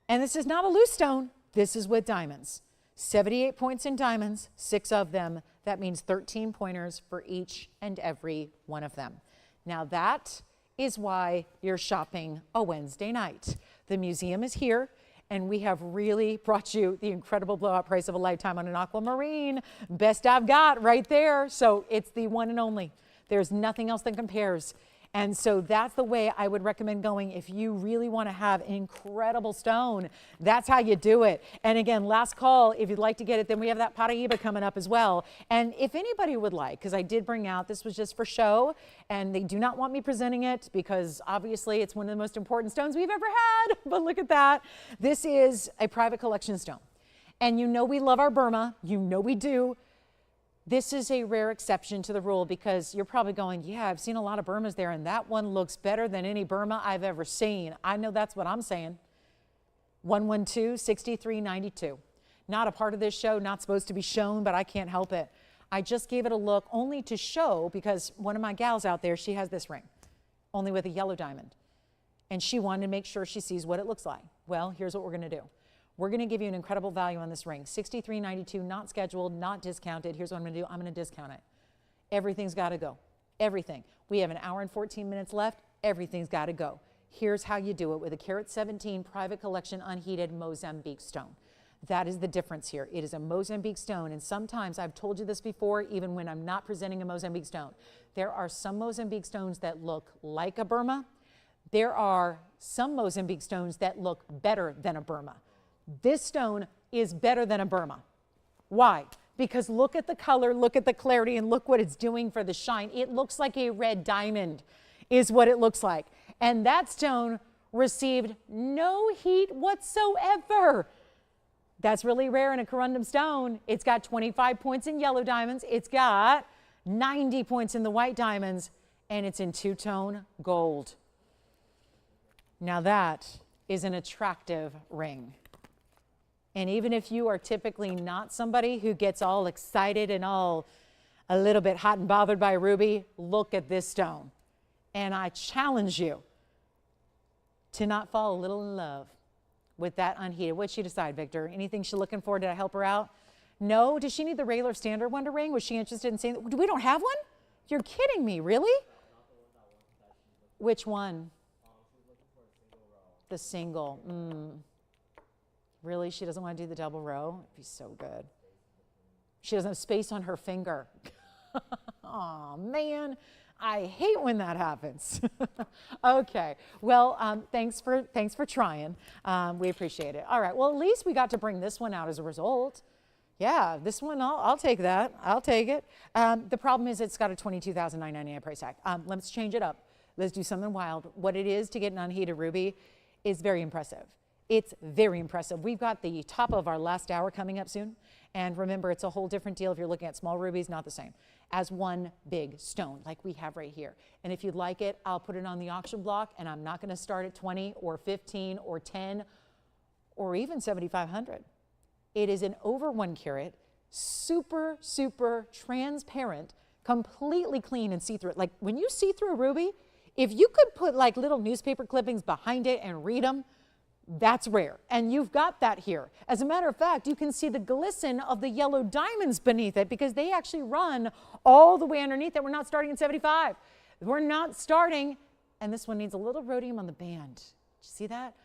And this is not a loose stone. This is with diamonds. 78 points in diamonds, 6 of them. That means 13 pointers for each and every one of them. Now that is why you're shopping a Wednesday night. The museum is here. And we have really brought you the incredible blowout price of a lifetime on an aquamarine. Best I've got right there. So it's the one and only. There's nothing else that compares. And so that's the way I would recommend going if you really want to have an incredible stone. That's how you do it. And again, last call, if you'd like to get it, then we have that Paraíba coming up as well. And if anybody would like, because I did bring out, this was just for show, and they do not want me presenting it because obviously it's one of the most important stones we've ever had. But look at that. This is a private collection stone. And you know we love our Burma. You know we do. This is a rare exception to the rule because you're probably going, yeah, I've seen a lot of Burmas there, and that one looks better than any Burma I've ever seen. I know that's what I'm saying. 112-6392. Not a part of this show, not supposed to be shown, but I can't help it. I just gave it a look only to show, because one of my gals out there, she has this ring, only with a yellow diamond. And she wanted to make sure she sees what it looks like. Well, here's what we're going to do. We're going to give you an incredible value on this ring. $63.92, not scheduled, not discounted. Here's what I'm going to do. I'm going to discount it. Everything's got to go. Everything. We have an hour and 14 minutes left. Everything's got to go. Here's how you do it with a carat 17 private collection unheated Mozambique stone. That is the difference here. It is a Mozambique stone, and sometimes, I've told you this before, even when I'm not presenting a Mozambique stone, there are some Mozambique stones that look like a Burma. There are some Mozambique stones that look better than a Burma. This stone is better than a Burma. Why? Because look at the color, look at the clarity, and look what it's doing for the shine. It looks like a red diamond is what it looks like. And that stone received no heat whatsoever. That's really rare in a corundum stone. It's got 25 points in yellow diamonds. It's got 90 points in the white diamonds, and it's in two-tone gold. Now that is an attractive ring. And even if you are typically not somebody who gets all excited and all a little bit hot and bothered by a ruby, look at this stone. And I challenge you to not fall a little in love with that unheated. What'd she decide, Victor? Anything she's looking for? Did I help her out? No? Does she need the regular standard one to ring? Was she interested in seeing? We don't have one? You're kidding me, really? Which one? The single. Really? She doesn't want to do the double row? It'd be so good. She doesn't have space on her finger. Oh, man. I hate when that happens. Okay. Well, thanks for trying. We appreciate it. All right. Well, at least we got to bring this one out as a result. Yeah, this one, I'll take that. I'll take it. The problem is it's got a $22,999 price tag. Let's change it up. Let's do something wild. What it is to get an unheated ruby is very impressive. It's very impressive. We've got the top of our last hour coming up soon. And remember, it's a whole different deal if you're looking at small rubies, not the same as one big stone like we have right here. And if you'd like it, I'll put it on the auction block, and I'm not going to start at 20 or 15 or 10 or even 7,500. It is an over 1 carat, super, super transparent, completely clean and see-through. Like when you see through a ruby, if you could put like little newspaper clippings behind it and read them, that's rare, and you've got that here. As a matter of fact, you can see the glisten of the yellow diamonds beneath it because they actually run all the way underneath it. We're not starting at 75. We're not starting, and this one needs a little rhodium on the band. Did you see that?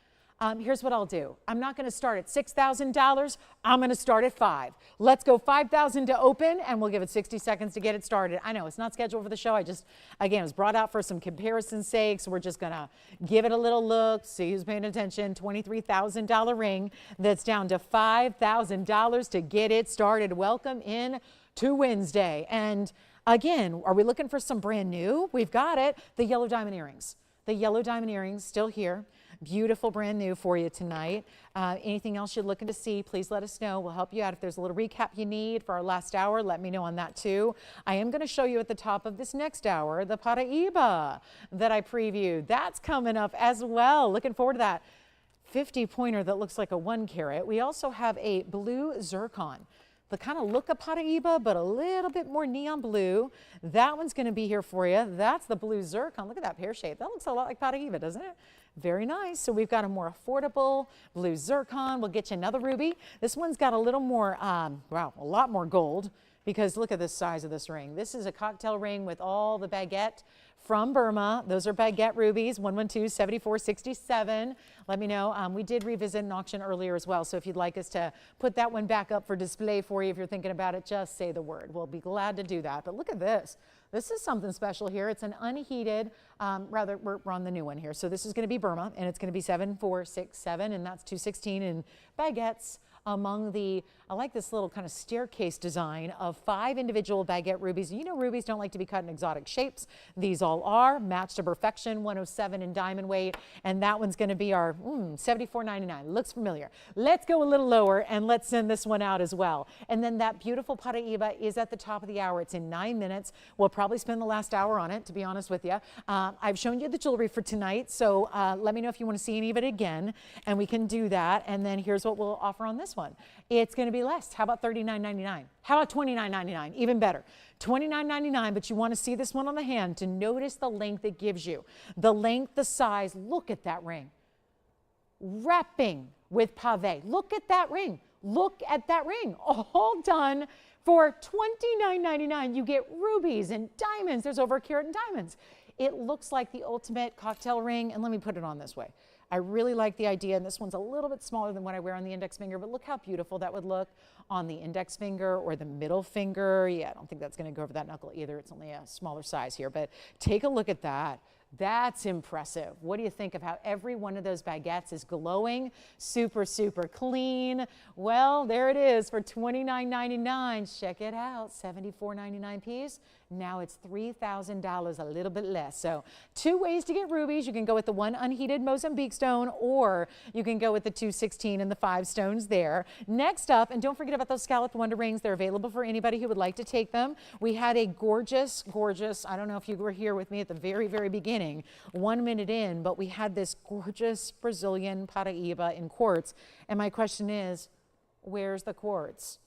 Here's what I'll do. I'm not going to start at $6,000. I'm going to start at $5,000. Let's go $5,000 to open, and we'll give it 60 seconds to get it started. I know it's not scheduled for the show. Again, it was brought out for some comparison's sake, so we're just going to give it a little look, see who's paying attention. $23,000 ring that's down to $5,000 to get it started. Welcome in to Wednesday. And again, are we looking for some brand new? We've got it. The yellow diamond earrings. The yellow diamond earrings still here. Beautiful, brand new for you tonight. Anything else you're looking to see, please let us know. We'll help you out. If there's a little recap you need for our last hour, let me know on that too. I am going to show you at the top of this next hour the Paraiba that I previewed. That's coming up as well. Looking forward to that. 50 pointer that looks like a 1 carat. We also have a blue zircon. The kind of look of Paraiba, but a little bit more neon blue. That one's going to be here for you. That's the blue zircon. Look at that pear shape. That looks a lot like Paraiba, doesn't it? Very nice. So we've got a more affordable blue zircon. We'll get you another ruby. This one's got a little more, wow, a lot more gold, because look at the size of this ring. This is a cocktail ring with all the baguette from Burma. Those are baguette rubies, 112-7467. Let me know. We did revisit an auction earlier as well, so if you'd like us to put that one back up for display for you, if you're thinking about it, just say the word. We'll be glad to do that. But look at this. This is something special here. It's an unheated, we're on the new one here. So this is going to be Burma, and it's going to be 7467, and that's 216 in baguettes among the I like this little kind of staircase design of 5 individual baguette rubies. You know, rubies don't like to be cut in exotic shapes. These all are matched to perfection, 107 in diamond weight. And that one's going to be our $74.99. Looks familiar. Let's go a little lower and let's send this one out as well. And then that beautiful Paraíba is at the top of the hour. It's in 9 minutes. We'll probably spend the last hour on it, to be honest with you. I've shown you the jewelry for tonight, so let me know if you want to see any of it again, and we can do that. And then here's what we'll offer on this one. It's going to be less. How about $39.99? How about $29.99? Even better. $29.99, but you want to see this one on the hand to notice the length it gives you. The length, the size. Look at that ring. Wrapping with pave. Look at that ring. Look at that ring. All done for $29.99. You get rubies and diamonds. There's over a carat in diamonds. It looks like the ultimate cocktail ring, and let me put it on this way. I really like the idea, and this one's a little bit smaller than what I wear on the index finger, but look how beautiful that would look on the index finger or the middle finger. Yeah, I don't think that's going to go over that knuckle either. It's only a smaller size here, but take a look at that. That's impressive. What do you think of how every one of those baguettes is glowing, super, super clean? Well, there it is for $29.99. Check it out, $74.99 piece. Now it's $3,000, a little bit less. So 2 ways to get rubies. You can go with the 1 unheated Mozambique stone, or you can go with the 216 and the 5 stones there. Next up, and don't forget about those scalloped wonder rings. They're available for anybody who would like to take them. We had a gorgeous, gorgeous, I don't know if you were here with me at the very, very beginning, 1 minute in, but we had this gorgeous Brazilian Paraíba in quartz. And my question is, where's the quartz?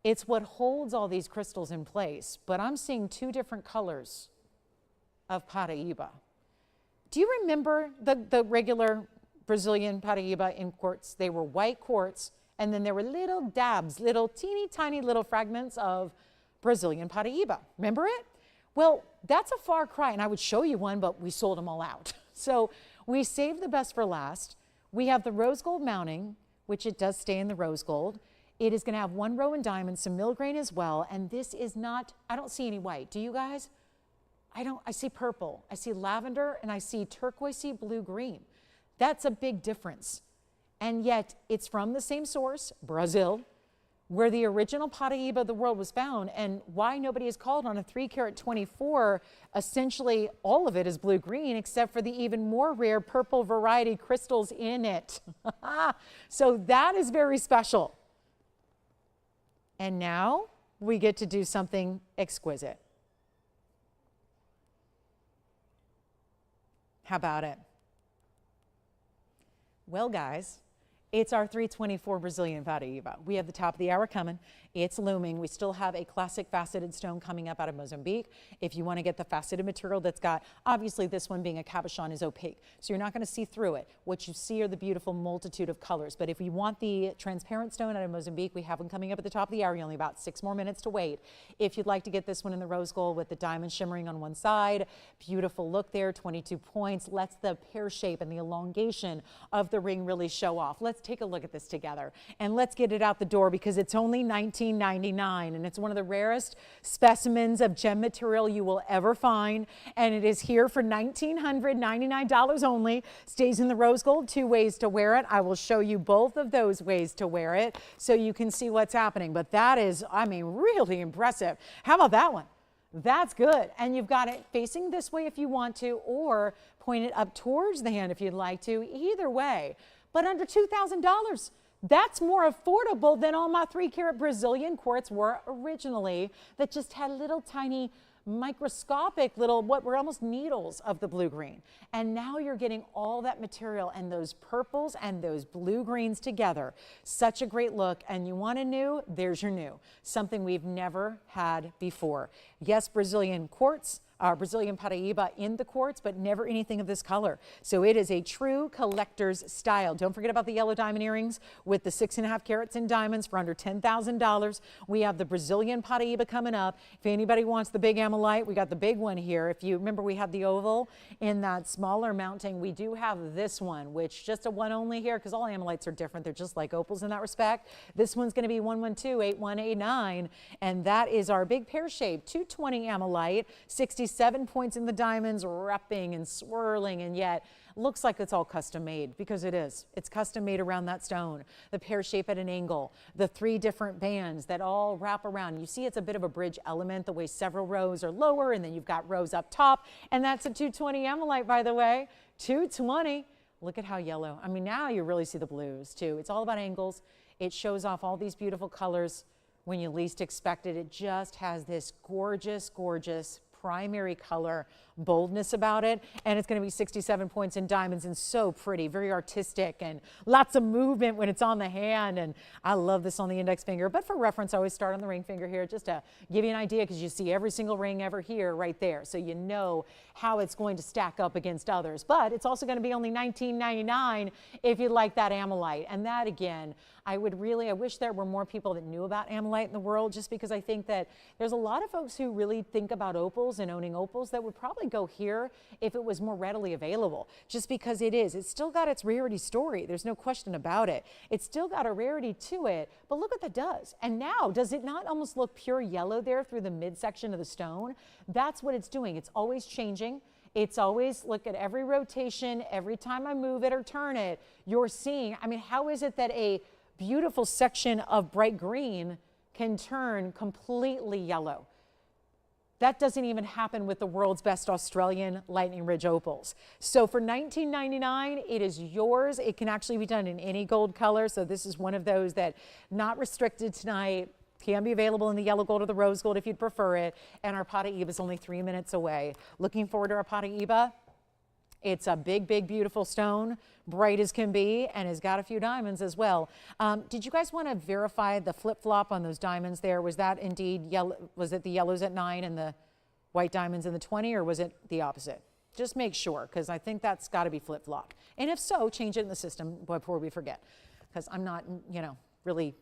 It's what holds all these crystals in place, but I'm seeing 2 different colors of Paraíba. Do you remember the regular Brazilian Paraíba in quartz? They were white quartz, and then there were little dabs, little teeny tiny little fragments of Brazilian Paraíba. Remember it? Well, that's a far cry, and I would show you one, but we sold them all out. So we saved the best for last. We have the rose gold mounting, which it does stay in the rose gold. It is going to have 1 row in diamonds, some milgrain as well, and this is not, I don't see any white. Do you guys? I see purple, I see lavender, and I see turquoisey blue-green. That's a big difference. And yet it's from the same source, Brazil, where the original Paraíba of the world was found, and why nobody is called on a 3 carat 24, essentially all of it is blue-green except for the even more rare purple variety crystals in it. So that is very special. And now we get to do something exquisite. How about it? Well, guys, it's our 324 Brazilian Paraíba. We have the top of the hour coming. It's looming. We still have a classic faceted stone coming up out of Mozambique. If you want to get the faceted material that's got, obviously this one being a cabochon is opaque, so you're not going to see through it. What you see are the beautiful multitude of colors. But if you want the transparent stone out of Mozambique, we have them coming up at the top of the hour. You only about 6 more minutes to wait. If you'd like to get this one in the rose gold with the diamond shimmering on one side, beautiful look there, 22 points. Lets the pear shape and the elongation of the ring really show off. Let's take a look at this together and let's get it out the door because it's only $19.99 and it's one of the rarest specimens of gem material you will ever find, and it is here for $1,999 only. Stays in the rose gold. 2 ways to wear it. I will show you both of those ways to wear it so you can see what's happening, but that is, I mean, really impressive. How about that one? That's good. And you've got it facing this way if you want to, or point it up towards the hand if you'd like to. Either way, but under $2,000. That's more affordable than all my 3 carat Brazilian quartz were originally, that just had little tiny microscopic little, what were almost needles of the blue green. And now you're getting all that material and those purples and those blue greens together. Such a great look. And you want a new? There's your new. Something we've never had before. Yes, Brazilian quartz, Brazilian Paraíba in the quartz, but never anything of this color. So it is a true collector's style. Don't forget about the yellow diamond earrings with the 6.5 carats in diamonds for under $10,000. We have the Brazilian Paraíba coming up. If anybody wants the big amylite, we got the big one here. If you remember, we had the oval in that smaller mounting. We do have this one, which just a one only here because all amylites are different. They're just like opals in that respect. This one's going to be 112-8189, and that is our big pear shape 220 amylite, 60 67 points in the diamonds, wrapping and swirling, and yet looks like it's all custom made, because it is. It's custom made around that stone. The pear shape at an angle, the 3 different bands that all wrap around. You see it's a bit of a bridge element, the way several rows are lower and then you've got rows up top. And that's a 220 amylite, by the way. 220. Look at how yellow. I mean, now you really see the blues too. It's all about angles. It shows off all these beautiful colors when you least expect it. It just has this gorgeous, gorgeous primary color boldness about it, and it's going to be 67 points in diamonds, and so pretty, very artistic, and lots of movement when it's on the hand. And I love this on the index finger, but for reference I always start on the ring finger here, just to give you an idea, because you see every single ring ever here right there, so you know how it's going to stack up against others. But it's also going to be only $19.99 if you like that amylite. And that, again, I wish there were more people that knew about amylite in the world, just because I think that there's a lot of folks who really think about opals and owning opals that would probably go here if it was more readily available, just because it's still got its rarity story. There's no question about it. It's still got a rarity to it, but look what that does. And now, does it not almost look pure yellow there through the midsection of the stone? That's what it's doing. It's always changing. It's always, look at every rotation, every time I move it or turn it, you're seeing, I mean, how is it that a beautiful section of bright green can turn completely yellow? That doesn't even happen with the world's best Australian Lightning Ridge opals. So for $19.99, it is yours. It can actually be done in any gold color. So this is one of those that not restricted tonight. Can be available in the yellow gold or the rose gold if you'd prefer it. And our Paraiba is only 3 minutes away. Looking forward to our Paraiba. It's a big, big, beautiful stone, bright as can be, and has got a few diamonds as well. Did you guys want to verify the flip-flop on those diamonds there? Was that indeed yellow? Was it the yellows at 9 and the white diamonds in the 20, or was it the opposite? Just make sure, because I think that's got to be flip-flop. And if so, change it in the system before we forget, because I'm not, really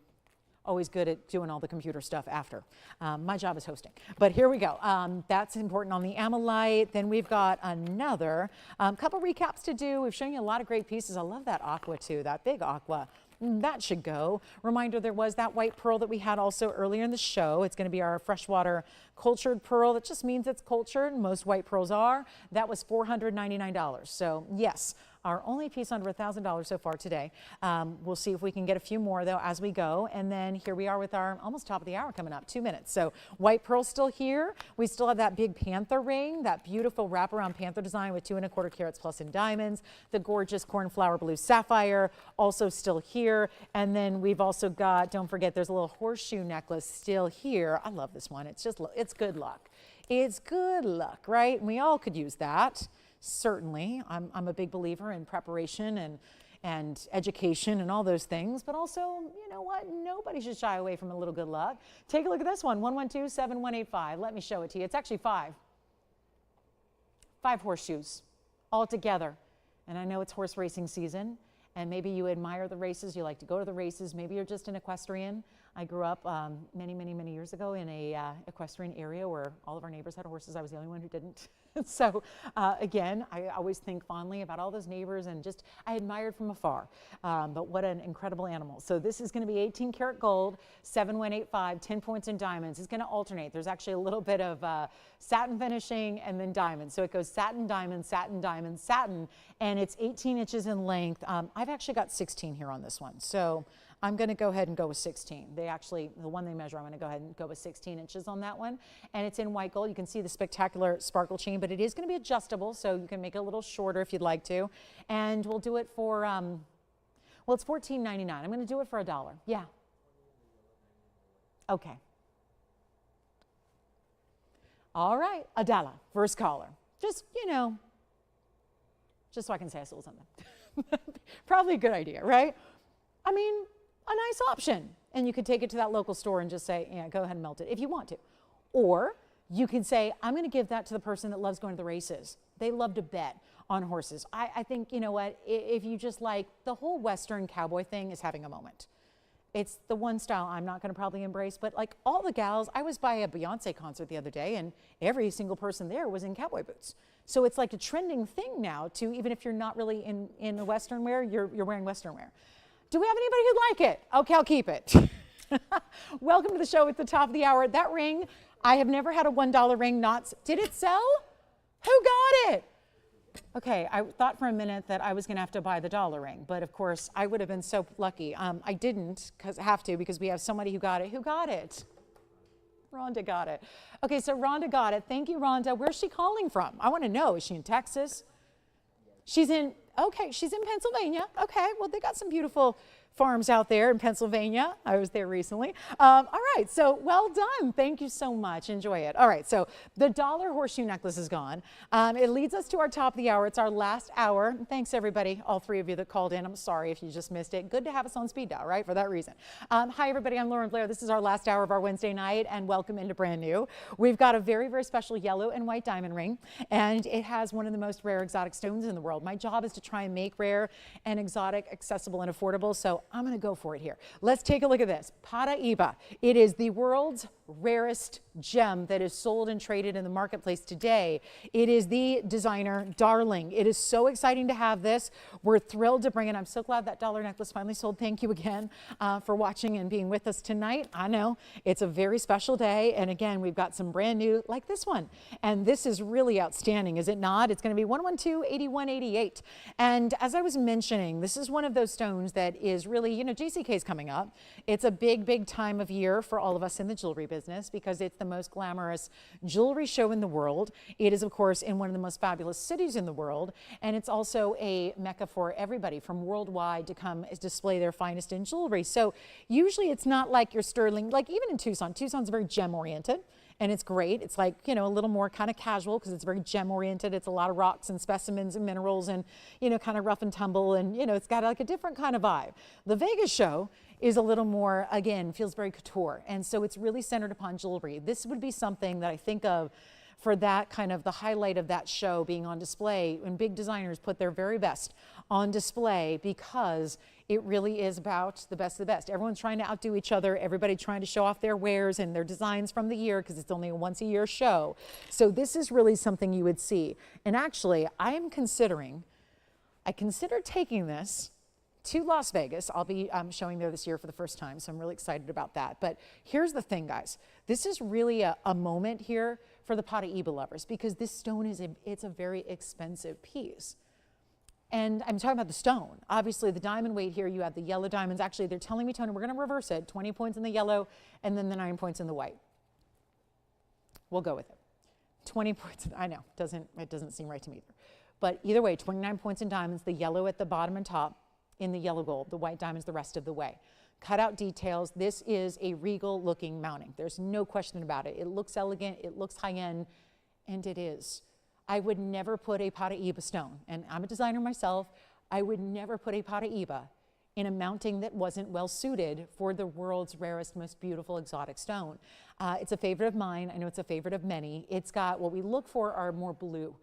always good at doing all the computer stuff after. My job is hosting. But here we go. That's important on the amylite. Then we've got another couple recaps to do. We've shown you a lot of great pieces. I love that aqua too, that big aqua. That should go. Reminder, there was that white pearl that we had also earlier in the show. It's going to be our freshwater cultured pearl. That just means it's cultured. Most white pearls are. That was $499. So yes, our only piece under $1,000 so far today. We'll see if we can get a few more though as we go. And then here we are with our almost top of the hour coming up, 2 minutes. So white pearl still here. We still have that big panther ring, that beautiful wraparound panther design with 2 1/4 carats plus in diamonds. The gorgeous cornflower blue sapphire also still here. And then we've also got, don't forget, there's a little horseshoe necklace still here. I love this one. It's good luck. It's good luck, right? And we all could use that. Certainly, I'm a big believer in preparation and education and all those things, but also, you know what? Nobody should shy away from a little good luck. Take a look at this one, 112-7185. Let me show it to you. It's actually 5 horseshoes all together. And I know it's horse racing season, and maybe you admire the races, you like to go to the races, maybe you're just an equestrian. I grew up many, many, many years ago in a equestrian area where all of our neighbors had horses. I was the only one who didn't. So again, I always think fondly about all those neighbors, and just I admired from afar. But what an incredible animal. So this is going to be 18 karat gold, 7185, 10 points in diamonds. It's going to alternate. There's actually a little bit of satin finishing and then diamonds. So it goes satin, diamond, satin, diamond, satin, and it's 18 inches in length. I've actually got 16 here on this one. So I'm going to go ahead and go with 16. The one they measure, I'm going to go ahead and go with 16 inches on that one. And it's in white gold. You can see the spectacular sparkle chain, but it is going to be adjustable, so you can make it a little shorter if you'd like to. And we'll do it for, well, it's $14.99. I'm going to do it for $1. Yeah. Okay. All right, $1. First caller. Just, just so I can say I sold something. Probably a good idea, right? I mean, a nice option. And you could take it to that local store and just say, yeah, go ahead and melt it if you want to. Or you can say, I'm going to give that to the person that loves going to the races. They love to bet on horses. I think, you know what, if you just like, the whole Western cowboy thing is having a moment. It's the one style I'm not going to probably embrace, but like all the gals, I was by a Beyonce concert the other day, and every single person there was in cowboy boots. So it's like a trending thing now to, even if you're not really in the Western wear, you're wearing Western wear. Do we have anybody who'd like it? Okay, I'll keep it. Welcome to the show at the top of the hour. That ring, I have never had a $1 ring not, did it sell? Who got it? Okay, I thought for a minute that I was gonna have to buy the dollar ring, but of course I would have been so lucky. I didn't have to because we have somebody who got it. Who got it? Rhonda got it. Okay, so Rhonda got it. Thank you, Rhonda. Where's she calling from? I wanna know, is she in Texas? She's in, okay, she's in Pennsylvania. Okay, well, they got some beautiful farms out there in Pennsylvania. I was there recently. All right, so well done. Thank you so much. Enjoy it. All right, so the dollar horseshoe necklace is gone. It leads us to our top of the hour. It's our last hour. Thanks, everybody, all three of you that called in. I'm sorry if you just missed it. Good to have us on speed dial, right, for that reason. Hi, everybody. I'm Lauren Blair. This is our last hour of our Wednesday night, and welcome into brand new. We've got a very, very special yellow and white diamond ring, and it has one of the most rare exotic stones in the world. My job is to try and make rare and exotic accessible and affordable, so I'm going to go for it here. Let's take a look at this. Paraíba. It is the world's rarest gem that is sold and traded in the marketplace today. It is the designer darling. It is so exciting to have this. We're thrilled to bring it. I'm so glad that dollar necklace finally sold. Thank you again for watching and being with us tonight. I know it's a very special day. And again, we've got some brand new like this one. And this is really outstanding, is it not? It's going to be 112-8188. And as I was mentioning, this is one of those stones that is really, you know, JCK is coming up. It's a big, big time of year for all of us in the jewelry business because it's the most glamorous jewelry show in the world. It is, of course, in one of the most fabulous cities in the world. And it's also a mecca for everybody from worldwide to come display their finest in jewelry. So usually it's not like your sterling, like even in Tucson. Tucson's very gem oriented. And it's great. It's like, you know, a little more kind of casual because it's very gem oriented. It's a lot of rocks and specimens and minerals and, you know, kind of rough and tumble. And, you know, it's got like a different kind of vibe. The Vegas show is a little more, again, feels very couture. And so it's really centered upon jewelry. This would be something that I think of for that kind of the highlight of that show being on display when big designers put their very best on display because it really is about the best of the best. Everyone's trying to outdo each other. Everybody trying to show off their wares and their designs from the year because it's only a once a year show. So this is really something you would see. And actually, I consider taking this to Las Vegas. I'll be showing there this year for the first time, so I'm really excited about that. But here's the thing, guys. This is really a moment here for the Paraíba lovers because this stone it's a very expensive piece. And I'm talking about the stone. Obviously, the diamond weight here, you have the yellow diamonds. Actually, they're telling me, Tony, we're going to reverse it. 20 points in the yellow and then the 9 points in the white. We'll go with it. 20 points. I know, it doesn't seem right to me either. But either way, 29 points in diamonds, the yellow at the bottom and top in the yellow gold, the white diamonds the rest of the way. Cutout details. This is a regal looking mounting. There's no question about it. It looks elegant, it looks high end, and it is. I would never put a Paraíba stone, and I'm a designer myself, I would never put a Paraíba in a mounting that wasn't well suited for the world's rarest, most beautiful exotic stone. It's a favorite of mine. I know it's a favorite of many. It's got what we look for are more blue.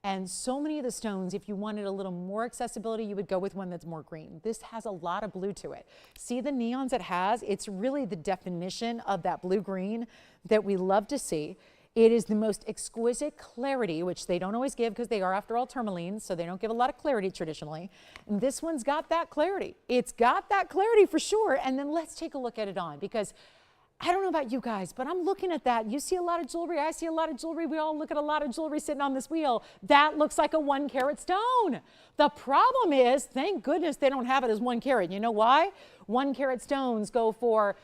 And so many of the stones, if you wanted a little more accessibility, you would go with one that's more green. This has a lot of blue to it. See the neons it has? It's really the definition of that blue-green that we love to see. It is the most exquisite clarity, which they don't always give because they are, after all, tourmalines, so they don't give a lot of clarity traditionally. And this one's got that clarity. It's got that clarity for sure. And then let's take a look at it on because I don't know about you guys, but I'm looking at that. You see a lot of jewelry. I see a lot of jewelry. We all look at a lot of jewelry sitting on this wheel. That looks like a 1 carat stone. The problem is, thank goodness they don't have it as 1 carat. You know why? 1 carat stones go for,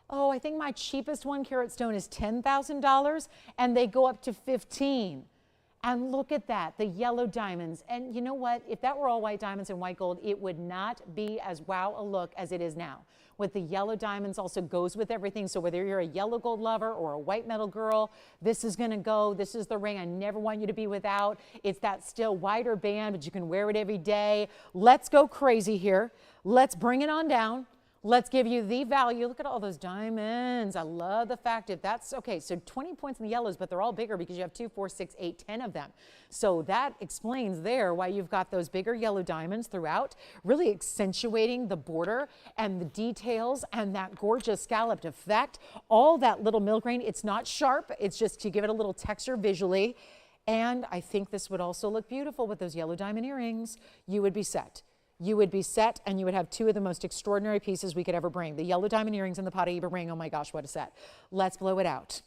oh, I think my cheapest 1 carat stone is $10,000 and they go up to 15. And look at that, the yellow diamonds. And you know what? If that were all white diamonds and white gold, it would not be as wow a look as it is now. With the yellow diamonds also goes with everything. So whether you're a yellow gold lover or a white metal girl, this is gonna go. This is the ring I never want you to be without. It's that still wider band, but you can wear it every day. Let's go crazy here. Let's bring it on down. Let's give you the value. Look at all those diamonds. I love the fact if that's, okay, so 20 points in the yellows, but they're all bigger because you have 2, 4, 6, 8, 10 of them. So that explains there why you've got those bigger yellow diamonds throughout, really accentuating the border and the details and that gorgeous scalloped effect. All that little millgrain, it's not sharp. It's just to give it a little texture visually. And I think this would also look beautiful with those yellow diamond earrings. You would be set. You would be set and you would have 2 of the most extraordinary pieces we could ever bring. The yellow diamond earrings and the Paraíba ring, oh my gosh, what a set. Let's blow it out.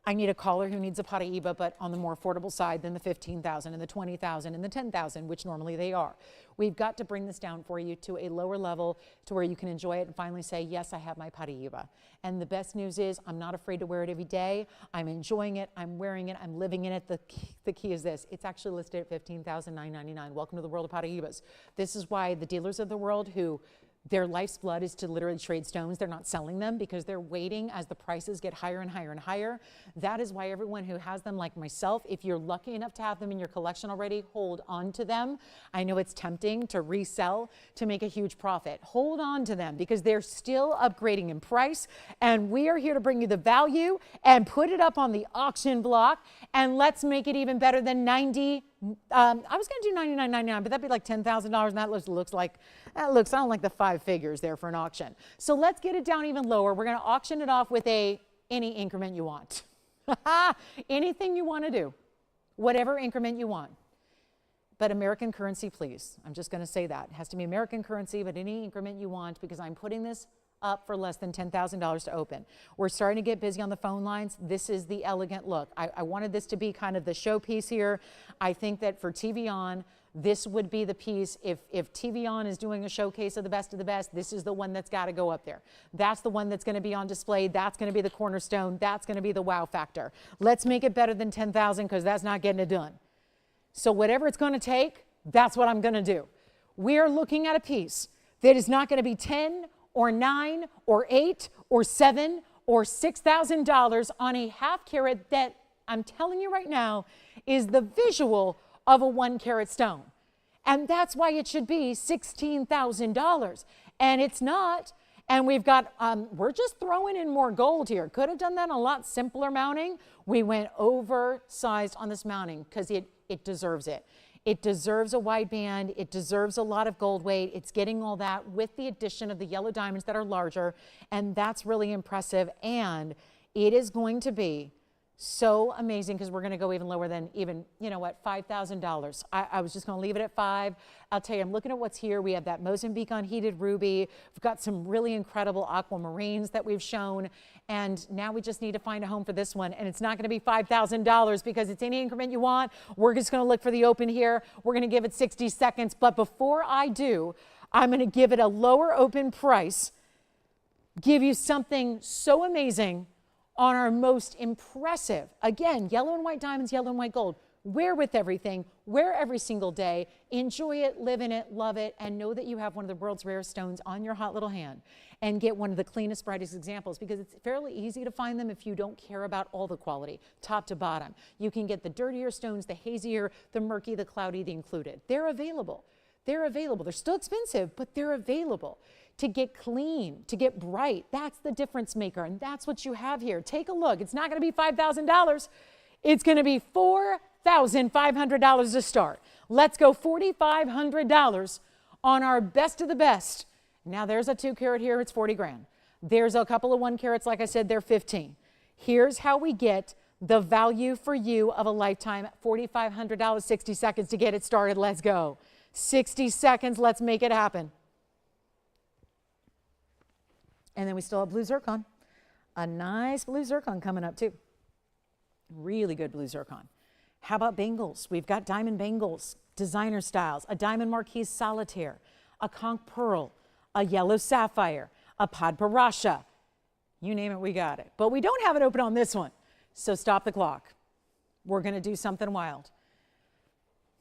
I need a caller who needs a Paraiba, but on the more affordable side than the $15,000 and the $20,000 and the $10,000, which normally they are. We've got to bring this down for you to a lower level to where you can enjoy it and finally say, yes, I have my Paraiba. And the best news is I'm not afraid to wear it every day. I'm enjoying it. I'm wearing it. I'm living in it. The key is this. It's actually listed at $15,999. Welcome to the world of Paraibas. This is why the dealers of the world who their life's blood is to literally trade stones. They're not selling them because they're waiting as the prices get higher and higher and higher. That is why everyone who has them, like myself, if you're lucky enough to have them in your collection already, hold on to them. I know it's tempting to resell to make a huge profit. Hold on to them because they're still upgrading in price, and we are here to bring you the value and put it up on the auction block, and let's make it even better than $90. I was going to do $99.99, but that'd be like $10,000, and that looks like, I don't like the 5 figures there for an auction. So let's get it down even lower. We're going to auction it off with any increment you want. Anything you want to do, whatever increment you want. But American currency, please. I'm just going to say that. It has to be American currency, but any increment you want, because I'm putting this up for less than $10,000 to open. We're starting to get busy on the phone lines. This is the elegant look. I wanted this to be kind of the showpiece here. I think that for TVON, this would be the piece. If TVON is doing a showcase of the best, this is the one that's got to go up there. That's the one that's going to be on display. That's going to be the cornerstone. That's going to be the wow factor. Let's make it better than $10,000 because that's not getting it done. So whatever it's going to take, that's what I'm going to do. We are looking at a piece that is not going to be 10 or 9 or 8 or 7 or $6,000 on a half carat that I'm telling you right now is the visual of a 1 carat stone. And that's why it should be $16,000. And it's not. And we've got, we're just throwing in more gold here. Could have done that a lot simpler mounting. We went oversized on this mounting because it deserves it. It deserves a wide band. It deserves a lot of gold weight. It's getting all that with the addition of the yellow diamonds that are larger. And that's really impressive. And it is going to be so amazing because we're going to go even lower than even, you know what, $5,000. I was just going to leave it at 5. I'll tell you, I'm looking at what's here. We have that Mozambique unheated ruby. We've got some really incredible aquamarines that we've shown. And now we just need to find a home for this one. And it's not going to be $5,000 because it's any increment you want. We're just going to look for the open here. We're going to give it 60 seconds. But before I do, I'm going to give it a lower open price, give you something so amazing on our most impressive, again, yellow and white diamonds, yellow and white gold. Wear with everything, wear every single day, enjoy it, live in it, love it, and know that you have one of the world's rarest stones on your hot little hand. And get one of the cleanest, brightest examples because it's fairly easy to find them if you don't care about all the quality, top to bottom. You can get the dirtier stones, the hazier, the murky, the cloudy, the included. They're available. They're available. They're still expensive, but they're available. To get clean, to get bright, that's the difference maker, and that's what you have here. Take a look. It's not going to be $5,000. It's going to be $4,500 to start. Let's go $4,500 on our best of the best. Now there's a 2 carat here. It's 40 grand. There's a couple of 1 carats. Like I said, they're 15. Here's how we get the value for you of a lifetime. $4,500, 60 seconds to get it started. Let's go. 60 seconds. Let's make it happen. And then we still have blue zircon. A nice blue zircon coming up too. Really good blue zircon. How about bangles? We've got diamond bangles, designer styles, a diamond marquise solitaire, a conch pearl, a yellow sapphire, a padparasha. You name it, we got it. But we don't have it open on this one. So stop the clock. We're going to do something wild.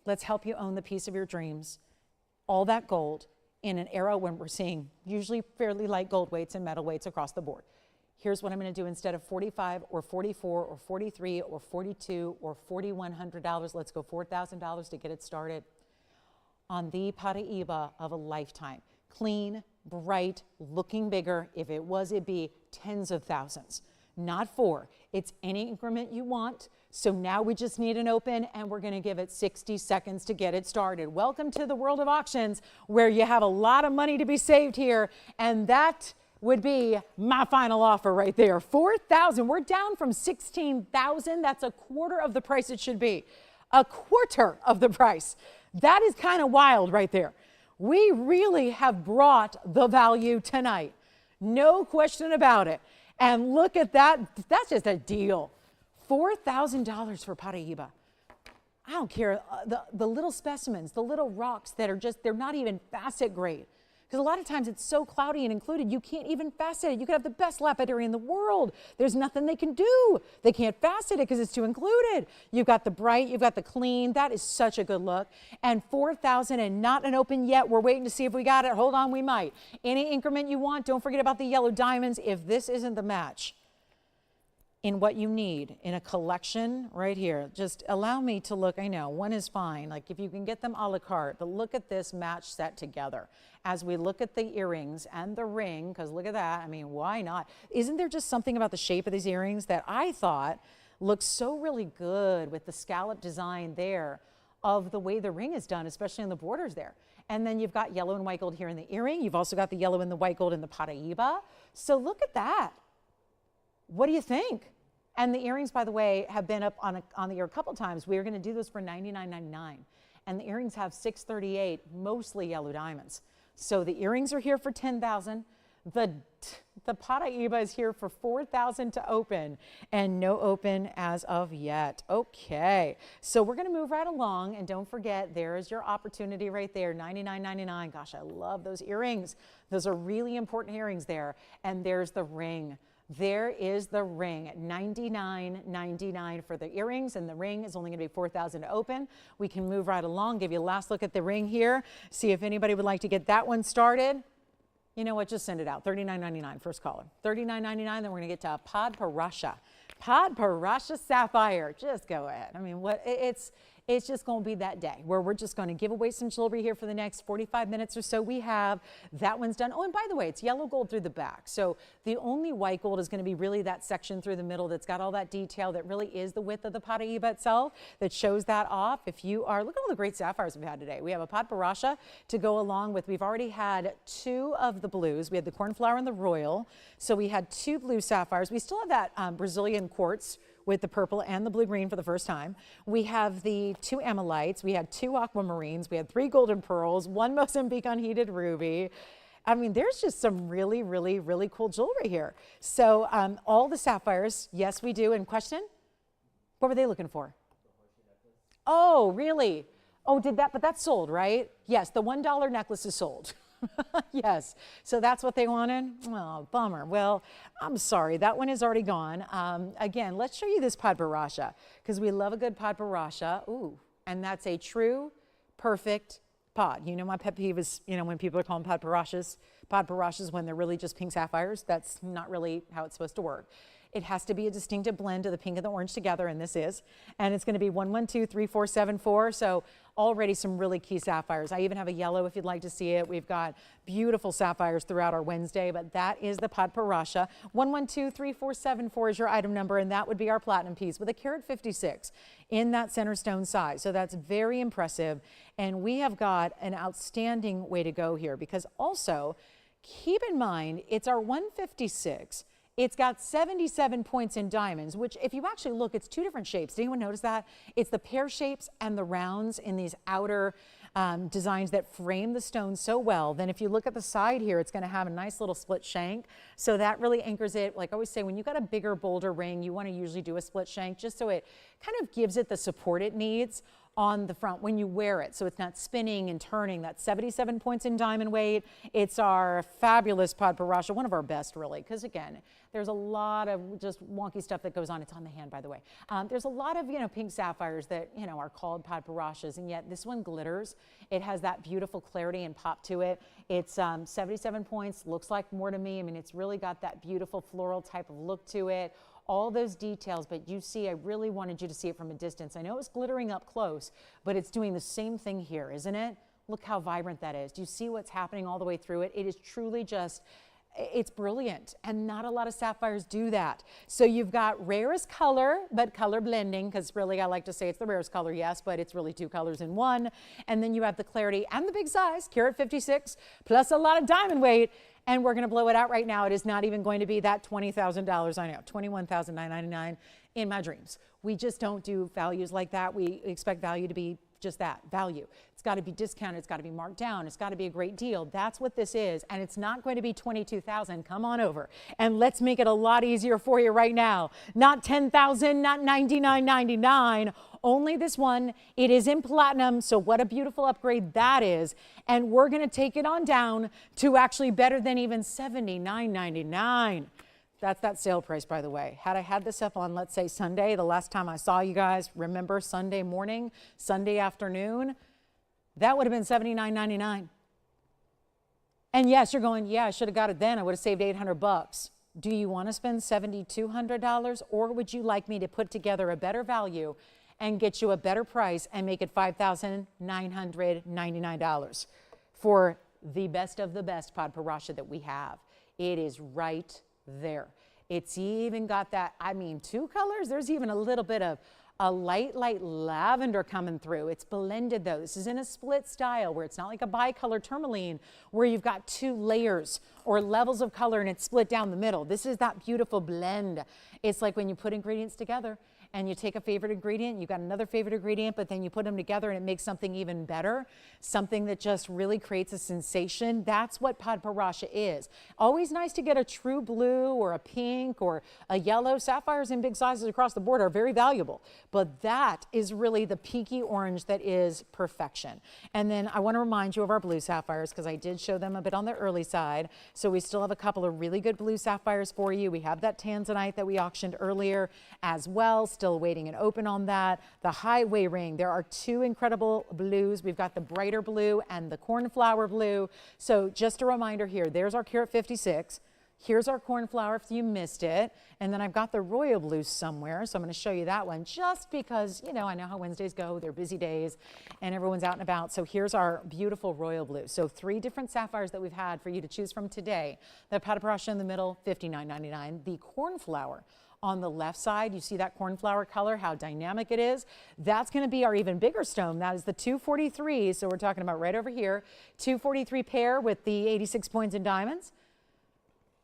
Let's help you own the piece of your dreams. All that gold in an era when we're seeing usually fairly light gold weights and metal weights across the board. Here's what I'm going to do instead of $45 or $44 or $43 or $42 or $4,100. Let's go $4,000 to get it started on the Paraiba of a lifetime. Clean, bright, looking bigger. If it was, it'd be tens of thousands, not 4. It's any increment you want. So now we just need an open and we're going to give it 60 seconds to get it started. Welcome to the world of auctions where you have a lot of money to be saved here. And that would be my final offer right there. 4,000. We're down from 16,000. That's a quarter of the price it should be. A quarter of the price. That is kind of wild right there. We really have brought the value tonight. No question about it. And look at that. That's just a deal. $4,000 for Paraíba. I don't care, the little specimens, the little rocks that are just, they're not even facet grade. Because a lot of times it's so cloudy and included, you can't even facet it. You could have the best lapidary in the world. There's nothing they can do. They can't facet it because it's too included. You've got the bright, you've got the clean. That is such a good look. And $4,000 and not an open yet. We're waiting to see if we got it. Hold on, we might. Any increment you want, don't forget about the yellow diamonds. If this isn't the match in what you need in a collection right here, just allow me to look. I know one is fine, like if you can get them a la carte, but look at this match set together as we look at the earrings and the ring, because look at that. I mean, why not? Isn't there just something about the shape of these earrings that I thought looked so really good with the scallop design there of the way the ring is done, especially in the borders there. And then you've got yellow and white gold here in the earring. You've also got the yellow and the white gold in the Paraíba. So look at that. What do you think? And the earrings, by the way, have been up on the air a couple times. We are going to do this for $99.99. And the earrings have 638, mostly yellow diamonds. So the earrings are here for $10,000. The Paraíba is here for $4,000 to open, and no open as of yet. Okay, so we're going to move right along, and don't forget, there is your opportunity right there, $99.99. Gosh, I love those earrings. Those are really important earrings there. And there's the ring. There is the ring, $99.99 for the earrings, and the ring is only going to be $4,000 to open. We can move right along, give you a last look at the ring here, see if anybody would like to get that one started. You know what, just send it out, $39.99, first caller. $39.99, then we're going to get to a Podparasha. Podparasha Sapphire, just go ahead. I mean, what it's just going to be that day where we're just going to give away some jewelry here for the next 45 minutes or so. We have that one's done. Oh, and by the way, it's yellow gold through the back. So the only white gold is going to be really that section through the middle that's got all that detail that really is the width of the Paraíba itself that shows that off. If you are, look at all the great sapphires we've had today. We have a Podparasha to go along with, we've already had two of the blues. We had the cornflower and the royal. So we had two blue sapphires. We still have that Brazilian quartz with the purple and the blue-green for the first time. We have the two amylites. We had two aquamarines. We had three golden pearls, one Mozambique unheated ruby. I mean, there's just some really, really, really cool jewelry here. So all the sapphires, yes, we do. And question? What were they looking for? Oh, really? Oh, did that? But that's sold, right? Yes, the $1 necklace is sold. Yes, so that's what they wanted? Oh, bummer. Well, I'm sorry, that one is already gone. Again, let's show you this Podparasha, because we love a good Podparasha. Ooh, and that's a true, perfect pod. You know, my pet peeve is, you know, when people are calling Podparashas when they're really just pink sapphires. That's not really how it's supposed to work. It has to be a distinctive blend of the pink and the orange together, and this is. And it's going to be 11234474. So already some really key sapphires. I even have a yellow if you'd like to see it. We've got beautiful sapphires throughout our Wednesday, but that is the Podparasha. 11234474 is your item number, and that would be our platinum piece with a carat 56 in that center stone size. So that's very impressive. And we have got an outstanding way to go here, because also keep in mind it's our 156. It's got 77 points in diamonds, which if you actually look, it's two different shapes. Did anyone notice that? It's the pear shapes and the rounds in these outer designs that frame the stone so well. Then if you look at the side here, it's going to have a nice little split shank. So that really anchors it. Like I always say, when you've got a bigger, bolder ring, you want to usually do a split shank just so it kind of gives it the support it needs on the front when you wear it, so it's not spinning and turning. That's 77 points in diamond weight. It's our fabulous Podparasha, one of our best really, because again, there's a lot of just wonky stuff that goes on. It's on the hand, by the way. There's a lot of, you know, pink sapphires that, you know, are called Podparashas, and yet this one glitters. It has that beautiful clarity and pop to it. It's 77 points, looks like more to me. I mean, it's really got that beautiful floral type of look to it. All those details, but you see, I really wanted you to see it from a distance. I know it was glittering up close, but it's doing the same thing here, isn't it? Look how vibrant that is. Do you see what's happening all the way through it? It is truly just, it's brilliant, and not a lot of sapphires do that. So you've got rarest color, but color blending, because really I like to say it's the rarest color, yes, but it's really two colors in one. And then you have the clarity and the big size, carat 56, plus a lot of diamond weight. And we're going to blow it out right now. It is not even going to be that $20,000. I know, $21,999 in my dreams. We just don't do values like that. We expect value to be just that, value. It's got to be discounted. It's got to be marked down. It's got to be a great deal. That's what this is. And it's not going to be $22,000. Come on over and let's make it a lot easier for you right now. Not $10,000, not $99.99. Only this one. It is in platinum. So what a beautiful upgrade that is. And we're going to take it on down to actually better than even $79.99. That's that sale price, by the way. Had I had this up on, let's say, Sunday, the last time I saw you guys, remember Sunday morning, Sunday afternoon, that would have been $79.99. And yes, you're going, yeah, I should have got it then. I would have saved $800. Do you want to spend $7,200, or would you like me to put together a better value and get you a better price and make it $5,999 for the best of the best Padparadscha that we have? It is right there. It's even got that, I mean, 2 colors. There's even a little bit of a light lavender coming through. It's blended though. This is in a split style where it's not like a bicolor tourmaline where you've got 2 layers or levels of color and it's split down the middle. This is that beautiful blend. It's like when you put ingredients together and you take a favorite ingredient, you got another favorite ingredient, but then you put them together and it makes something even better, something that just really creates a sensation. That's what Padparadscha is. Always nice to get a true blue or a pink or a yellow. Sapphires in big sizes across the board are very valuable, but that is really the pinky orange that is perfection. And then I want to remind you of our blue sapphires because I did show them a bit on the early side. So we still have a couple of really good blue sapphires for you. We have that tanzanite that we auctioned earlier as well. Still waiting and open on that. The highway ring, there are 2 incredible blues. We've got the brighter blue and the cornflower blue. So just a reminder here, there's our carat 56. Here's our cornflower if you missed it. And then I've got the royal blue somewhere. So I'm going to show you that one just because, you know, I know how Wednesdays go. They're busy days and everyone's out and about. So here's our beautiful royal blue. So 3 different sapphires that we've had for you to choose from today. The Padparadscha in the middle, $59.99. The cornflower on the left side, you see that cornflower color, how dynamic it is. That's going to be our even bigger stone. That is the 243. So we're talking about right over here, 243 pair with the 86 points in diamonds.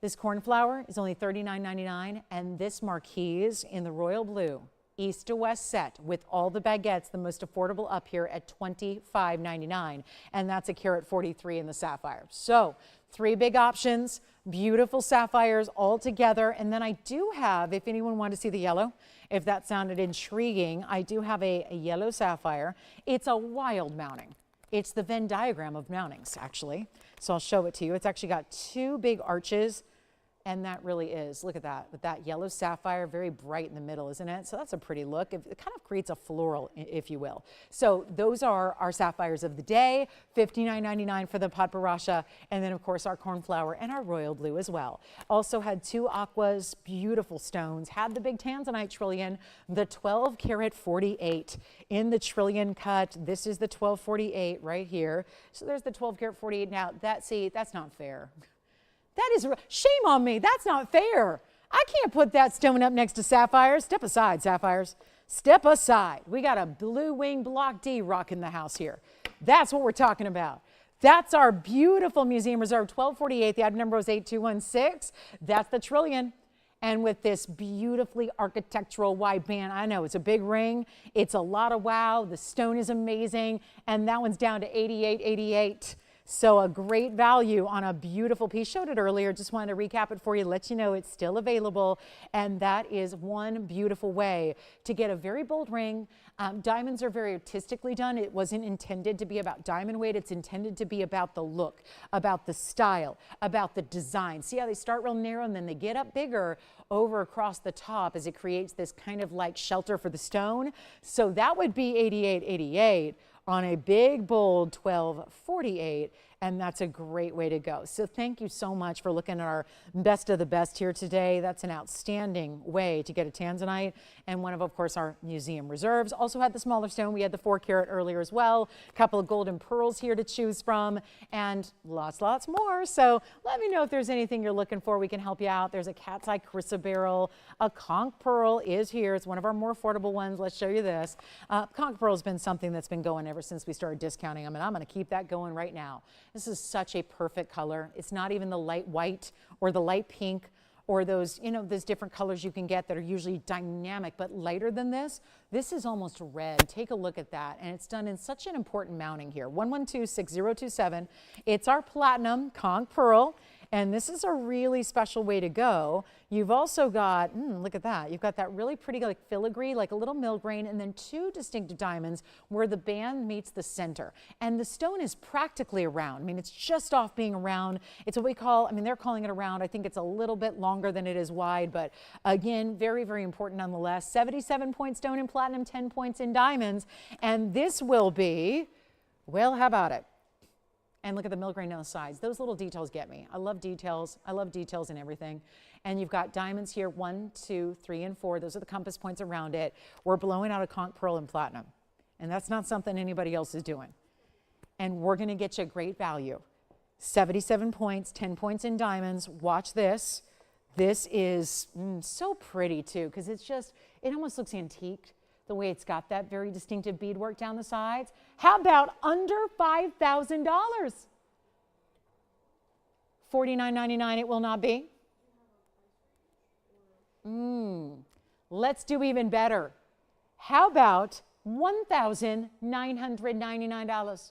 This cornflower is only $39.99, and this marquise in the royal blue, east to west set with all the baguettes, the most affordable up here at $25.99, and that's a carat 43 in the sapphire. So 3 big options, beautiful sapphires all together. And then I do have, if anyone wanted to see the yellow, if that sounded intriguing, I do have a yellow sapphire. It's a wild mounting. It's the Venn diagram of mountings, actually. So I'll show it to you. It's actually got 2 big arches. And that really is, look at that, with that yellow sapphire, very bright in the middle, isn't it? So that's a pretty look. It kind of creates a floral, if you will. So those are our sapphires of the day, $59.99 for the Padparadscha, and then of course our cornflower and our royal blue as well. Also had 2 aquas, beautiful stones, had the big tanzanite trillion, the 12 karat 48 in the trillion cut. This is the 1248 right here. So there's the 12 karat 48. Now that's not fair. That is, shame on me. That's not fair. I can't put that stone up next to sapphires. Step aside, sapphires. Step aside. We got a blue wing block D rocking the house here. That's what we're talking about. That's our beautiful Museum Reserve 1248. The item number was 8216. That's the trillion. And with this beautifully architectural wide band, I know it's a big ring. It's a lot of wow. The stone is amazing. And that one's down to $88.88. So a great value on a beautiful piece. Showed it earlier. Just wanted to recap it for you, let you know it's still available. And that is one beautiful way to get a very bold ring. Diamonds are very artistically done. It wasn't intended to be about diamond weight. It's intended to be about the look, about the style, about the design. See how they start real narrow and then they get up bigger over across the top as it creates this kind of like shelter for the stone. So that would be $88.88. On a big, bold 1248, and that's a great way to go. So thank you so much for looking at our best of the best here today. That's an outstanding way to get a tanzanite, and one of course, our museum reserves. Also had the smaller stone. We had the 4 carat earlier as well. A couple of golden pearls here to choose from, and lots more. So let me know if there's anything you're looking for. We can help you out. There's a cat's eye chrysoberyl. A conch pearl is here. It's one of our more affordable ones. Let's show you this. Conch pearl has been something that's been going ever since we started discounting them, and I'm going to keep that going right now. This is such a perfect color. It's not even the light white or the light pink or those, you know, those different colors you can get that are usually dynamic, but lighter than this. This is almost red. Take a look at that. And it's done in such an important mounting here. 112-6027. It's our platinum conch pearl. And this is a really special way to go. You've also got, look at that. You've got that really pretty like filigree, like a little millgrain, and then two distinctive diamonds where the band meets the center. And the stone is practically a round. I mean, it's just off being a round. It's what we call, I mean, they're calling it a round. I think it's a little bit longer than it is wide, but again, very, very important nonetheless. 77 point stone in platinum, 10 points in diamonds. And this will be, well, how about it? And look at the millgrain on the sides. Those little details get me. I love details. I love details in everything. And you've got diamonds here, 1, 2, 3, and 4. Those are the compass points around it. We're blowing out a conch pearl in platinum. And that's not something anybody else is doing. And we're going to get you a great value. 77 points, 10 points in diamonds. Watch this. This is so pretty too, because it's just, it almost looks antique. The way it's got that very distinctive beadwork down the sides. How about under $5,000? $49.99 it will not be. Let's do even better. How about $1,999?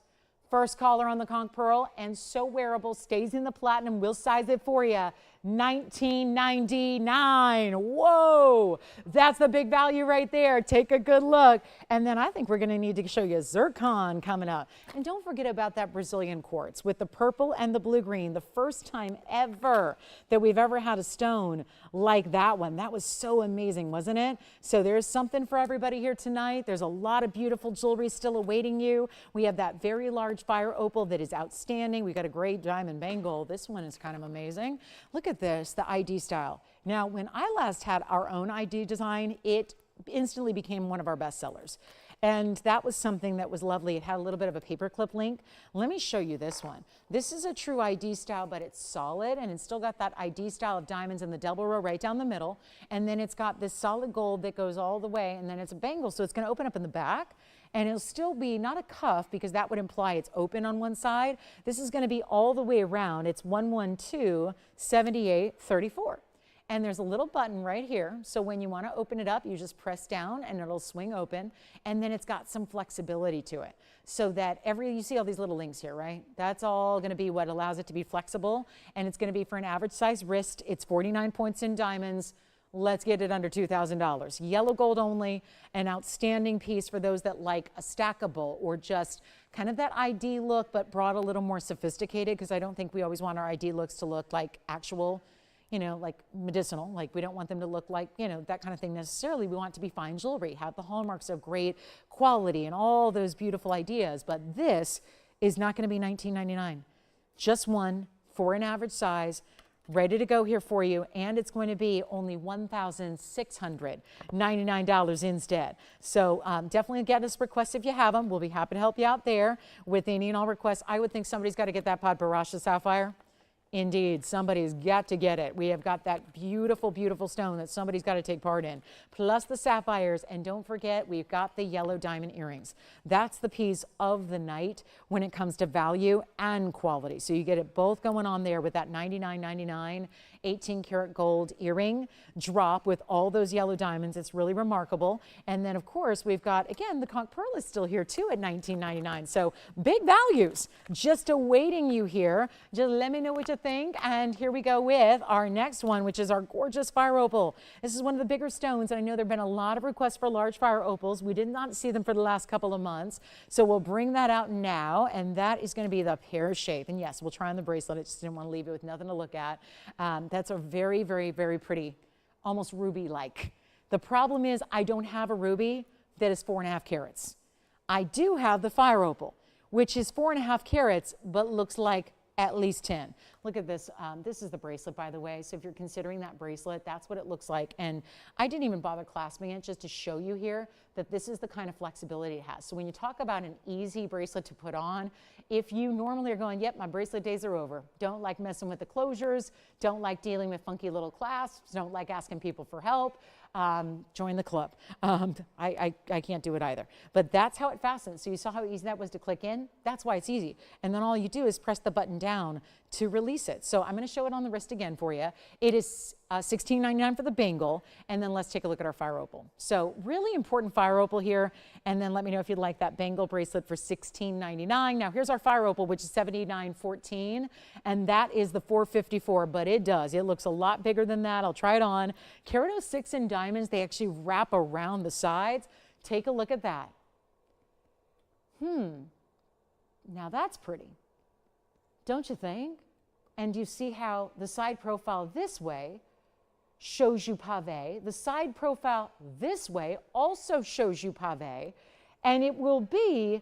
First caller on the conch pearl, and so wearable, stays in the platinum. We'll size it for you. $19.99. Whoa, that's the big value right there. Take a good look. And then I think we're going to need to show you zircon coming up. And don't forget about that Brazilian quartz with the purple and the blue-green. The first time ever that we've ever had a stone like that one. That was so amazing, wasn't it? So there's something for everybody here tonight. There's a lot of beautiful jewelry still awaiting you. We have that very large fire opal that is outstanding. We got a great diamond bangle. This one is kind of amazing. Look at this, the ID style. Now, when I last had our own ID design, it instantly became one of our best sellers. And that was something that was lovely. It had a little bit of a paperclip link. Let me show you this one. This is a true ID style, but it's solid, and it's still got that ID style of diamonds in the double row right down the middle. And then it's got this solid gold that goes all the way, and then it's a bangle, so it's going to open up in the back. And it'll still be not a cuff, because that would imply it's open on one side. This is going to be all the way around. It's 112-78-34. And there's a little button right here. So when you want to open it up, you just press down and it'll swing open. And then it's got some flexibility to it. So that you see all these little links here, right? That's all going to be what allows it to be flexible. And it's going to be for an average size wrist. It's 49 points in diamonds. Let's get it under $2,000. Yellow gold only, an outstanding piece for those that like a stackable or just kind of that ID look, but brought a little more sophisticated, because I don't think we always want our ID looks to look like actual, you know, like medicinal. Like we don't want them to look like, you know, that kind of thing necessarily. We want it to be fine jewelry, have the hallmarks of great quality and all those beautiful ideas. But this is not going to be $19.99. Just one for an average size, ready to go here for you, and it's going to be only $1,699 instead. So definitely get us requests if you have them. We'll be happy to help you out there with any and all requests. I would think somebody's got to get that Padbarasha sapphire. Indeed, somebody's got to get it. We have got that beautiful, beautiful stone that somebody's got to take part in, plus the sapphires. And don't forget, we've got the yellow diamond earrings. That's the piece of the night when it comes to value and quality. So you get it both going on there with that $99.99 18 karat gold earring drop with all those yellow diamonds. It's really remarkable. And then of course we've got, again, the conch pearl is still here too at $19.99. So big values just awaiting you here. Just let me know what you think. And here we go with our next one, which is our gorgeous fire opal. This is one of the bigger stones, and I know there have been a lot of requests for large fire opals. We did not see them for the last couple of months, so we'll bring that out now, and that is going to be the pear shape. And yes, we'll try on the bracelet. I just didn't want to leave it with nothing to look at. That's a very, very, very pretty, almost ruby-like. The problem is I don't have a ruby that is 4.5 carats. I do have the fire opal, which is 4.5 carats, but looks like at least 10. Look at this. This is the bracelet, by the way. So if you're considering that bracelet, that's what it looks like. And I didn't even bother clasping it just to show you here that this is the kind of flexibility it has. So when you talk about an easy bracelet to put on, if you normally are going, yep, my bracelet days are over, don't like messing with the closures, don't like dealing with funky little clasps, don't like asking people for help, join the club. I can't do it either. But that's how it fastens. So you saw how easy that was to click in? That's why it's easy. And then all you do is press the button down to release it. So I'm going to show it on the wrist again for you. It is $16.99 for the bangle, and then let's take a look at our fire opal. So really important fire opal here, and then let me know if you'd like that bangle bracelet for $16.99. Now here's our fire opal, which is $79.14, and that is the $454, but it looks a lot bigger than that. I'll try it on. Carat 06 in diamonds, they actually wrap around the sides. Take a look at that. Now that's pretty, don't you think? And you see how the side profile this way shows you pave. The side profile this way also shows you pave. And it will be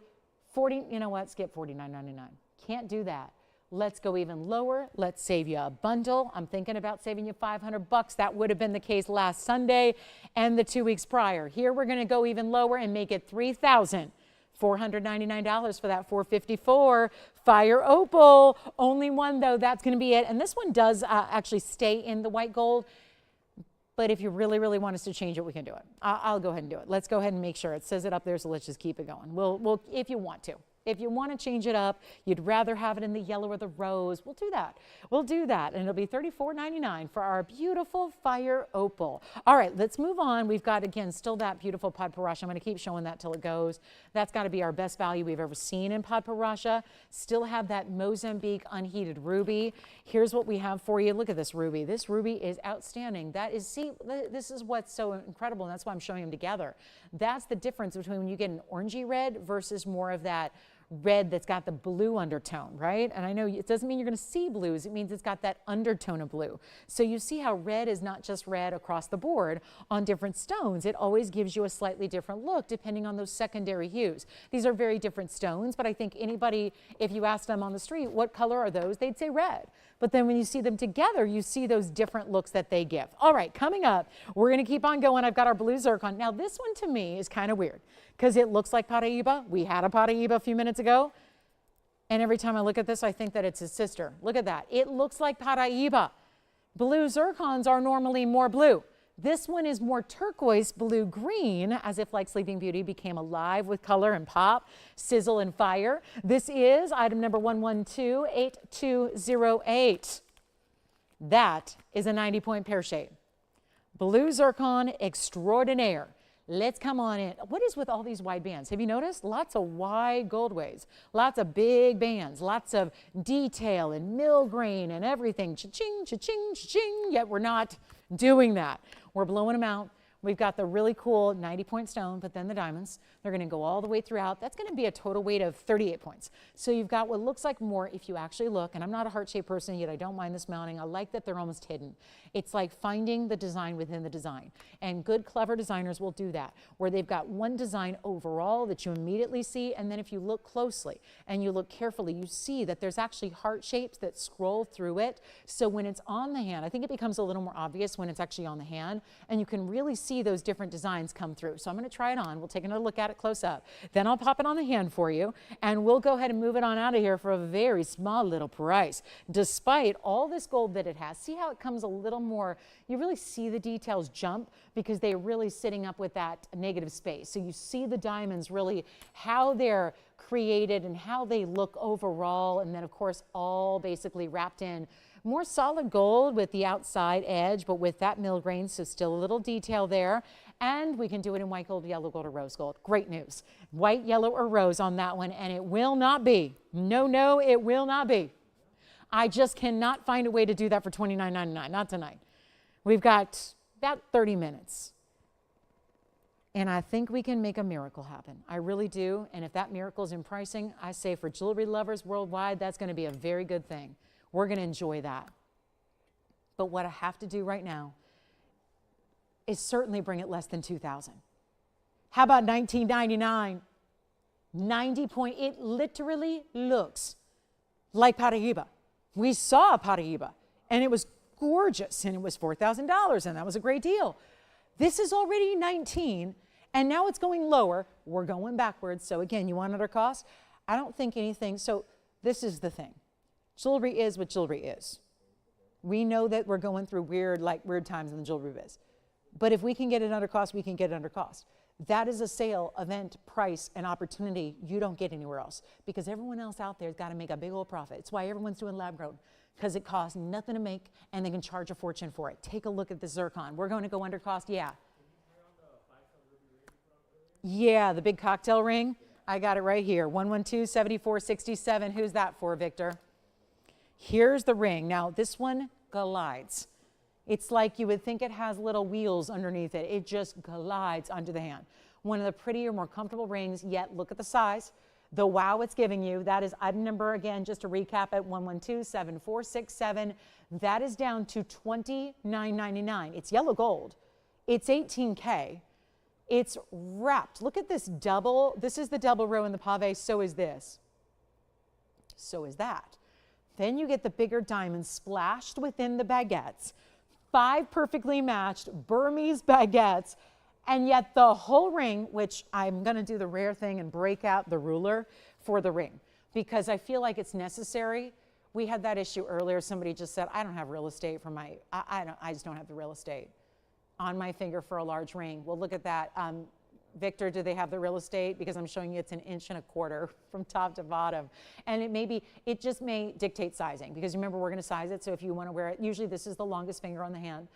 you know what, skip $49.99. Can't do that. Let's go even lower. Let's save you a bundle. I'm thinking about saving you $500. That would have been the case last Sunday and the 2 weeks prior. Here we're going to go even lower and make it $3,499 for that $454 fire opal. Only one though, that's going to be it. And this one does actually stay in the white gold. But if you really, really want us to change it, we can do it. I'll go ahead and do it. Let's go ahead and make sure. It says it up there, so let's just keep it going. We'll if you want to. If you want to change it up, you'd rather have it in the yellow or the rose, we'll do that. We'll do that, and it'll be $34.99 for our beautiful fire opal. All right, let's move on. We've got, again, still that beautiful Padparacha. I'm going to keep showing that till it goes. That's got to be our best value we've ever seen in Padparacha. Still have that Mozambique unheated ruby. Here's what we have for you. Look at this ruby. This ruby is outstanding. That is, see, this is what's so incredible, and that's why I'm showing them together. That's the difference between when you get an orangey red versus more of that red that's got the blue undertone, right? And I know it doesn't mean you're going to see blues. It means it's got that undertone of blue. So you see how red is not just red across the board on different stones. It always gives you a slightly different look depending on those secondary hues. These are very different stones, but I think anybody, if you ask them on the street, what color are those? They'd say red. But then when you see them together, you see those different looks that they give. All right, coming up, we're going to keep on going. I've got our blue zircon. Now this one to me is kind of weird because it looks like Paraíba. We had a Paraíba a few minutes ago. And every time I look at this, I think that it's his sister. Look at that. It looks like Paraíba. Blue zircons are normally more blue. This one is more turquoise blue green, as if like Sleeping Beauty became alive with color and pop, sizzle and fire. This is item number 1128208. That is a 90-point pear shape. Blue zircon extraordinaire. Let's come on in. What is with all these wide bands? Have you noticed? Lots of wide goldways, lots of big bands, lots of detail and mill grain and everything. Cha-ching, cha-ching, cha-ching. Yet we're not doing that. We're blowing them out. We've got the really cool 90-point stone, but then the diamonds. They're going to go all the way throughout. That's going to be a total weight of 38 points. So you've got what looks like more if you actually look, and I'm not a heart-shaped person, yet I don't mind this mounting. I like that they're almost hidden. It's like finding the design within the design. And good, clever designers will do that, where they've got one design overall that you immediately see, and then if you look closely and you look carefully, you see that there's actually heart shapes that scroll through it. So when it's on the hand, I think it becomes a little more obvious when it's actually on the hand, and you can really see those different designs come through. So I'm going to try it on. We'll take another look at it close up. Then I'll pop it on the hand for you, and we'll go ahead and move it on out of here for a very small little price. Despite all this gold that it has, see how it comes a little more, you really see the details jump because they're really sitting up with that negative space. So you see the diamonds really, how they're created and how they look overall, and then of course all basically wrapped in more solid gold with the outside edge, but with that mill grain, so still a little detail there. And we can do it in white gold, yellow gold, or rose gold. Great news. White, yellow, or rose on that one, and it will not be. No, it will not be. I just cannot find a way to do that for $29.99, not tonight. We've got about 30 minutes. And I think we can make a miracle happen. I really do. And if that miracle is in pricing, I say for jewelry lovers worldwide, that's going to be a very good thing. We're going to enjoy that. But what I have to do right now is certainly bring it less than $2,000. How about $19.99? 90 point. It literally looks like Paraíba. We saw Paraíba, and it was gorgeous, and it was $4,000, and that was a great deal. This is already 19, and now it's going lower. We're going backwards. So again, you want under cost? I don't think anything. So this is the thing. Jewelry is what jewelry is. We know that we're going through weird times in the jewelry biz. But if we can get it under cost, we can get it under cost. That is a sale, event, price, and opportunity you don't get anywhere else, because everyone else out there has got to make a big old profit. It's why everyone's doing lab grown, because it costs nothing to make and they can charge a fortune for it. Take a look at the zircon. We're going to go under cost, yeah. Yeah, the big cocktail ring. I got it right here, 112-7467. Who's that for, Victor? Here's the ring. Now, this one glides. It's like you would think it has little wheels underneath it. It just glides onto the hand. One of the prettier, more comfortable rings, yet look at the size. The wow it's giving you. That is item number, again, just to recap at 112-7467. That is down to $29.99. It's yellow gold. It's $18K. It's wrapped. Look at this double. This is the double row in the pave. So is this. So is that. Then you get the bigger diamonds splashed within the baguettes. 5 perfectly matched Burmese baguettes. And yet the whole ring, which I'm going to do the rare thing and break out the ruler for the ring, because I feel like it's necessary. We had that issue earlier. Somebody just said, I don't have real estate for my, I just don't have the real estate on my finger for a large ring. Well, look at that. Victor, do they have the real estate? Because I'm showing you it's 1.25 inches from top to bottom. And it just may dictate sizing, because remember, we're gonna size it. So if you wanna wear it, usually this is the longest finger on the hand.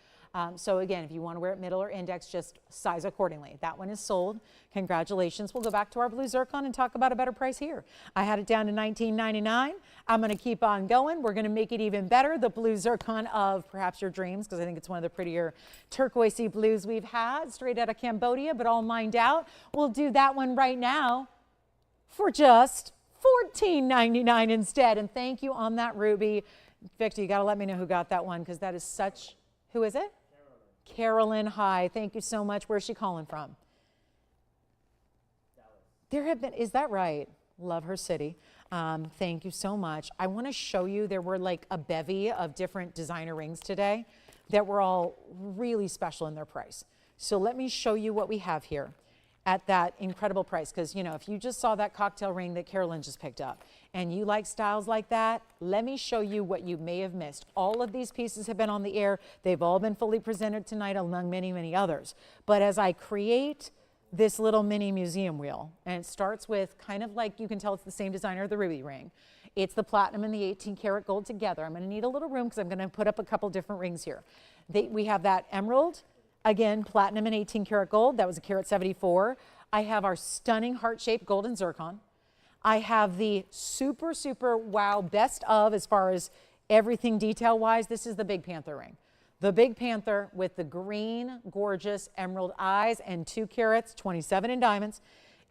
So again, if you wanna wear it middle or index, just size accordingly. That one is sold. Congratulations. We'll go back to our blue zircon and talk about a better price here. I had it down to $19.99. I'm gonna keep on going. We're gonna make it even better. The blue zircon of perhaps your dreams, because I think it's one of the prettier turquoisey blues we've had, straight out of Cambodia, but all mined out. We'll do that one right now for just $14.99 instead. And thank you on that ruby. Victor, you gotta let me know who got that one, because that is such, who is it? Carolyn, hi. Thank you so much. Where's she calling from? Dallas. There have been, is that right? Love her city. Thank you so much. I want to show you, there were like a bevy of different designer rings today that were all really special in their price. So let me show you what we have here at that incredible price. Because, you know, if you just saw that cocktail ring that Carolyn just picked up and you like styles like that, let me show you what you may have missed. All of these pieces have been on the air. They've all been fully presented tonight, among many, many others. But as I create this little mini museum wheel, and it starts with kind of like, you can tell it's the same designer of the ruby ring. It's the platinum and the 18-karat gold together. I'm gonna need a little room because I'm gonna put up a couple different rings here. We have that emerald, again, platinum and 18-karat gold. That was a carat 74. I have our stunning heart-shaped golden zircon. I have the super, super wow best of, as far as everything detail-wise. This is the Big Panther ring. The Big Panther with the green, gorgeous emerald eyes and 2 carats, 27 in diamonds,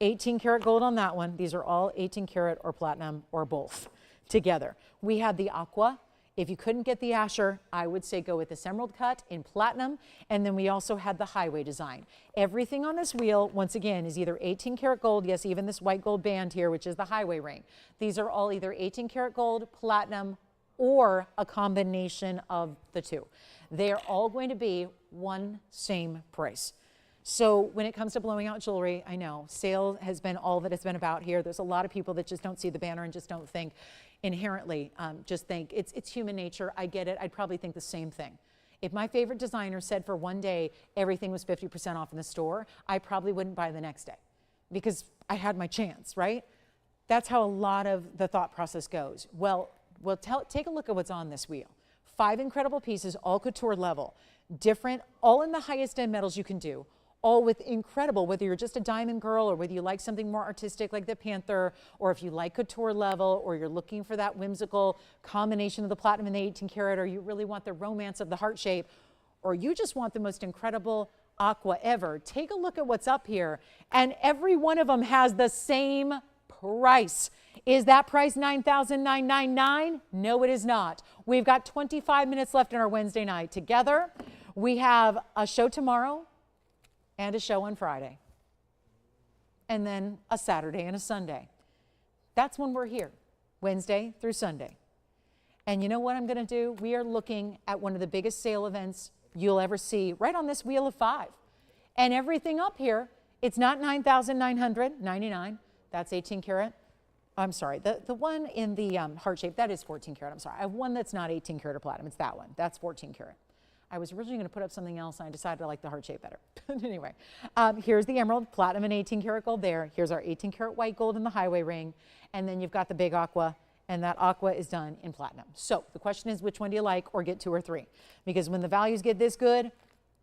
18-karat gold on that one. These are all 18-karat or platinum or both together. We had the aqua. If you couldn't get the Asher, I would say go with this emerald cut in platinum. And then we also had the highway design. Everything on this wheel, once again, is either 18-karat gold. Yes, even this white gold band here, which is the highway ring. These are all either 18-karat gold, platinum, or a combination of the two. They are all going to be one same price. So when it comes to blowing out jewelry, I know sale has been all that it's been about here. There's a lot of people that just don't see the banner and just don't think inherently, just think it's human nature. I get it. I'd probably think the same thing. If my favorite designer said for one day everything was 50% off in the store, I probably wouldn't buy the next day because I had my chance, right? That's how a lot of the thought process goes. Well, take a look at what's on this wheel. 5 incredible pieces, all couture level, different, all in the highest end metals you can do, all with incredible, whether you're just a diamond girl or whether you like something more artistic like the Panther, or if you like couture level, or you're looking for that whimsical combination of the platinum and the 18-karat, or you really want the romance of the heart shape, or you just want the most incredible aqua ever. Take a look at what's up here, and every one of them has the same price. Is that price $9,999? No, it is not. We've got 25 minutes left in our Wednesday night together. We have a show tomorrow and a show on Friday, and then a Saturday and a Sunday. That's when we're here, Wednesday through Sunday. And you know what I'm going to do? We are looking at one of the biggest sale events you'll ever see, right on this wheel of 5. And everything up here, it's not $9,999. That's 18-karat. I'm sorry, the one in the heart shape, that is 14-karat. I'm sorry. I have one that's not 18-karat or platinum. It's that one. That's 14-karat. I was originally going to put up something else, and I decided I like the heart shape better. But anyway, here's the emerald, platinum and 18 karat gold there. Here's our 18 karat white gold in the highway ring. And then you've got the big aqua, and that aqua is done in platinum. So the question is, which one do you like, or get 2 or 3? Because when the values get this good,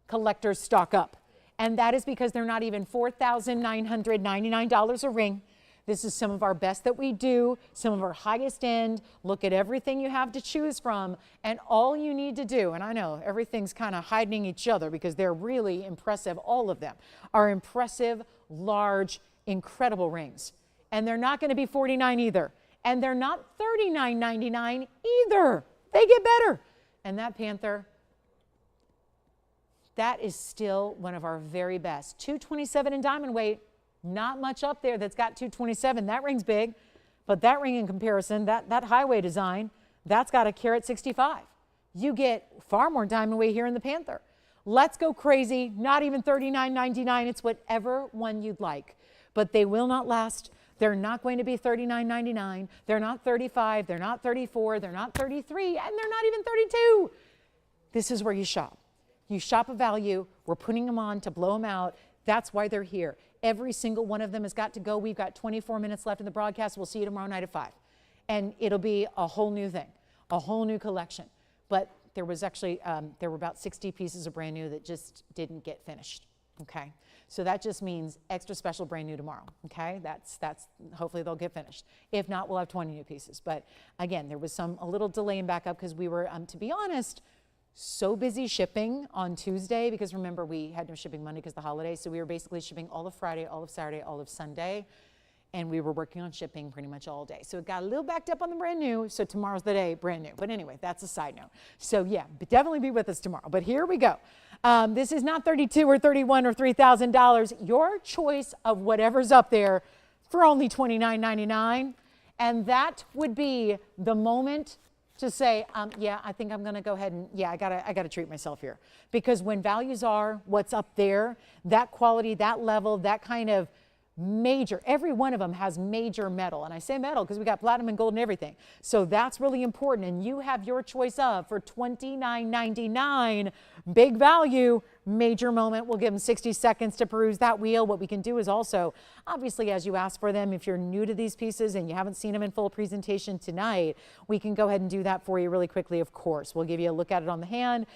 collectors stock up. And that is because they're not even $4,999 a ring. This is some of our best that we do, some of our highest end. Look at everything you have to choose from, and all you need to do, and I know everything's kind of hiding each other because they're really impressive, all of them are impressive, large, incredible rings. And they're not going to be $49 either. And they're not $39.99 either. They get better. And that Panther, that is still one of our very best. 227 in diamond weight. Not much up there that's got 227. That ring's big, but that ring in comparison, that highway design, that's got a carat 65. You get far more diamond weight here in the Panther. Let's go crazy. Not even $39.99. It's whatever one you'd like, but they will not last. They're not going to be $39.99. They're not $35. They're not $34. They're not $33, and they're not even $32. This is where you shop. You shop a value. We're putting them on to blow them out. That's why they're here. Every single one of them has got to go. We've got 24 minutes left in the broadcast. We'll see you tomorrow night at 5. And it'll be a whole new thing, a whole new collection. But there was actually, there were about 60 pieces of brand new that just didn't get finished, okay? So that just means extra special brand new tomorrow, okay? That's hopefully they'll get finished. If not, we'll have 20 new pieces. But again, there was a little delay in backup because we were, to be honest, so busy shipping on Tuesday, because remember we had no shipping Monday because of the holiday, so we were basically shipping all of Friday, all of Saturday, all of Sunday, and we were working on shipping pretty much all day. So it got a little backed up on the brand new, so tomorrow's the day, brand new. But anyway, that's a side note. So yeah, definitely be with us tomorrow. But here we go. This is not $32 or $31 or $3,000. Your choice of whatever's up there for only $29.99, and that would be the moment to say, yeah, I think I'm going to go ahead and, yeah, I gotta treat myself here. Because when values are what's up there, that quality, that level, that kind of major, every one of them has major metal. And I say metal because we got platinum and gold and everything. So that's really important. And you have your choice of, for $29.99, big value, major moment. We'll give them 60 seconds to peruse that wheel. What we can do is also, obviously, as you ask for them, if you're new to these pieces and you haven't seen them in full presentation tonight, we can go ahead and do that for you really quickly, of course. We'll give you a look at it on the hand,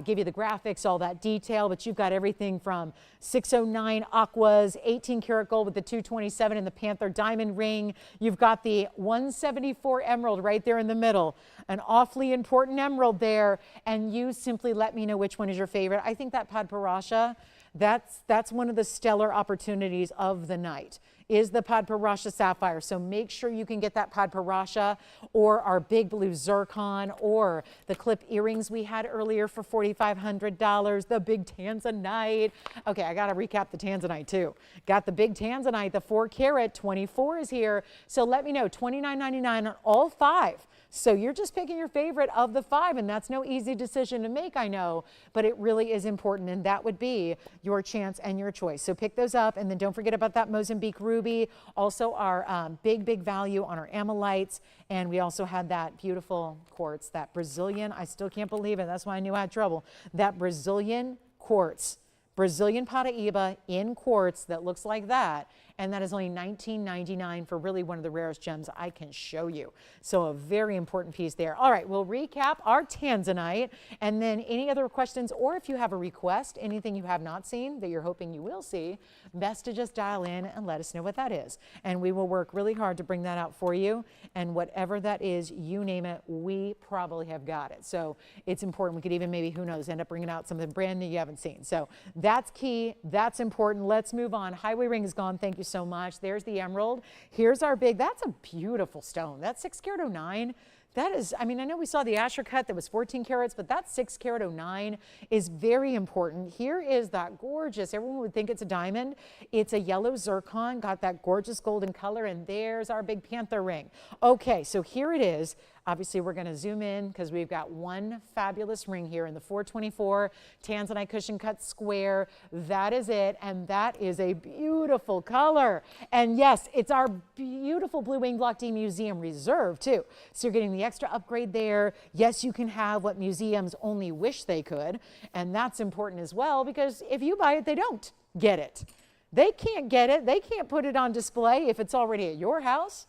give you the graphics, all that detail, but you've got everything from 609 aquas, 18 karat gold with the 227 in the Panther diamond ring. You've got the 174 emerald right there in the middle, an awfully important emerald there, and you simply let me know which one is your favorite. I think that Padparasha, that's one of the stellar opportunities of the night, is the Padparasha sapphire. So make sure you can get that Padparasha or our big blue zircon or the clip earrings we had earlier for $4,500, the big tanzanite. Okay, I got to recap the tanzanite too. Got the big tanzanite, the 4 karat, 24 is here. So let me know, $29.99 on all 5. So you're just picking your favorite of the 5, and that's no easy decision to make, I know, but it really is important, and that would be your chance and your choice. So pick those up, and then don't forget about that Mozambique ruby, also our big value on our amylites, and we also had that beautiful quartz, that Brazilian, I still can't believe it, that's why I knew I had trouble, that Brazilian quartz, Brazilian Paraíba in quartz that looks like that, and that is only $19.99 for really one of the rarest gems I can show you. So a very important piece there. All right, we'll recap our tanzanite, and then any other questions, or if you have a request, anything you have not seen that you're hoping you will see, best to just dial in and let us know what that is. And we will work really hard to bring that out for you, and whatever that is, you name it, we probably have got it. So it's important. We could even maybe, who knows, end up bringing out something brand new you haven't seen. So that's key. That's important. Let's move on. Highway ring is gone. Thank you so much. There's the emerald. Here's our big, that's a beautiful stone. That's 6 karat 09. That is, I mean, I know we saw the Asher cut that was 14 carats, but that 6 karat 09 is very important. Here is that gorgeous, everyone would think it's a diamond. It's a yellow zircon, got that gorgeous golden color, and there's our big Panther ring. Okay, so here it is. Obviously, we're going to zoom in because we've got one fabulous ring here in the 424 tanzanite cushion cut square. That is it, and that is a beautiful color. And yes, it's our beautiful Blue Wing Block D Museum Reserve too. So you're getting the the extra upgrade there. Yes, you can have what museums only wish they could, and that's important as well, because if you buy it, they don't get it. They can't get it. They can't put it on display if it's already at your house,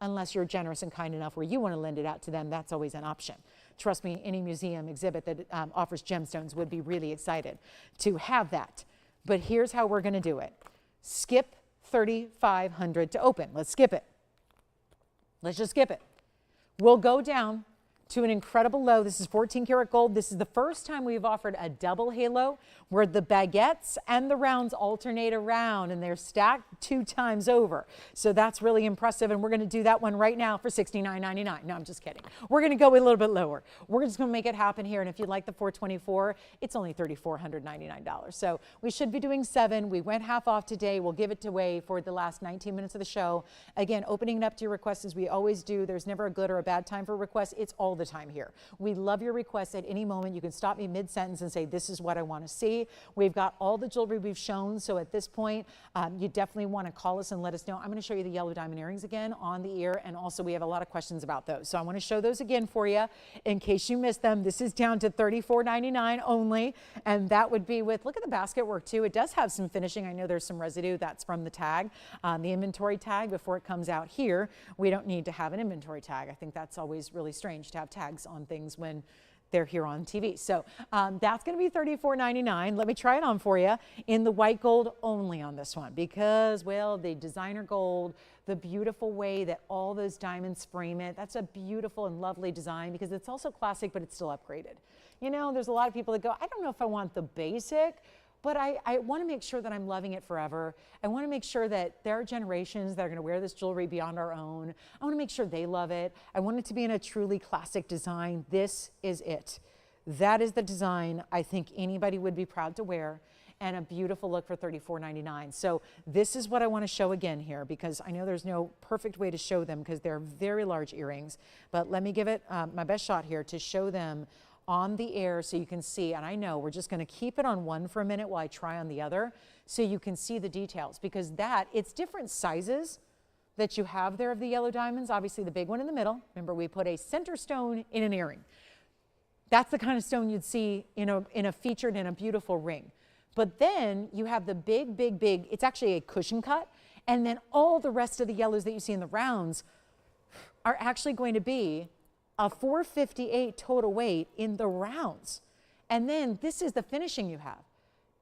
unless you're generous and kind enough where you want to lend it out to them. That's always an option. Trust me, any museum exhibit that offers gemstones would be really excited to have that. But here's how we're going to do it. Skip $3,500 to open. Let's skip it. Let's just skip it. We'll go down to an incredible low. This is 14 karat gold. This is the first time we've offered a double halo where the baguettes and the rounds alternate around and they're stacked 2 times over. So that's really impressive. And we're going to do that one right now for $69.99. No, I'm just kidding. We're going to go a little bit lower. We're just going to make it happen here. And if you'd like the 424, it's only $3,499. So we should be doing 7. We went half off today. We'll give it away for the last 19 minutes of the show. Again, opening it up to your requests as we always do. There's never a good or a bad time for requests. It's all the time here. We love your requests at any moment. You can stop me mid-sentence and say, this is what I want to see. We've got all the jewelry we've shown. So at this point, you definitely want to call us and let us know. I'm going to show you the yellow diamond earrings again on the ear. And also we have a lot of questions about those. So I want to show those again for you in case you missed them. This is down to $34.99 only. And that would be with, look at the basket work too. It does have some finishing. I know there's some residue that's from the tag, the inventory tag before it comes out here. We don't need to have an inventory tag. I think that's always really strange to have tags on things when they're here on TV. So that's going to be $34.99. Let me try it on for you in the white gold only on this one because, well, the designer gold, the beautiful way that all those diamonds frame it, that's a beautiful and lovely design because it's also classic, but it's still upgraded. You know, there's a lot of people that go, I don't know if I want the basic, but I want to make sure that I'm loving it forever. I want to make sure that there are generations that are going to wear this jewelry beyond our own. I want to make sure they love it. I want it to be in a truly classic design. This is it. That is the design I think anybody would be proud to wear and a beautiful look for $34.99. So this is what I want to show again here because I know there's no perfect way to show them because they're very large earrings. But let me give it my best shot here to show them on the air so you can see, and I know we're just going to keep it on one for a minute while I try on the other so you can see the details because it's different sizes that you have there of the yellow diamonds. Obviously the big one in the middle. Remember we put a center stone in an earring. That's the kind of stone you'd see in a featured in a beautiful ring. But then you have the big, it's actually a cushion cut, and then all the rest of the yellows that you see in the rounds are actually going to be a 458 total weight in the rounds. And then this is the finishing you have.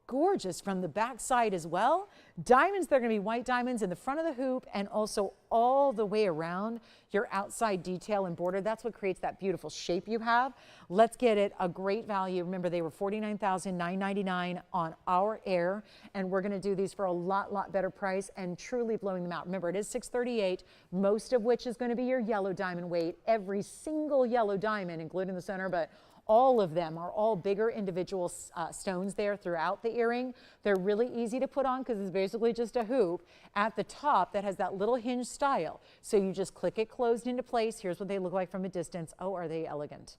Gorgeous from the back side as well. Diamonds, they're going to be white diamonds in the front of the hoop and also all the way around your outside detail and border. That's what creates that beautiful shape you have. Let's get it a great value. Remember, they were $49,999 on our air, and we're going to do these for a lot better price and truly blowing them out. Remember, it is $638, most of which is going to be your yellow diamond weight. Every single yellow diamond, including the center, but all of them are all bigger individual stones there throughout the earring. They're really easy to put on because it's basically just a hoop at the top that has that little hinge style. So you just click it closed into place. Here's what they look like from a distance. Oh, are they elegant?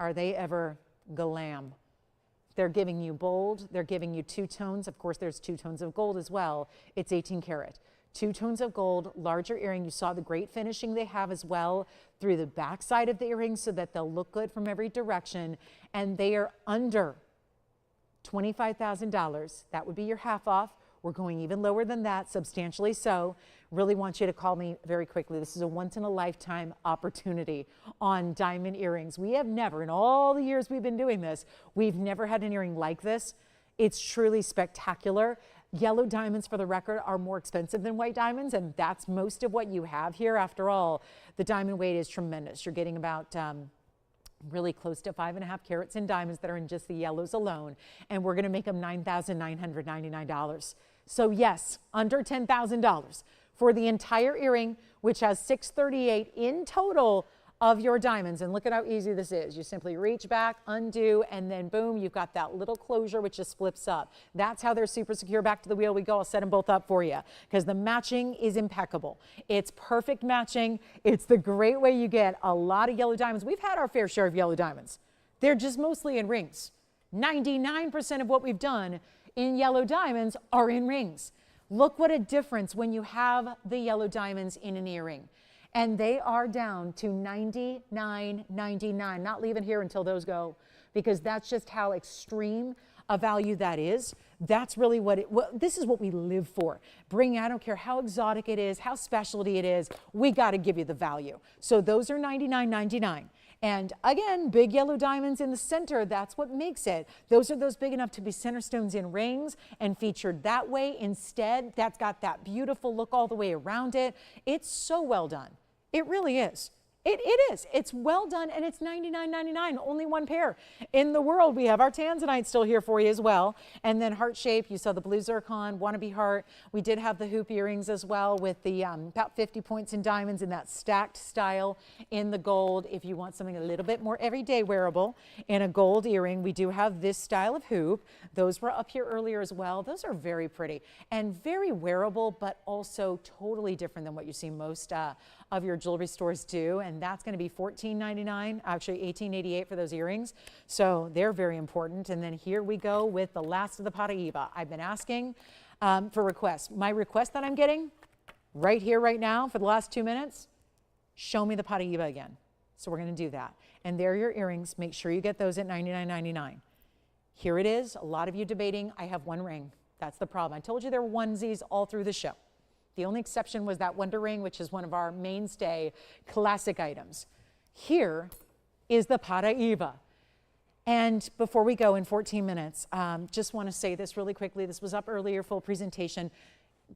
Are they ever glam? They're giving you bold. They're giving you 2 tones. Of course, there's 2 tones of gold as well. It's 18 karat. 2 tones of gold, larger earring. You saw the great finishing they have as well through the back side of the earring so that they'll look good from every direction. And they are under $25,000. That would be your half off. We're going even lower than that, substantially so. Really want you to call me very quickly. This is a once-in-a-lifetime opportunity on diamond earrings. We have never, in all the years we've been doing this, we've never had an earring like this. It's truly spectacular. Yellow diamonds, for the record, are more expensive than white diamonds, and that's most of what you have here. After all, the diamond weight is tremendous. You're getting about really close to 5.5 carats in diamonds that are in just the yellows alone, and we're going to make them $9,999. So yes, under $10,000 for the entire earring, which has $638 in total of your diamonds. And look at how easy this is. You simply reach back, undo, and then boom, you've got that little closure which just flips up. That's how they're super secure. Back to the wheel we go. I'll set them both up for you because the matching is impeccable. It's perfect matching. It's the great way you get a lot of yellow diamonds. We've had our fair share of yellow diamonds. They're just mostly in rings. 99% of what we've done in yellow diamonds are in rings. Look what a difference when you have the yellow diamonds in an earring. And they are down to $99.99. Not leaving here until those go, because that's just how extreme a value that is. That's really this is what we live for. I don't care how exotic it is, how specialty it is, we got to give you the value. So those are $99.99. And again, big yellow diamonds in the center, that's what makes it. Those are those big enough to be center stones in rings and featured that way. Instead, that's got that beautiful look all the way around it. It's so well done. It really is. It is. It's well done, and it's $99.99, only one pair in the world. We have our tanzanite still here for you as well. And then heart shape, you saw the blue zircon, wannabe heart. We did have the hoop earrings as well with the about 50 points in diamonds in that stacked style in the gold. If you want something a little bit more everyday wearable in a gold earring, we do have this style of hoop. Those were up here earlier as well. Those are very pretty and very wearable, but also totally different than what you see most of your jewelry stores do. And that's going to be $14.99, actually $18.88 for those earrings. So they're very important. And then here we go with the last of the Paraíba. I've been asking for requests. My request that I'm getting right here, right now, for the last 2 minutes, show me the Paraíba again. So we're going to do that. And there are your earrings. Make sure you get those at $99.99. Here it is. A lot of you debating, I have one ring. That's the problem. I told you there were onesies all through the show. The only exception was that Wonder Ring, which is one of our mainstay classic items. Here is the Paraíba. And before we go in 14 minutes, just want to say this really quickly. This was up earlier, full presentation.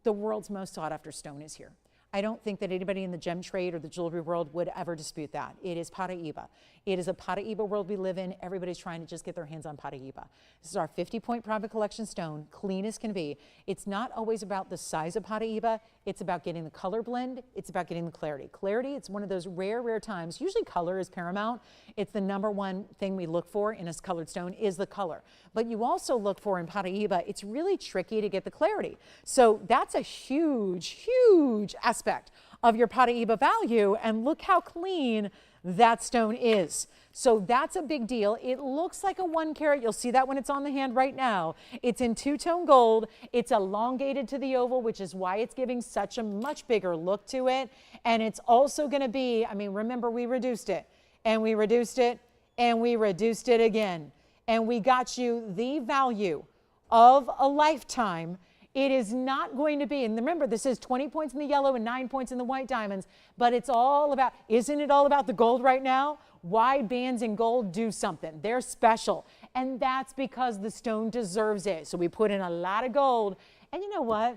The world's most sought after stone is here. I don't think that anybody in the gem trade or the jewelry world would ever dispute that. It is Paraíba. It is a Paraíba world we live in. Everybody's trying to just get their hands on Paraíba. This is our 50-point private collection stone, clean as can be. It's not always about the size of Paraíba. It's about getting the color blend. It's about getting the clarity. Clarity, it's one of those rare, rare times. Usually color is paramount. It's the #1 thing we look for in a colored stone is the color. But you also look for in Paraíba, it's really tricky to get the clarity. So that's a huge, huge aspect of your Paraíba value. And look how clean that stone is. So that's a big deal. It looks like a 1 carat. You'll see that when it's on the hand right now. It's in two-tone gold. It's elongated to the oval, which is why it's giving such a much bigger look to it. And it's also going to be, I mean, remember we reduced it and we reduced it and we reduced it again. And we got you the value of a lifetime. It is not going to be, and remember, this is 20 points in the yellow and 9 points in the white diamonds, but it's all about, isn't it all about the gold right now? Wide bands in gold do something. They're special, and that's because the stone deserves it. So we put in a lot of gold, and you know what?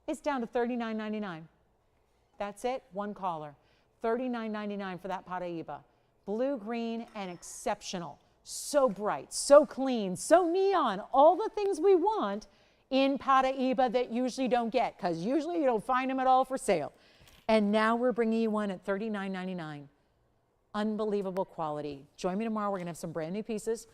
It's down to $39.99. That's it, one caller. $39.99 for that Paraíba. Blue, green, and exceptional. So bright, so clean, so neon, all the things we want in Paraíba that usually don't get, because usually you don't find them at all for sale. And now we're bringing you one at $39.99. Unbelievable quality. Join me tomorrow. We're going to have some brand new pieces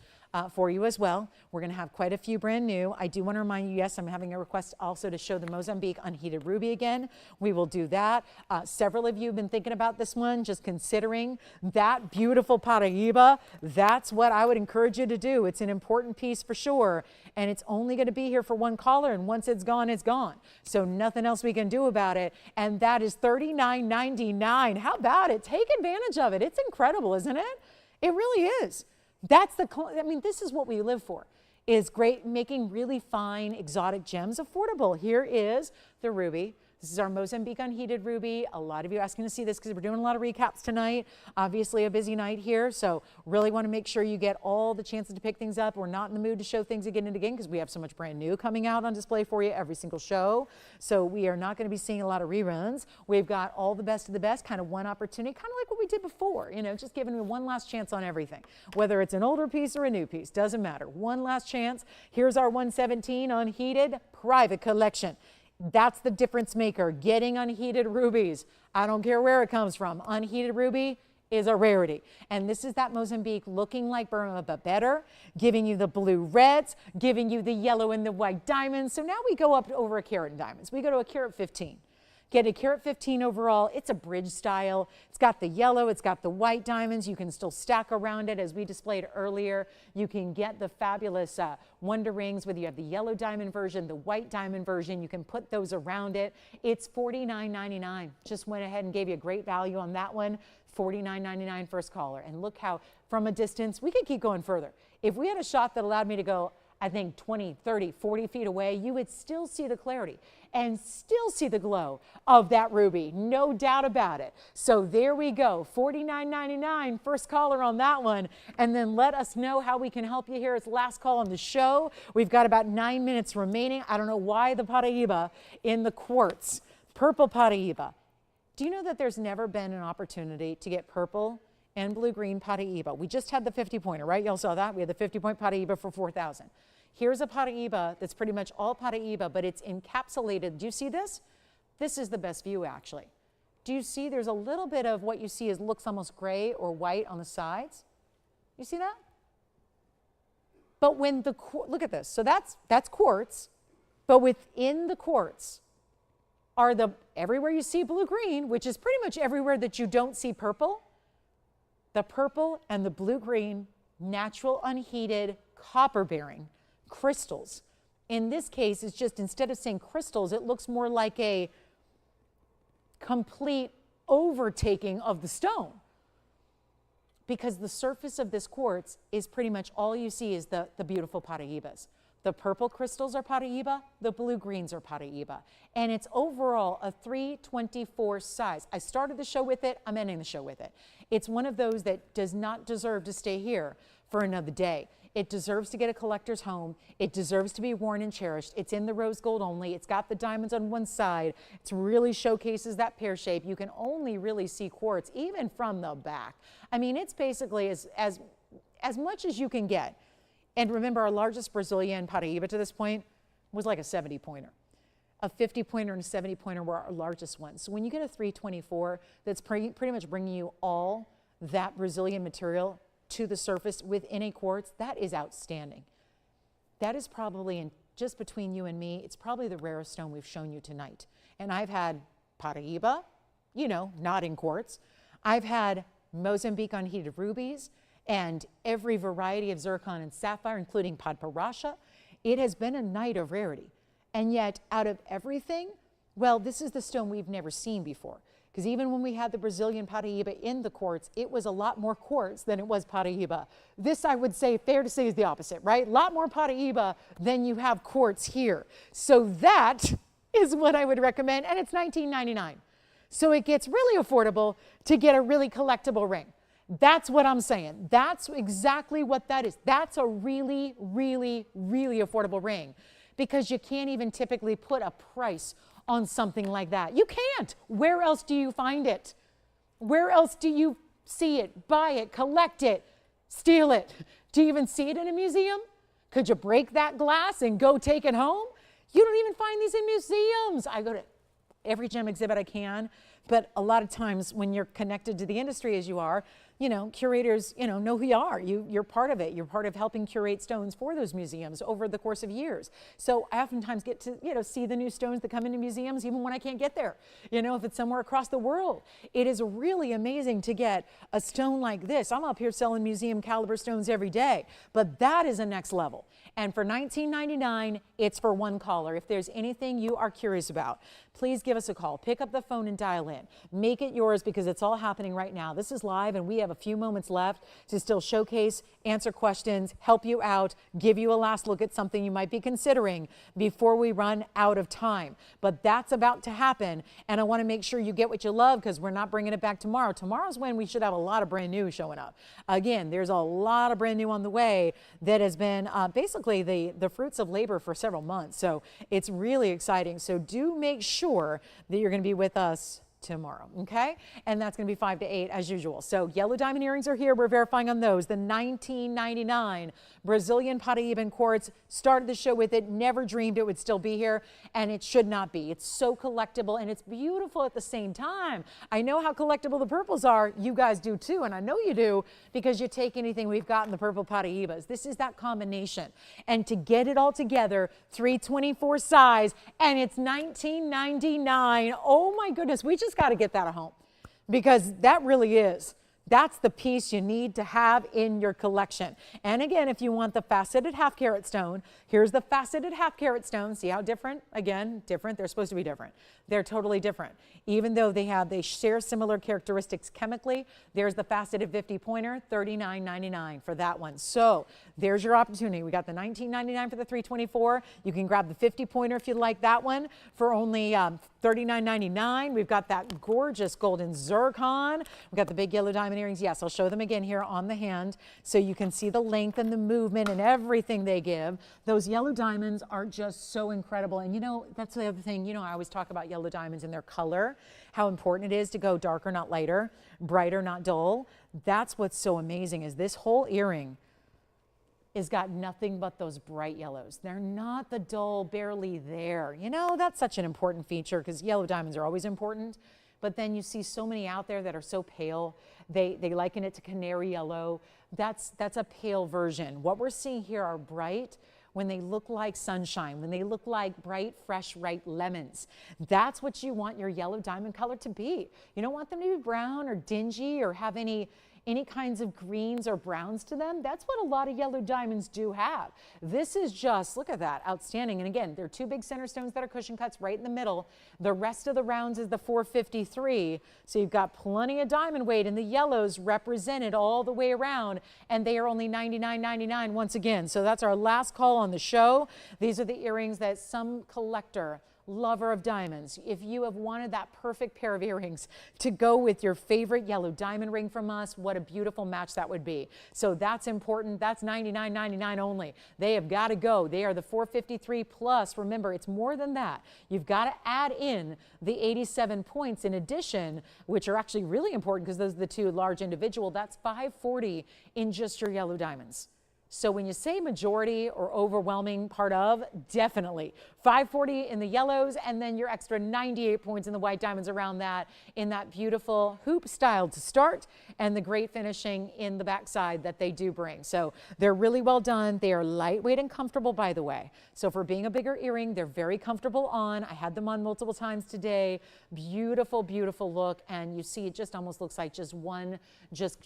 for you as well. We're going to have quite a few brand new. I do want to remind you, yes, I'm having a request also to show the Mozambique unheated ruby again. We will do that. Several of you have been thinking about this one, just considering that beautiful Paraíba. That's what I would encourage you to do. It's an important piece for sure, and it's only going to be here for one caller, and once it's gone, it's gone. So nothing else we can do about it, and that is $39.99. How about it? Take advantage of it. It's incredible, isn't it? It really is. That's I mean, this is what we live for, is great, making really fine exotic gems affordable. Here is the ruby. This is our Mozambique unheated ruby. A lot of you asking to see this because we're doing a lot of recaps tonight. Obviously a busy night here, so really want to make sure you get all the chances to pick things up. We're not in the mood to show things again and again because we have so much brand new coming out on display for you every single show. So we are not going to be seeing a lot of reruns. We've got all the best of the best, kind of one opportunity, kind of like what we did before, you know, just giving you one last chance on everything. Whether it's an older piece or a new piece, doesn't matter. One last chance. Here's our 117 unheated private collection. That's the difference maker, getting unheated rubies. I don't care where it comes from. Unheated ruby is a rarity. And this is that Mozambique looking like Burma, but better, giving you the blue reds, giving you the yellow and the white diamonds. So now we go up to over a carat in diamonds. We go to a carat 15. Get a carat 15 overall. It's a bridge style. It's got the yellow, it's got the white diamonds. You can still stack around it as we displayed earlier. You can get the fabulous wonder rings, whether you have the yellow diamond version, the white diamond version. You can put those around it. It's $49.99. Just went ahead and gave you a great value on that one. $49.99 first caller. And look how from a distance, we could keep going further. If we had a shot that allowed me to go, I think 20, 30, 40 feet away, you would still see the clarity and still see the glow of that ruby, no doubt about it. So there we go, $49.99, first caller on that one. And then let us know how we can help you here. It's last call on the show. We've got about 9 minutes remaining. I don't know why the Paraiba in the quartz, purple Paraiba. Do you know that there's never been an opportunity to get purple and blue-green Paraiba? We just had the 50-pointer, right? Y'all saw that? We had the 50-point Paraiba for $4,000. Here's a Paraiba that's pretty much all Paraiba, but it's encapsulated. Do you see this? This is the best view, actually. Do you see there's a little bit of what you see is looks almost gray or white on the sides? You see that? But when the, look at this. So that's quartz, but within the quartz are the, everywhere you see blue-green, which is pretty much everywhere that you don't see purple, the purple and the blue-green natural unheated copper-bearing crystals. In this case, it's just instead of saying crystals, it looks more like a complete overtaking of the stone, because the surface of this quartz is pretty much all you see is the beautiful Paraibas. The purple crystals are Paraiba, the blue greens are Paraiba, and it's overall a 324 size. I started the show with it, I'm ending the show with it. It's one of those that does not deserve to stay here for another day. It deserves to get a collector's home. It deserves to be worn and cherished. It's in the rose gold only. It's got the diamonds on one side. It really showcases that pear shape. You can only really see quartz even from the back. I mean, it's basically as much as you can get. And remember, our largest Brazilian Paraiba to this point was like a 70-pointer. A 50-pointer and a 70-pointer were our largest ones. So when you get a 324, that's pretty much bringing you all that Brazilian material to the surface within a quartz, that is outstanding. That is probably, in, just between you and me, it's probably the rarest stone we've shown you tonight. And I've had Paraiba, you know, not in quartz. I've had Mozambique unheated rubies and every variety of zircon and sapphire, including Padparasha. It has been a night of rarity. And yet, out of everything, well, this is the stone we've never seen before. Because even when we had the Brazilian Paraiba in the quartz, it was a lot more quartz than it was Paraiba. This, I would say, fair to say, is the opposite, right? A lot more Paraiba than you have quartz here. So that is what I would recommend, and it's $19.99. So it gets really affordable to get a really collectible ring. That's what I'm saying. That's exactly what that is. That's a really, really, really affordable ring, because you can't even typically put a price on something like that. You can't. Where else do you find it? Where else do you see it, buy it, collect it, steal it? Do you even see it in a museum? Could you break that glass and go take it home? You don't even find these in museums. I go to every gem exhibit I can, but a lot of times when you're connected to the industry as you are, you know, curators, you know who you are. You're part of it. You're part of helping curate stones for those museums over the course of years. So I oftentimes get to, see the new stones that come into museums even when I can't get there, if it's somewhere across the world. It is really amazing to get a stone like this. I'm up here selling museum caliber stones every day, but that is a next level. And for $19.99, it's for one caller. If there's anything you are curious about, please give us a call. Pick up the phone and dial in. Make it yours, because it's all happening right now. This is live, and we have a few moments left to still showcase, answer questions, help you out, give you a last look at something you might be considering before we run out of time. But that's about to happen, and I want to make sure you get what you love, because we're not bringing it back tomorrow. Tomorrow's when we should have a lot of brand new showing up. Again, there's a lot of brand new on the way that has been basically the fruits of labor for several months. So it's really exciting. So do make sure that you're going to be with us tomorrow, okay? And that's going to be 5 to 8 as usual. So yellow diamond earrings are here. We're verifying on those. The 1999 Brazilian Paraíba quartz, started the show with it, never dreamed it would still be here, and it should not be. It's so collectible and it's beautiful at the same time. I know how collectible the purples are. You guys do too, and I know you do because you take anything we've got in the purple Paraíbas. This is that combination. And to get it all together, 324 size, and it's $19.99. Oh my goodness, we just got to get that at home because that really is. That's the piece you need to have in your collection. And again, if you want the faceted half carat stone, here's the faceted half carat stone. See how different? Again, different. They're supposed to be different. They're totally different. Even though they share similar characteristics chemically, there's the faceted 50 pointer, $39.99 for that one. So there's your opportunity. We got the $19.99 for the 324. You can grab the 50 pointer if you like that one for only $39.99. We've got that gorgeous golden zircon. We've got the big yellow diamond earrings. Yes, I'll show them again here on the hand so you can see the length and the movement and everything they give. Those yellow diamonds are just so incredible. And you know, that's the other thing, you know, I always talk about yellow diamonds and their color, how important it is to go darker, not lighter, brighter, not dull. That's what's so amazing is this whole earring has got nothing but those bright yellows. They're not the dull, barely there. You know, that's such an important feature because yellow diamonds are always important. But then you see so many out there that are so pale. They liken it to canary yellow. That's a pale version. What we're seeing here are bright when they look like sunshine, when they look like bright, fresh, ripe lemons. That's what you want your yellow diamond color to be. You don't want them to be brown or dingy or have any kinds of greens or browns to them. That's what a lot of yellow diamonds do have. This is just, look at that, outstanding. And again, there are two big center stones that are cushion cuts right in the middle. The rest of the rounds is the 453. So you've got plenty of diamond weight, and the yellows represented all the way around, and they are only $99.99 once again. So that's our last call on the show. These are the earrings that some collector, lover of diamonds, if you have wanted that perfect pair of earrings to go with your favorite yellow diamond ring from us, what a beautiful match that would be. So that's important. That's $99.99 only. They have got to go. They are the 453 plus. Remember, it's more than that. You've got to add in the 87 points in addition, which are actually really important because those are the two large individual. That's 540 in just your yellow diamonds. So when you say majority or overwhelming part of, definitely 540 in the yellows, and then your extra 98 points in the white diamonds around that in that beautiful hoop style to start, and the great finishing in the backside that they do bring. So they're really well done. They are lightweight and comfortable, by the way. So for being a bigger earring, they're very comfortable on. I had them on multiple times today. Beautiful, beautiful look. And you see it just almost looks like just one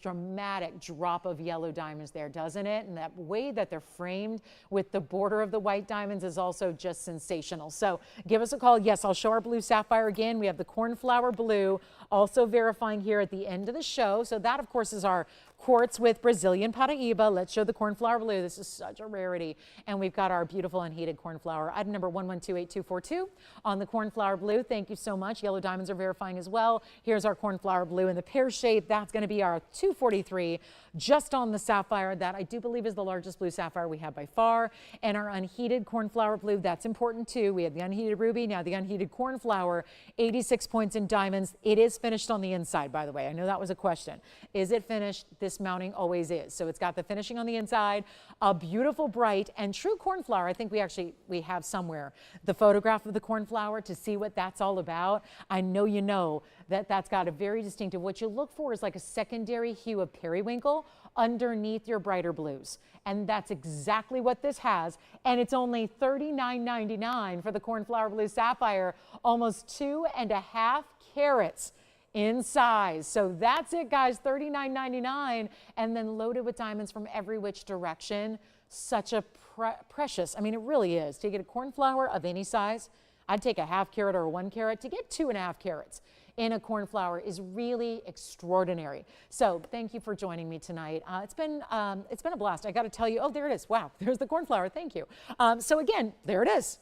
dramatic drop of yellow diamonds there, doesn't it? And that way that they're framed with the border of the white diamonds is also just sensational. So give us a call. Yes, I'll show our blue sapphire again. We have the cornflower blue also verifying here at the end of the show. So that, of course, is our quartz with Brazilian Paraíba. Let's show the cornflower blue. This is such a rarity. And we've got our beautiful unheated cornflower. Item number 112822 on the cornflower blue. Thank you so much. Yellow diamonds are verifying as well. Here's our cornflower blue in the pear shape. That's going to be our 243 just on the sapphire. That I do believe is the largest blue sapphire we have by far. And our unheated cornflower blue, that's important too. We have the unheated ruby, now the unheated cornflower, 86 points in diamonds. It is finished on the inside, by the way. I know that was a question. Is it finished? This mounting always is. So it's got the finishing on the inside, a beautiful bright and true cornflower. I think we have somewhere the photograph of the cornflower to see what that's all about. I know you know that that's got a very distinctive, what you look for is like a secondary hue of periwinkle underneath your brighter blues. And that's exactly what this has. And it's only $39.99 for the cornflower blue sapphire, almost 2.5 carats in size. So that's it, guys, $39.99, and then loaded with diamonds from every which direction. Such a precious, I mean, it really is. To get a cornflower of any size, I'd take a 1/2 carat or a 1 carat. To get 2.5 carats in a cornflower is really extraordinary. So thank you for joining me tonight. It's been a blast. I got to tell you, oh, there it is. Wow, there's the cornflower. Thank you. So again, there it is.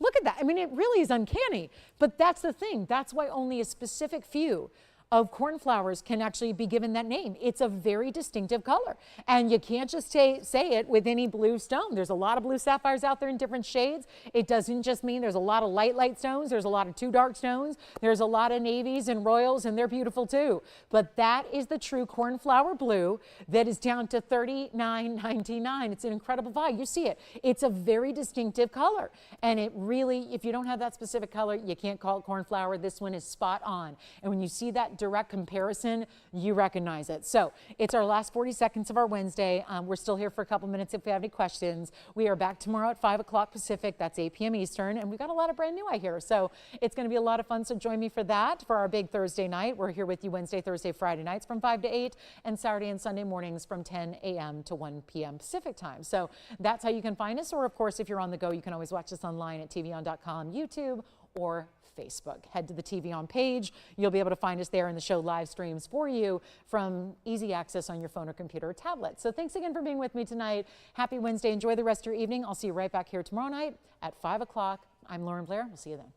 Look at that. I mean, it really is uncanny, but that's the thing. That's why only a specific few of cornflowers can actually be given that name. It's a very distinctive color, and you can't just say it with any blue stone. There's a lot of blue sapphires out there in different shades. It doesn't just mean there's a lot of light stones. There's a lot of too dark stones. There's a lot of navies and royals, and they're beautiful too. But that is the true cornflower blue that is down to $39.99. It's an incredible value. You see it. It's a very distinctive color, and it really, if you don't have that specific color, you can't call it cornflower. This one is spot on, and when you see that direct comparison, you recognize it. So it's our last 40 seconds of our Wednesday. We're still here for a couple minutes if we have any questions. We are back tomorrow at 5 o'clock Pacific. That's 8 p.m. Eastern, and we've got a lot of brand new I hear. So it's going to be a lot of fun. So join me for that for our big Thursday night. We're here with you Wednesday, Thursday, Friday nights from 5 to 8, and Saturday and Sunday mornings from 10 a.m. to 1 p.m. Pacific time. So that's how you can find us. Or of course, if you're on the go, you can always watch us online at TVON.com, YouTube, or Facebook. Head to the TVON page. You'll be able to find us there, and the show live streams for you from easy access on your phone or computer or tablet. So thanks again for being with me tonight. Happy Wednesday. Enjoy the rest of your evening. I'll see you right back here tomorrow night at 5 o'clock. I'm Lauren Blair. We'll see you then.